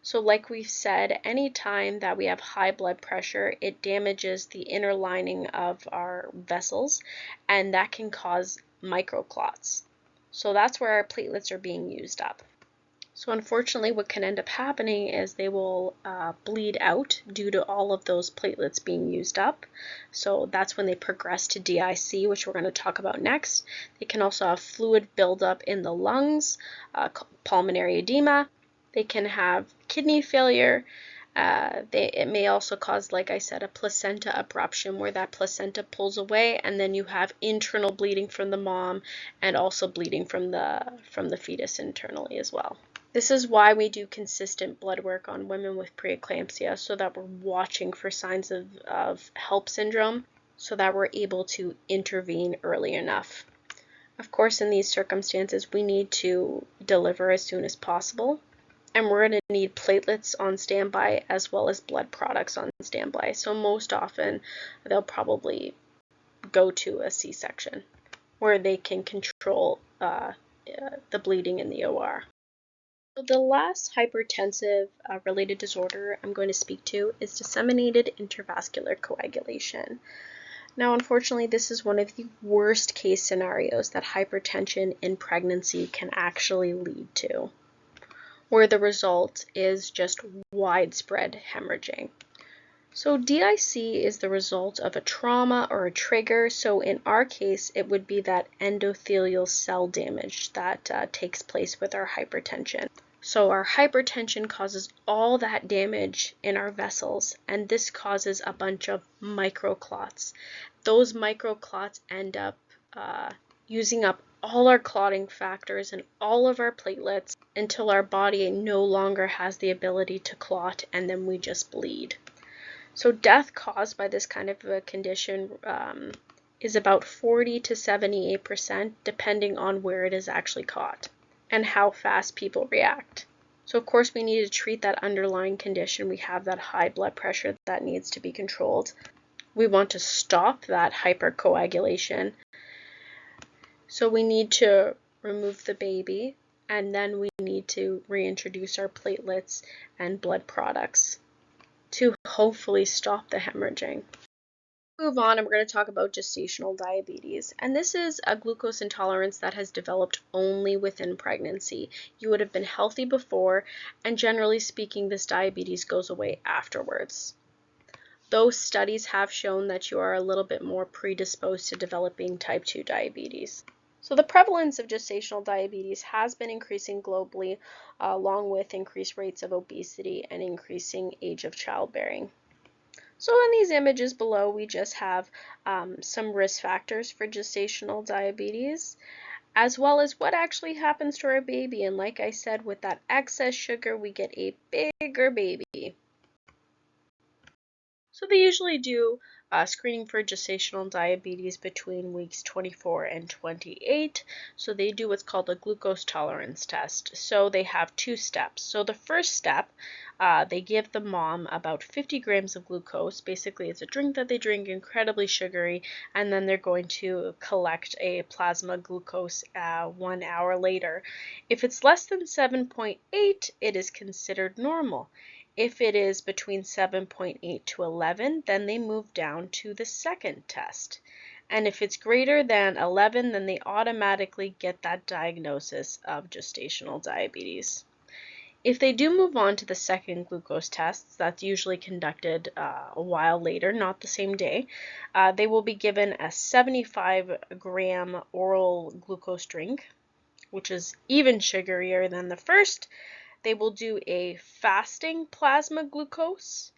So like we've said, anytime that we have high blood pressure, it damages the inner lining of our vessels, and that can cause microclots. So that's where our platelets are being used up. So unfortunately, what can end up happening is they will bleed out due to all of those platelets being used up. So that's when they progress to DIC, which we're going to talk about next. They can also have fluid buildup in the lungs, pulmonary edema. They can have kidney failure. It may also cause, like I said, a placenta abruption, where that placenta pulls away, and then you have internal bleeding from the mom and also bleeding from the fetus internally as well. This is why we do consistent blood work on women with preeclampsia, so that we're watching for signs of HELP syndrome, so that we're able to intervene early enough. Of course, in these circumstances, we need to deliver as soon as possible, and we're going to need platelets on standby as well as blood products on standby. So most often, they'll probably go to a C-section, where they can control the bleeding in the OR. So the last hypertensive related disorder I'm going to speak to is disseminated intravascular coagulation. Now, unfortunately, this is one of the worst case scenarios that hypertension in pregnancy can actually lead to, where the result is just widespread hemorrhaging. So DIC is the result of a trauma or a trigger. So in our case, it would be that endothelial cell damage that takes place with our hypertension. So our hypertension causes all that damage in our vessels, and this causes a bunch of microclots. Those microclots end up using up all our clotting factors and all of our platelets until our body no longer has the ability to clot, and then we just bleed. So death caused by this kind of a condition is about 40 to 78%, depending on where it is actually caught and how fast people react. So of course we need to treat that underlying condition. We have that high blood pressure that needs to be controlled. We want to stop that hypercoagulation. So we need to remove the baby, and then we need to reintroduce our platelets and blood products to hopefully stop the hemorrhaging. Move on, and we're going to talk about gestational diabetes, and this is a glucose intolerance that has developed only within pregnancy. You would have been healthy before, and generally speaking, this diabetes goes away afterwards. Those studies have shown that you are a little bit more predisposed to developing type 2 diabetes. So the prevalence of gestational diabetes has been increasing globally, along with increased rates of obesity and increasing age of childbearing. So in these images below, we just have some risk factors for gestational diabetes, as well as what actually happens to our baby. And like I said, with that excess sugar, we get a bigger baby. So they usually do screening for gestational diabetes between weeks 24 and 28. So they do what's called a glucose tolerance test. So they have 2 steps. So the first step, they give the mom about 50 grams of glucose. Basically, it's a drink that they drink, incredibly sugary, and then they're going to collect a plasma glucose 1 hour later. If it's less than 7.8, it is considered normal. If it is between 7.8 to 11, then they move down to the second test. And if it's greater than 11, then they automatically get that diagnosis of gestational diabetes. If they do move on to the second glucose test, that's usually conducted a while later, not the same day, they will be given a 75-gram oral glucose drink, which is even sugarier than the first. They will do a fasting plasma glucose,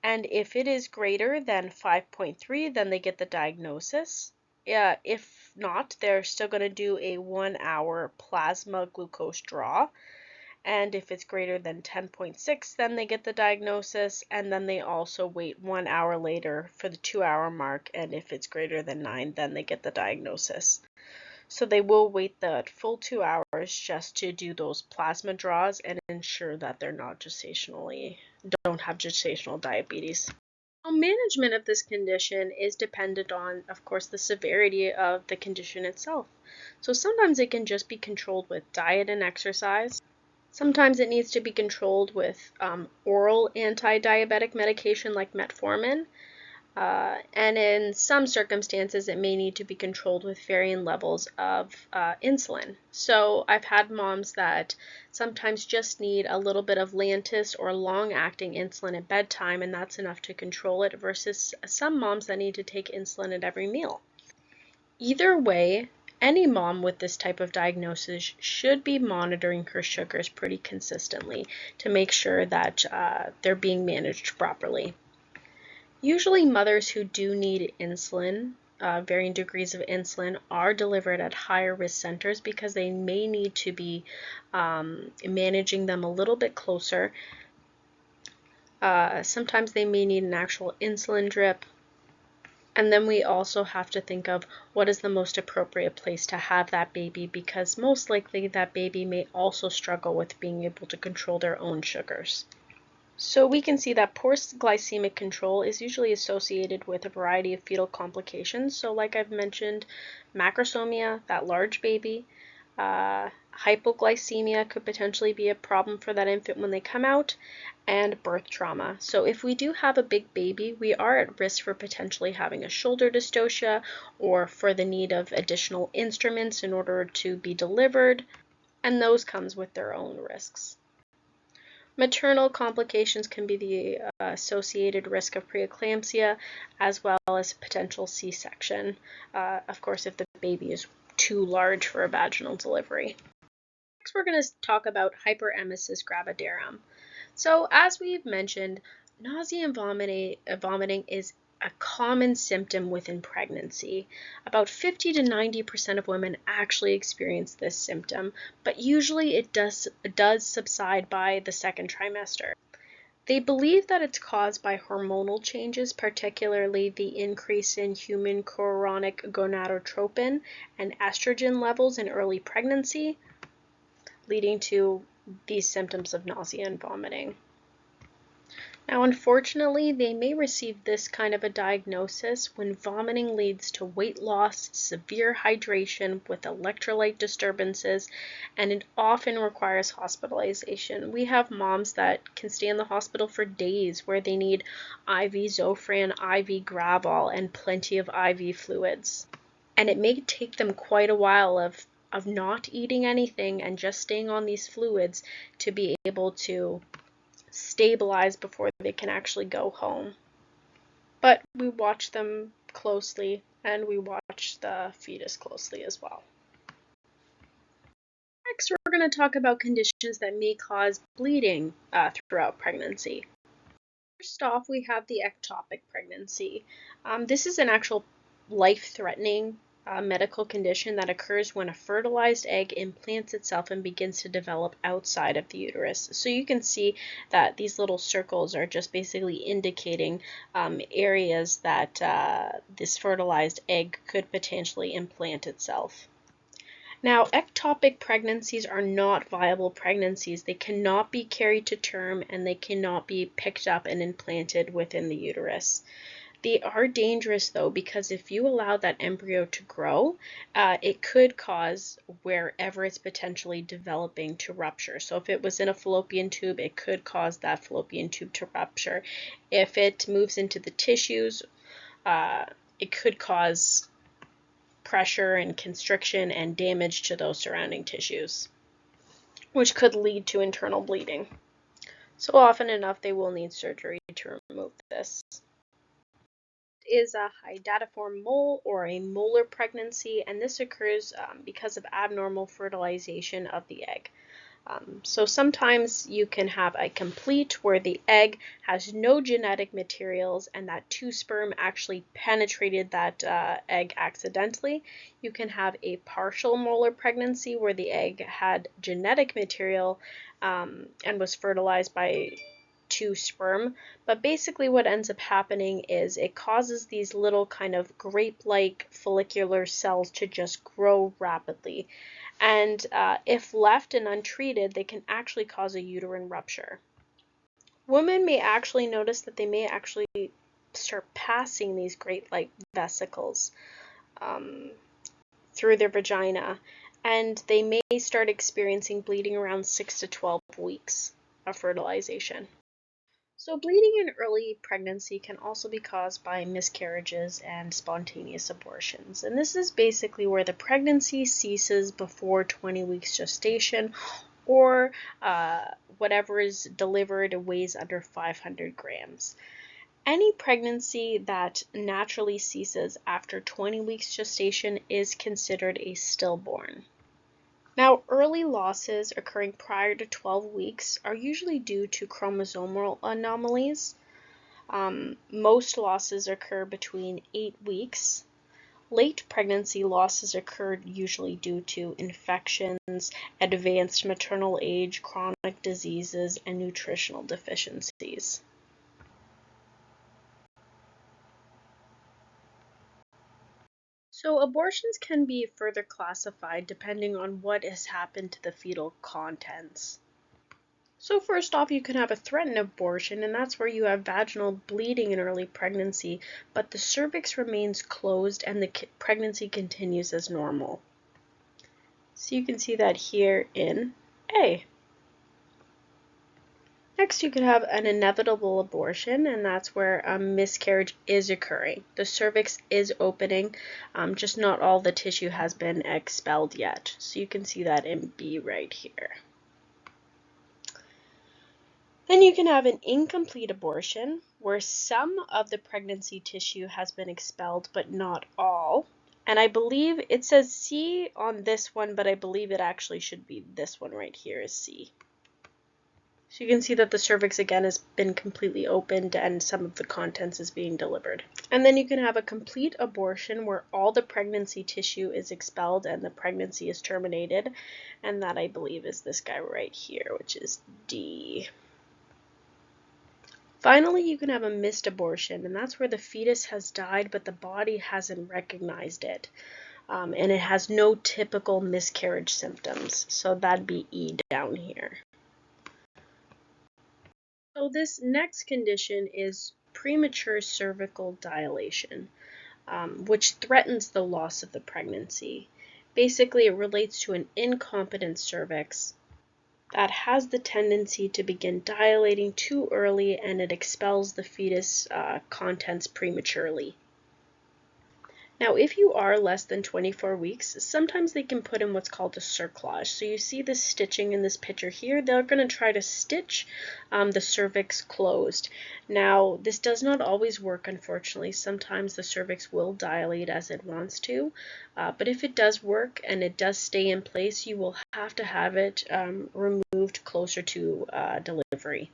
and if it is greater than 5.3, then they get the diagnosis. If not, they're still going to do a 1 hour plasma glucose draw, and if it's greater than 10.6, then they get the diagnosis, and then they also wait 1 hour later for the 2 hour mark, and if it's greater than 9, then they get the diagnosis. So they will wait the full 2 hours just to do those plasma draws and ensure that they're not don't have gestational diabetes. Now, management of this condition is dependent on, of course, the severity of the condition itself. So sometimes it can just be controlled with diet and exercise. Sometimes it needs to be controlled with oral anti-diabetic medication like metformin. And in some circumstances, it may need to be controlled with varying levels of insulin. So I've had moms that sometimes just need a little bit of Lantus or long-acting insulin at bedtime, and that's enough to control it, versus some moms that need to take insulin at every meal. Either way, any mom with this type of diagnosis should be monitoring her sugars pretty consistently to make sure that they're being managed properly. Usually mothers who do need insulin, varying degrees of insulin, are delivered at higher risk centers because they may need to be managing them a little bit closer. Sometimes they may need an actual insulin drip. And then we also have to think of what is the most appropriate place to have that baby, because most likely that baby may also struggle with being able to control their own sugars. So we can see that poor glycemic control is usually associated with a variety of fetal complications. So like I've mentioned, macrosomia, that large baby, hypoglycemia could potentially be a problem for that infant when they come out, and birth trauma. So if we do have a big baby, we are at risk for potentially having a shoulder dystocia or for the need of additional instruments in order to be delivered, and those comes with their own risks. Maternal complications can be the associated risk of preeclampsia as well as potential C-section, of course, if the baby is too large for a vaginal delivery. Next, we're going to talk about hyperemesis gravidarum. So, as we've mentioned, nausea and vomiting is a common symptom within pregnancy. About 50 to 90% of women actually experience this symptom, but usually it does subside by the second trimester. They believe that it's caused by hormonal changes, particularly the increase in human chorionic gonadotropin and estrogen levels in early pregnancy, leading to these symptoms of nausea and vomiting. Now, unfortunately, they may receive this kind of a diagnosis when vomiting leads to weight loss, severe hydration with electrolyte disturbances, and it often requires hospitalization. We have moms that can stay in the hospital for days where they need IV Zofran, IV Gravol, and plenty of IV fluids. And it may take them quite a while of not eating anything and just staying on these fluids to be able to stabilize before they can actually go home. But we watch them closely, and we watch the fetus closely as well. Next, we're going to talk about conditions that may cause bleeding throughout pregnancy. First off, we have the ectopic pregnancy. This is an actual life-threatening medical condition that occurs when a fertilized egg implants itself and begins to develop outside of the uterus. So you can see that these little circles are just basically indicating areas that this fertilized egg could potentially implant itself. Now, ectopic pregnancies are not viable pregnancies. They cannot be carried to term and they cannot be picked up and implanted within the uterus. They are dangerous though, because if you allow that embryo to grow, it could cause wherever it's potentially developing to rupture. So if it was in a fallopian tube, it could cause that fallopian tube to rupture. If it moves into the tissues, it could cause pressure and constriction and damage to those surrounding tissues, which could lead to internal bleeding. So often enough, they will need surgery to remove this. Is a hydatiform mole or a molar pregnancy, and this occurs because of abnormal fertilization of the egg. So sometimes you can have a complete where the egg has no genetic materials and that two sperm actually penetrated that egg accidentally. You can have a partial molar pregnancy where the egg had genetic material and was fertilized by two sperm, but basically what ends up happening is it causes these little kind of grape-like follicular cells to just grow rapidly, and if left and untreated, they can actually cause a uterine rupture. Women may actually notice that they may actually start passing these grape-like vesicles through their vagina, and they may start experiencing bleeding around 6 to 12 weeks of fertilization. So bleeding in early pregnancy can also be caused by miscarriages and spontaneous abortions. And this is basically where the pregnancy ceases before 20 weeks gestation, or whatever is delivered weighs under 500 grams. Any pregnancy that naturally ceases after 20 weeks gestation is considered a stillborn. Now, early losses occurring prior to 12 weeks are usually due to chromosomal anomalies. Most losses occur between 8 weeks. Late pregnancy losses occur usually due to infections, advanced maternal age, chronic diseases, and nutritional deficiencies. So abortions can be further classified depending on what has happened to the fetal contents. So first off, you can have a threatened abortion, and that's where you have vaginal bleeding in early pregnancy, but the cervix remains closed and the pregnancy continues as normal. So you can see that here in A. Next, you could have an inevitable abortion, and that's where a miscarriage is occurring. The cervix is opening, just not all the tissue has been expelled yet. So you can see that in B right here. Then you can have an incomplete abortion, where some of the pregnancy tissue has been expelled, but not all. And I believe it says C on this one, but I believe it actually should be this one right here is C. So you can see that the cervix again has been completely opened and some of the contents is being delivered. And then you can have a complete abortion where all the pregnancy tissue is expelled and the pregnancy is terminated. And that I believe is this guy right here, which is D. Finally, you can have a missed abortion, and that's where the fetus has died but the body hasn't recognized it. And it has no typical miscarriage symptoms. So that'd be E down here. So this next condition is premature cervical dilation, which threatens the loss of the pregnancy. Basically, it relates to an incompetent cervix that has the tendency to begin dilating too early, and it expels the fetus contents prematurely. Now, if you are less than 24 weeks, sometimes they can put in what's called a cerclage. So you see this stitching in this picture here. They're going to try to stitch the cervix closed. Now, this does not always work, unfortunately. Sometimes the cervix will dilate as it wants to, but if it does work and it does stay in place, you will have to have it removed closer to delivery.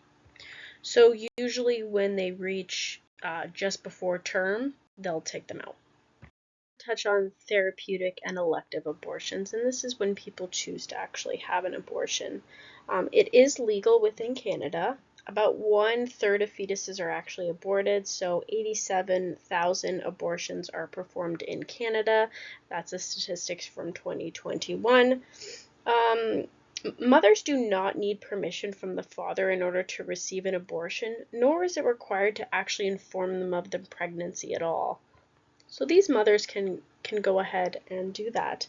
So usually when they reach just before term, they'll take them out. touch on therapeutic and elective abortions, and this is when people choose to actually have an abortion. It is legal within Canada. About 1/3 of fetuses are actually aborted, so 87,000 abortions are performed in Canada. That's the statistics from 2021. Mothers do not need permission from the father in order to receive an abortion, nor is it required to actually inform them of the pregnancy at all. So these mothers can go ahead and do that.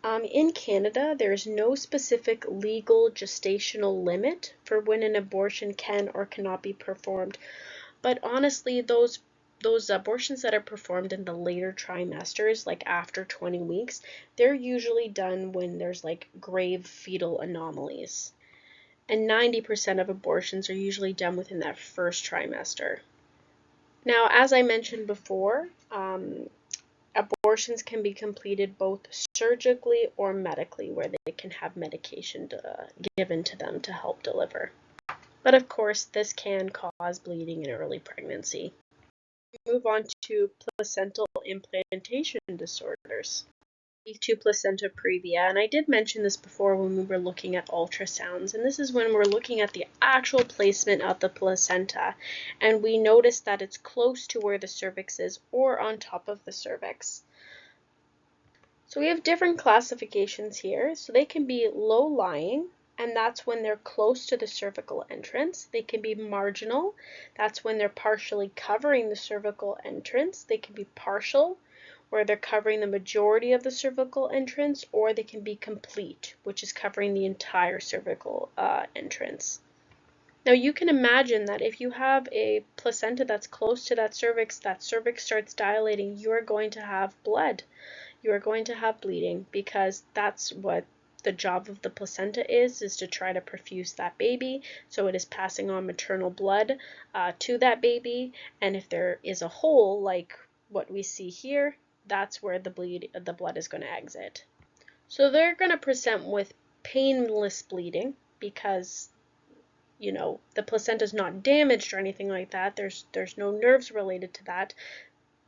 In Canada, there is no specific legal gestational limit for when an abortion can or cannot be performed. But honestly, those abortions that are performed in the later trimesters, like after 20 weeks, they're usually done when there's like grave fetal anomalies. And 90% of abortions are usually done within that first trimester. Now, as I mentioned before, abortions can be completed both surgically or medically, where they can have medication given to them to help deliver. But of course, this can cause bleeding in early pregnancy. We move on to placental implantation disorders. To placenta previa, and I did mention this before when we were looking at ultrasounds, and this is when we're looking at the actual placement of the placenta, and we notice that it's close to where the cervix is or on top of the cervix. So we have different classifications here. So they can be low-lying, and that's when they're close to the cervical entrance. They can be marginal. That's when they're partially covering the cervical entrance. They can be partial, where they're covering the majority of the cervical entrance, or they can be complete, which is covering the entire cervical entrance. Now you can imagine that if you have a placenta that's close to that cervix starts dilating, you are going to have blood. You are going to have bleeding, because that's what the job of the placenta is to try to perfuse that baby, so it is passing on maternal blood to that baby, and if there is a hole like what we see here, that's where the blood is going to exit. So they're going to present with painless bleeding because, you know, the placenta is not damaged or anything like that. There's no nerves related to that.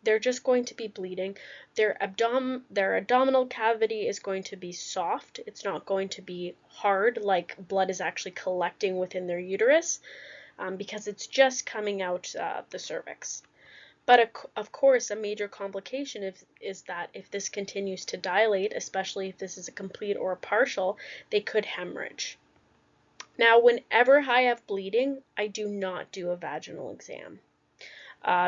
They're just going to be bleeding. Their abdominal cavity is going to be soft. It's not going to be hard, like blood is actually collecting within their uterus, because it's just coming out the cervix. But of course, a major complication is that if this continues to dilate, especially if this is a complete or a partial, they could hemorrhage. Now, whenever I have bleeding, I do not do a vaginal exam.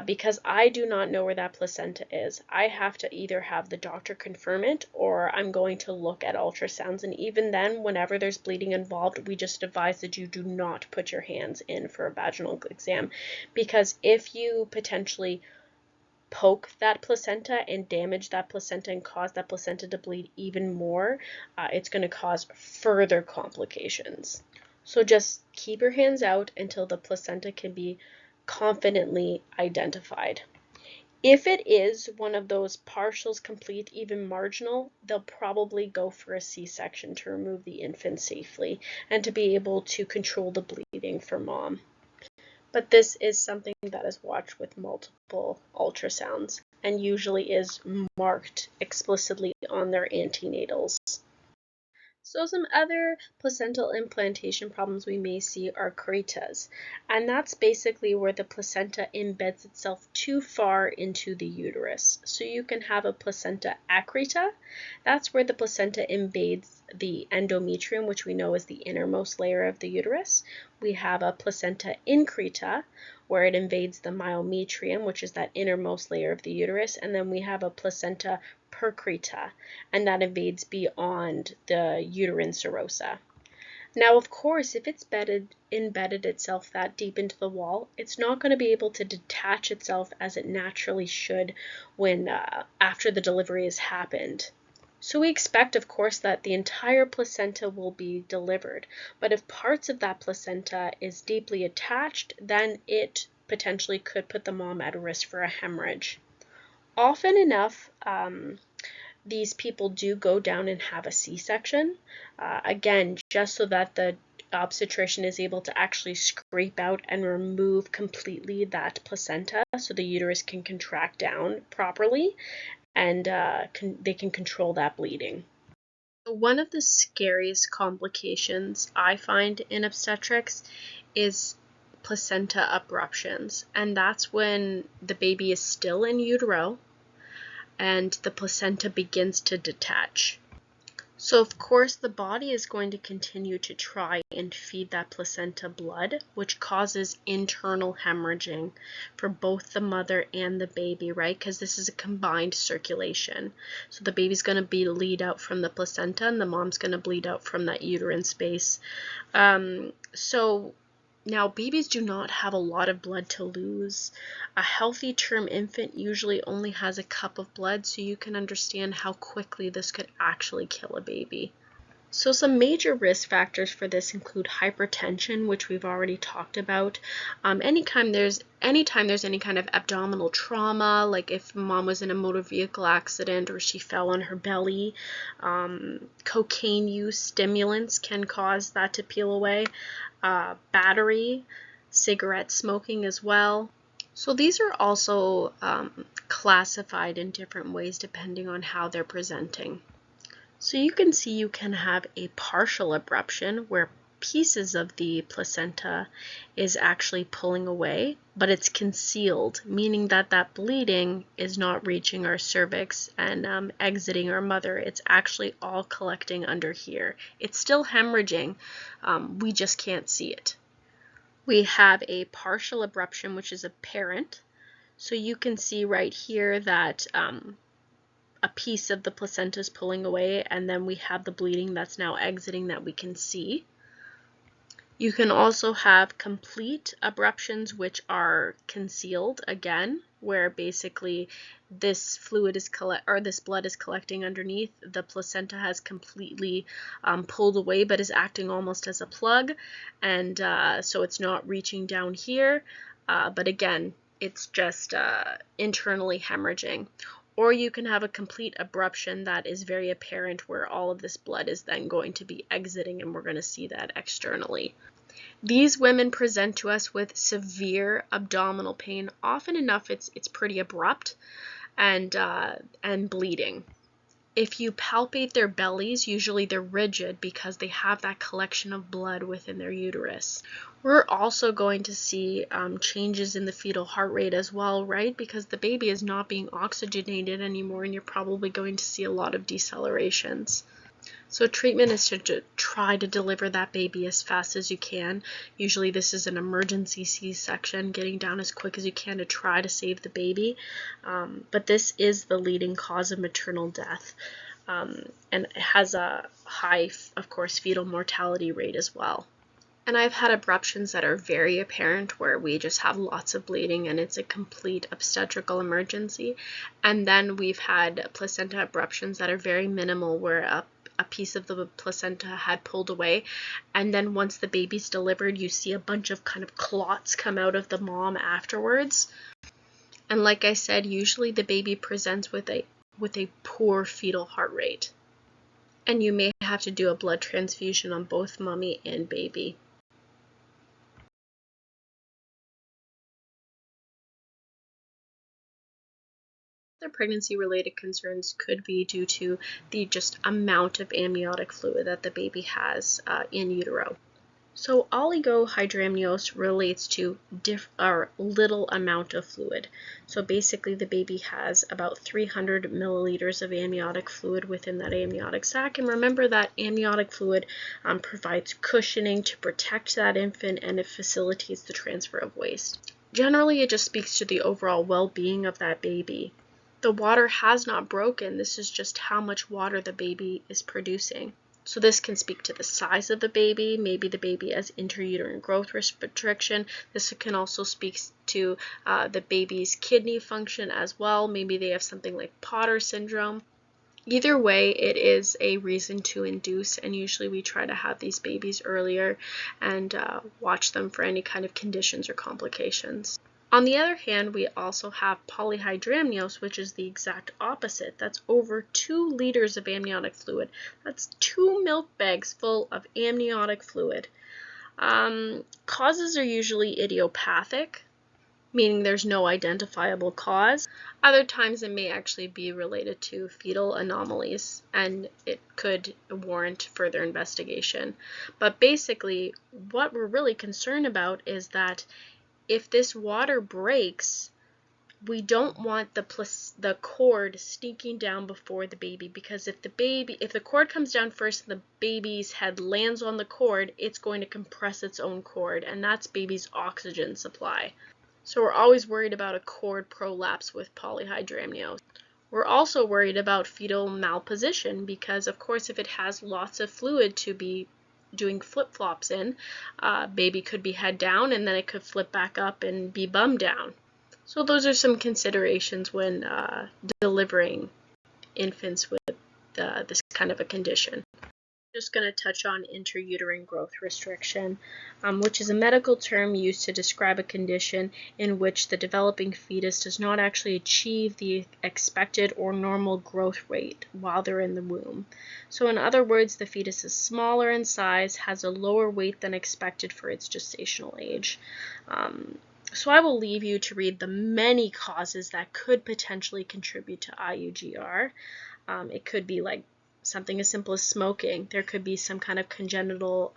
Because I do not know where that placenta is. I have to either have the doctor confirm it, or I'm going to look at ultrasounds, and even then, whenever there's bleeding involved, we just advise that you do not put your hands in for a vaginal exam, because if you potentially poke that placenta and damage that placenta and cause that placenta to bleed even more, it's going to cause further complications. So just keep your hands out until the placenta can be confidently identified. If it is one of those partials, complete, even marginal, they'll probably go for a C-section to remove the infant safely and to be able to control the bleeding for mom. But this is something that is watched with multiple ultrasounds and usually is marked explicitly on their antenatals. So some other placental implantation problems we may see are cretas, and that's basically where the placenta embeds itself too far into the uterus. So you can have a placenta accreta. That's where the placenta invades the endometrium, which we know is the innermost layer of the uterus. We have a placenta increta, where it invades the myometrium, which is that innermost layer of the uterus, and then we have a placenta percreta, and that invades beyond the uterine serosa. Now, of course, if it's embedded itself that deep into the wall, it's not going to be able to detach itself as it naturally should when after the delivery has happened. So we expect, of course, that the entire placenta will be delivered, but if parts of that placenta is deeply attached, then it potentially could put the mom at risk for a hemorrhage. Often enough, these people do go down and have a C-section, again, just so that the obstetrician is able to actually scrape out and remove completely that placenta so the uterus can contract down properly. and they can control that bleeding. One of the scariest complications I find in obstetrics is placenta abruptions, and that's when the baby is still in utero and the placenta begins to detach. So of course the body is going to continue to try and feed that placenta blood, which causes internal hemorrhaging for both the mother and the baby, right? Because this is a combined circulation. So the baby's going to bleed out from the placenta and the mom's going to bleed out from that uterine space. So now, babies do not have a lot of blood to lose. A healthy term infant usually only has a cup of blood, so you can understand how quickly this could actually kill a baby. So some major risk factors for this include hypertension, which we've already talked about. Anytime there's any kind of abdominal trauma, like if mom was in a motor vehicle accident or she fell on her belly, cocaine use, stimulants can cause that to peel away. Battery, cigarette smoking as well. So these are also classified in different ways depending on how they're presenting. So you can see you can have a partial abruption where pieces of the placenta is actually pulling away, but it's concealed, meaning that that bleeding is not reaching our cervix and exiting our mother. It's actually all collecting under here. It's still hemorrhaging, we just can't see it. We have a partial abruption, which is apparent. So you can see right here that a piece of the placenta is pulling away, and then we have the bleeding that's now exiting that we can see. You can also have complete abruptions, which are concealed again, where basically this fluid is this blood is collecting underneath. The placenta has completely pulled away, but is acting almost as a plug, and so it's not reaching down here. But again, it's just internally hemorrhaging. Or you can have a complete abruption that is very apparent, where all of this blood is then going to be exiting, and we're going to see that externally. These women present to us with severe abdominal pain. Often enough, it's pretty abrupt and bleeding. If you palpate their bellies, usually they're rigid because they have that collection of blood within their uterus. We're also going to see changes in the fetal heart rate as well, right? Because the baby is not being oxygenated anymore, and you're probably going to see a lot of decelerations. So treatment is to try to deliver that baby as fast as you can. Usually this is an emergency C-section, getting down as quick as you can to try to save the baby. But this is the leading cause of maternal death. And it has a high, of course, fetal mortality rate as well. And I've had abruptions that are very apparent, where we just have lots of bleeding and it's a complete obstetrical emergency. And then we've had placenta abruptions that are very minimal, where a piece of the placenta had pulled away, and then once the baby's delivered, you see a bunch of kind of clots come out of the mom afterwards. And like I said, usually the baby presents with a poor fetal heart rate, and you may have to do a blood transfusion on both mommy and baby. Other pregnancy-related concerns could be due to the just amount of amniotic fluid that the baby has in utero. So oligohydramnios relates to little amount of fluid. So basically the baby has about 300 milliliters of amniotic fluid within that amniotic sac. And remember that amniotic fluid provides cushioning to protect that infant, and it facilitates the transfer of waste. Generally, it just speaks to the overall well-being of that baby. The water has not broken. This is just how much water the baby is producing. So this can speak to the size of the baby. Maybe the baby has intrauterine growth restriction. This can also speak to the baby's kidney function as well. Maybe they have something like Potter syndrome. Either way, it is a reason to induce, and usually we try to have these babies earlier and watch them for any kind of conditions or complications. On the other hand, we also have polyhydramnios, which is the exact opposite. That's over 2 liters of amniotic fluid. That's 2 milk bags full of amniotic fluid. Causes are usually idiopathic. meaning there's no identifiable cause. Other times it may actually be related to fetal anomalies, and it could warrant further investigation. But basically, what we're really concerned about is that if this water breaks, we don't want the cord sneaking down before the baby, because if the cord comes down first and the baby's head lands on the cord, it's going to compress its own cord, and that's baby's oxygen supply. So we're always worried about a cord prolapse with polyhydramnios. We're also worried about fetal malposition because, of course, if it has lots of fluid to be doing flip-flops in, baby could be head down and then it could flip back up and be bum down. So those are some considerations when delivering infants with this kind of a condition. Just going to touch on intrauterine growth restriction, which is a medical term used to describe a condition in which the developing fetus does not actually achieve the expected or normal growth rate while they're in the womb. So in other words, the fetus is smaller in size, has a lower weight than expected for its gestational age. So I will leave you to read the many causes that could potentially contribute to IUGR. It could be like something as simple as smoking. There could be some kind of congenital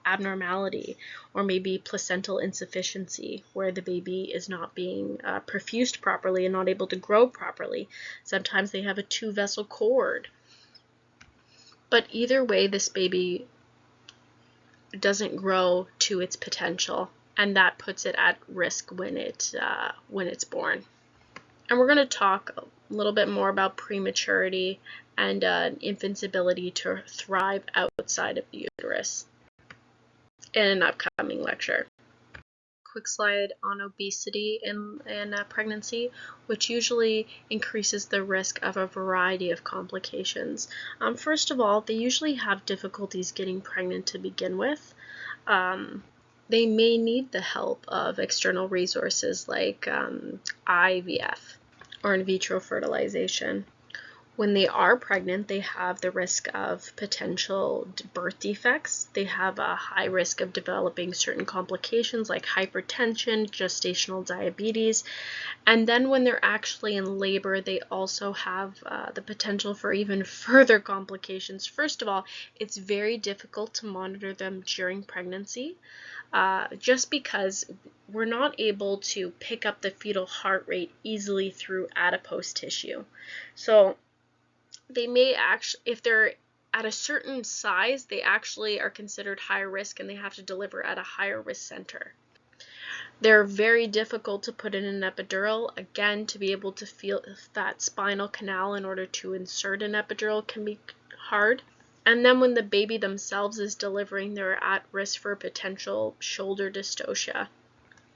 abnormality, or maybe placental insufficiency where the baby is not being perfused properly and not able to grow properly. Sometimes they have a 2-vessel cord. But either way, this baby doesn't grow to its potential, and that puts it at risk when it's born. And we're going to talk a little bit more about prematurity and an infant's ability to thrive outside of the uterus in an upcoming lecture. Quick slide on obesity in pregnancy, which usually increases the risk of a variety of complications. First of all, they usually have difficulties getting pregnant to begin with. They may need the help of external resources like IVF or in vitro fertilization. When they are pregnant, they have the risk of potential birth defects. They have a high risk of developing certain complications like hypertension, gestational diabetes, and then when they're actually in labor, they also have the potential for even further complications. First of all, it's very difficult to monitor them during pregnancy, just because we're not able to pick up the fetal heart rate easily through adipose tissue. So they may actually, if they're at a certain size, they actually are considered high risk and they have to deliver at a higher risk center. They're very difficult to put in an epidural. Again, to be able to feel that spinal canal in order to insert an epidural can be hard. And then when the baby themselves is delivering, they're at risk for potential shoulder dystocia,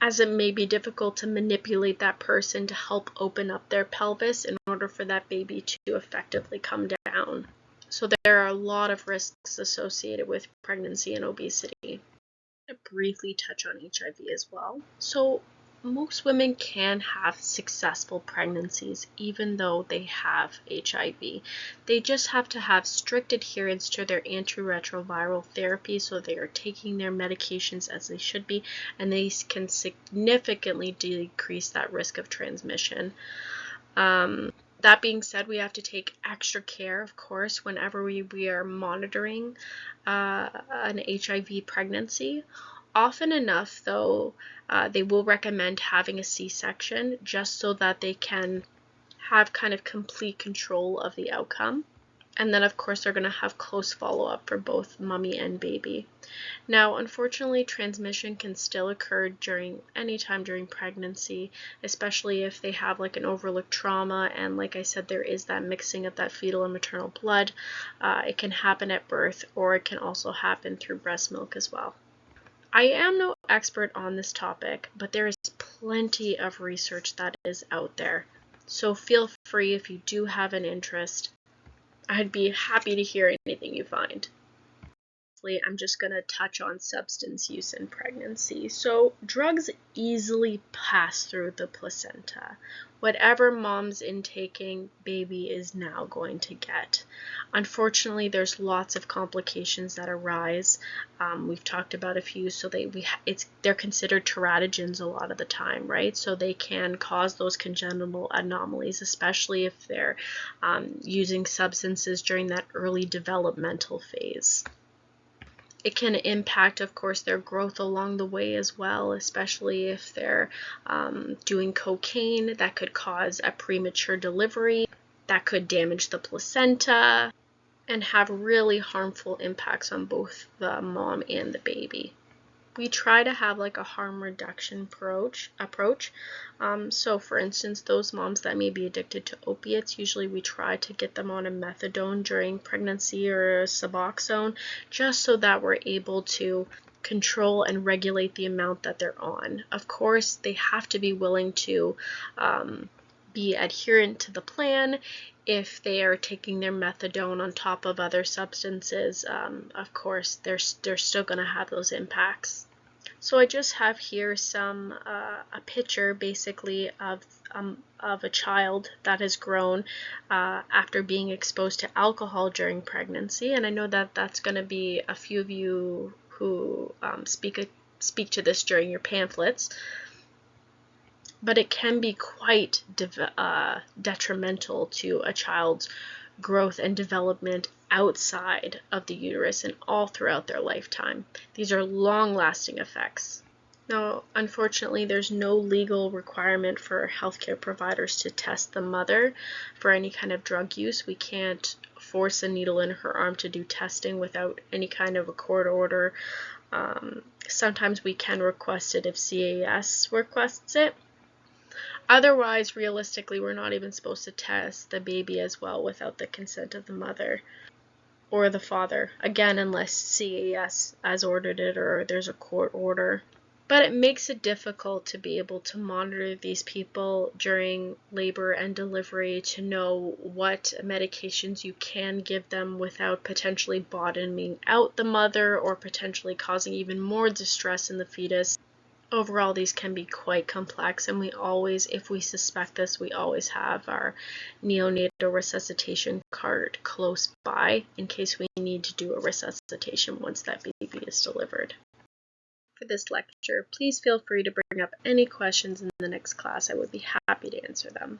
as it may be difficult to manipulate that person to help open up their pelvis in order for that baby to effectively come down. So there are a lot of risks associated with pregnancy and obesity. I'm going to briefly touch on HIV as well. So most women can have successful pregnancies even though they have HIV. They just have to have strict adherence to their antiretroviral therapy, so they are taking their medications as they should be, and they can significantly decrease that risk of transmission. That being said, we have to take extra care, of course, whenever we are monitoring an HIV pregnancy. Often enough, though, they will recommend having a C-section just so that they can have kind of complete control of the outcome. And then, of course, they're going to have close follow-up for both mommy and baby. Now, unfortunately, transmission can still occur anytime during pregnancy, especially if they have like an overlooked trauma, and like I said, there is that mixing of that fetal and maternal blood. It can happen at birth, or it can also happen through breast milk as well. I am no expert on this topic, but there is plenty of research that is out there. So feel free, if you do have an interest, I'd be happy to hear anything you find. briefly, I'm just going to touch on substance use in pregnancy. So drugs easily pass through the placenta. Whatever mom's intaking, baby is now going to get. Unfortunately, there's lots of complications that arise. We've talked about a few, so they're considered teratogens a lot of the time, right? So they can cause those congenital anomalies, especially if they're using substances during that early developmental phase. It can impact, of course, their growth along the way as well, especially if they're doing cocaine. That could cause a premature delivery. That could damage the placenta and have really harmful impacts on both the mom and the baby. We try to have like a harm reduction approach. So for instance, those moms that may be addicted to opiates, usually we try to get them on a methadone during pregnancy or a Suboxone, just so that we're able to control and regulate the amount that they're on. Of course, they have to be willing to be adherent to the plan. If they are taking their methadone on top of other substances, of course, they're still going to have those impacts. So I just have here a picture basically of a child that has grown after being exposed to alcohol during pregnancy, and I know that that's going to be a few of you who speak to this during your pamphlets. But it can be quite detrimental to a child's growth and development outside of the uterus and all throughout their lifetime. These are long-lasting effects. Now, unfortunately, there's no legal requirement for healthcare providers to test the mother for any kind of drug use. We can't force a needle in her arm to do testing without any kind of a court order. Sometimes we can request it if CAS requests it. Otherwise, realistically, we're not even supposed to test the baby as well without the consent of the mother or the father. Again, unless CAS has ordered it or there's a court order. But it makes it difficult to be able to monitor these people during labor and delivery, to know what medications you can give them without potentially bottoming out the mother or potentially causing even more distress in the fetus. Overall, these can be quite complex, and we always, if we suspect this, we always have our neonatal resuscitation cart close by in case we need to do a resuscitation once that baby is delivered. For this lecture, please feel free to bring up any questions in the next class. I would be happy to answer them.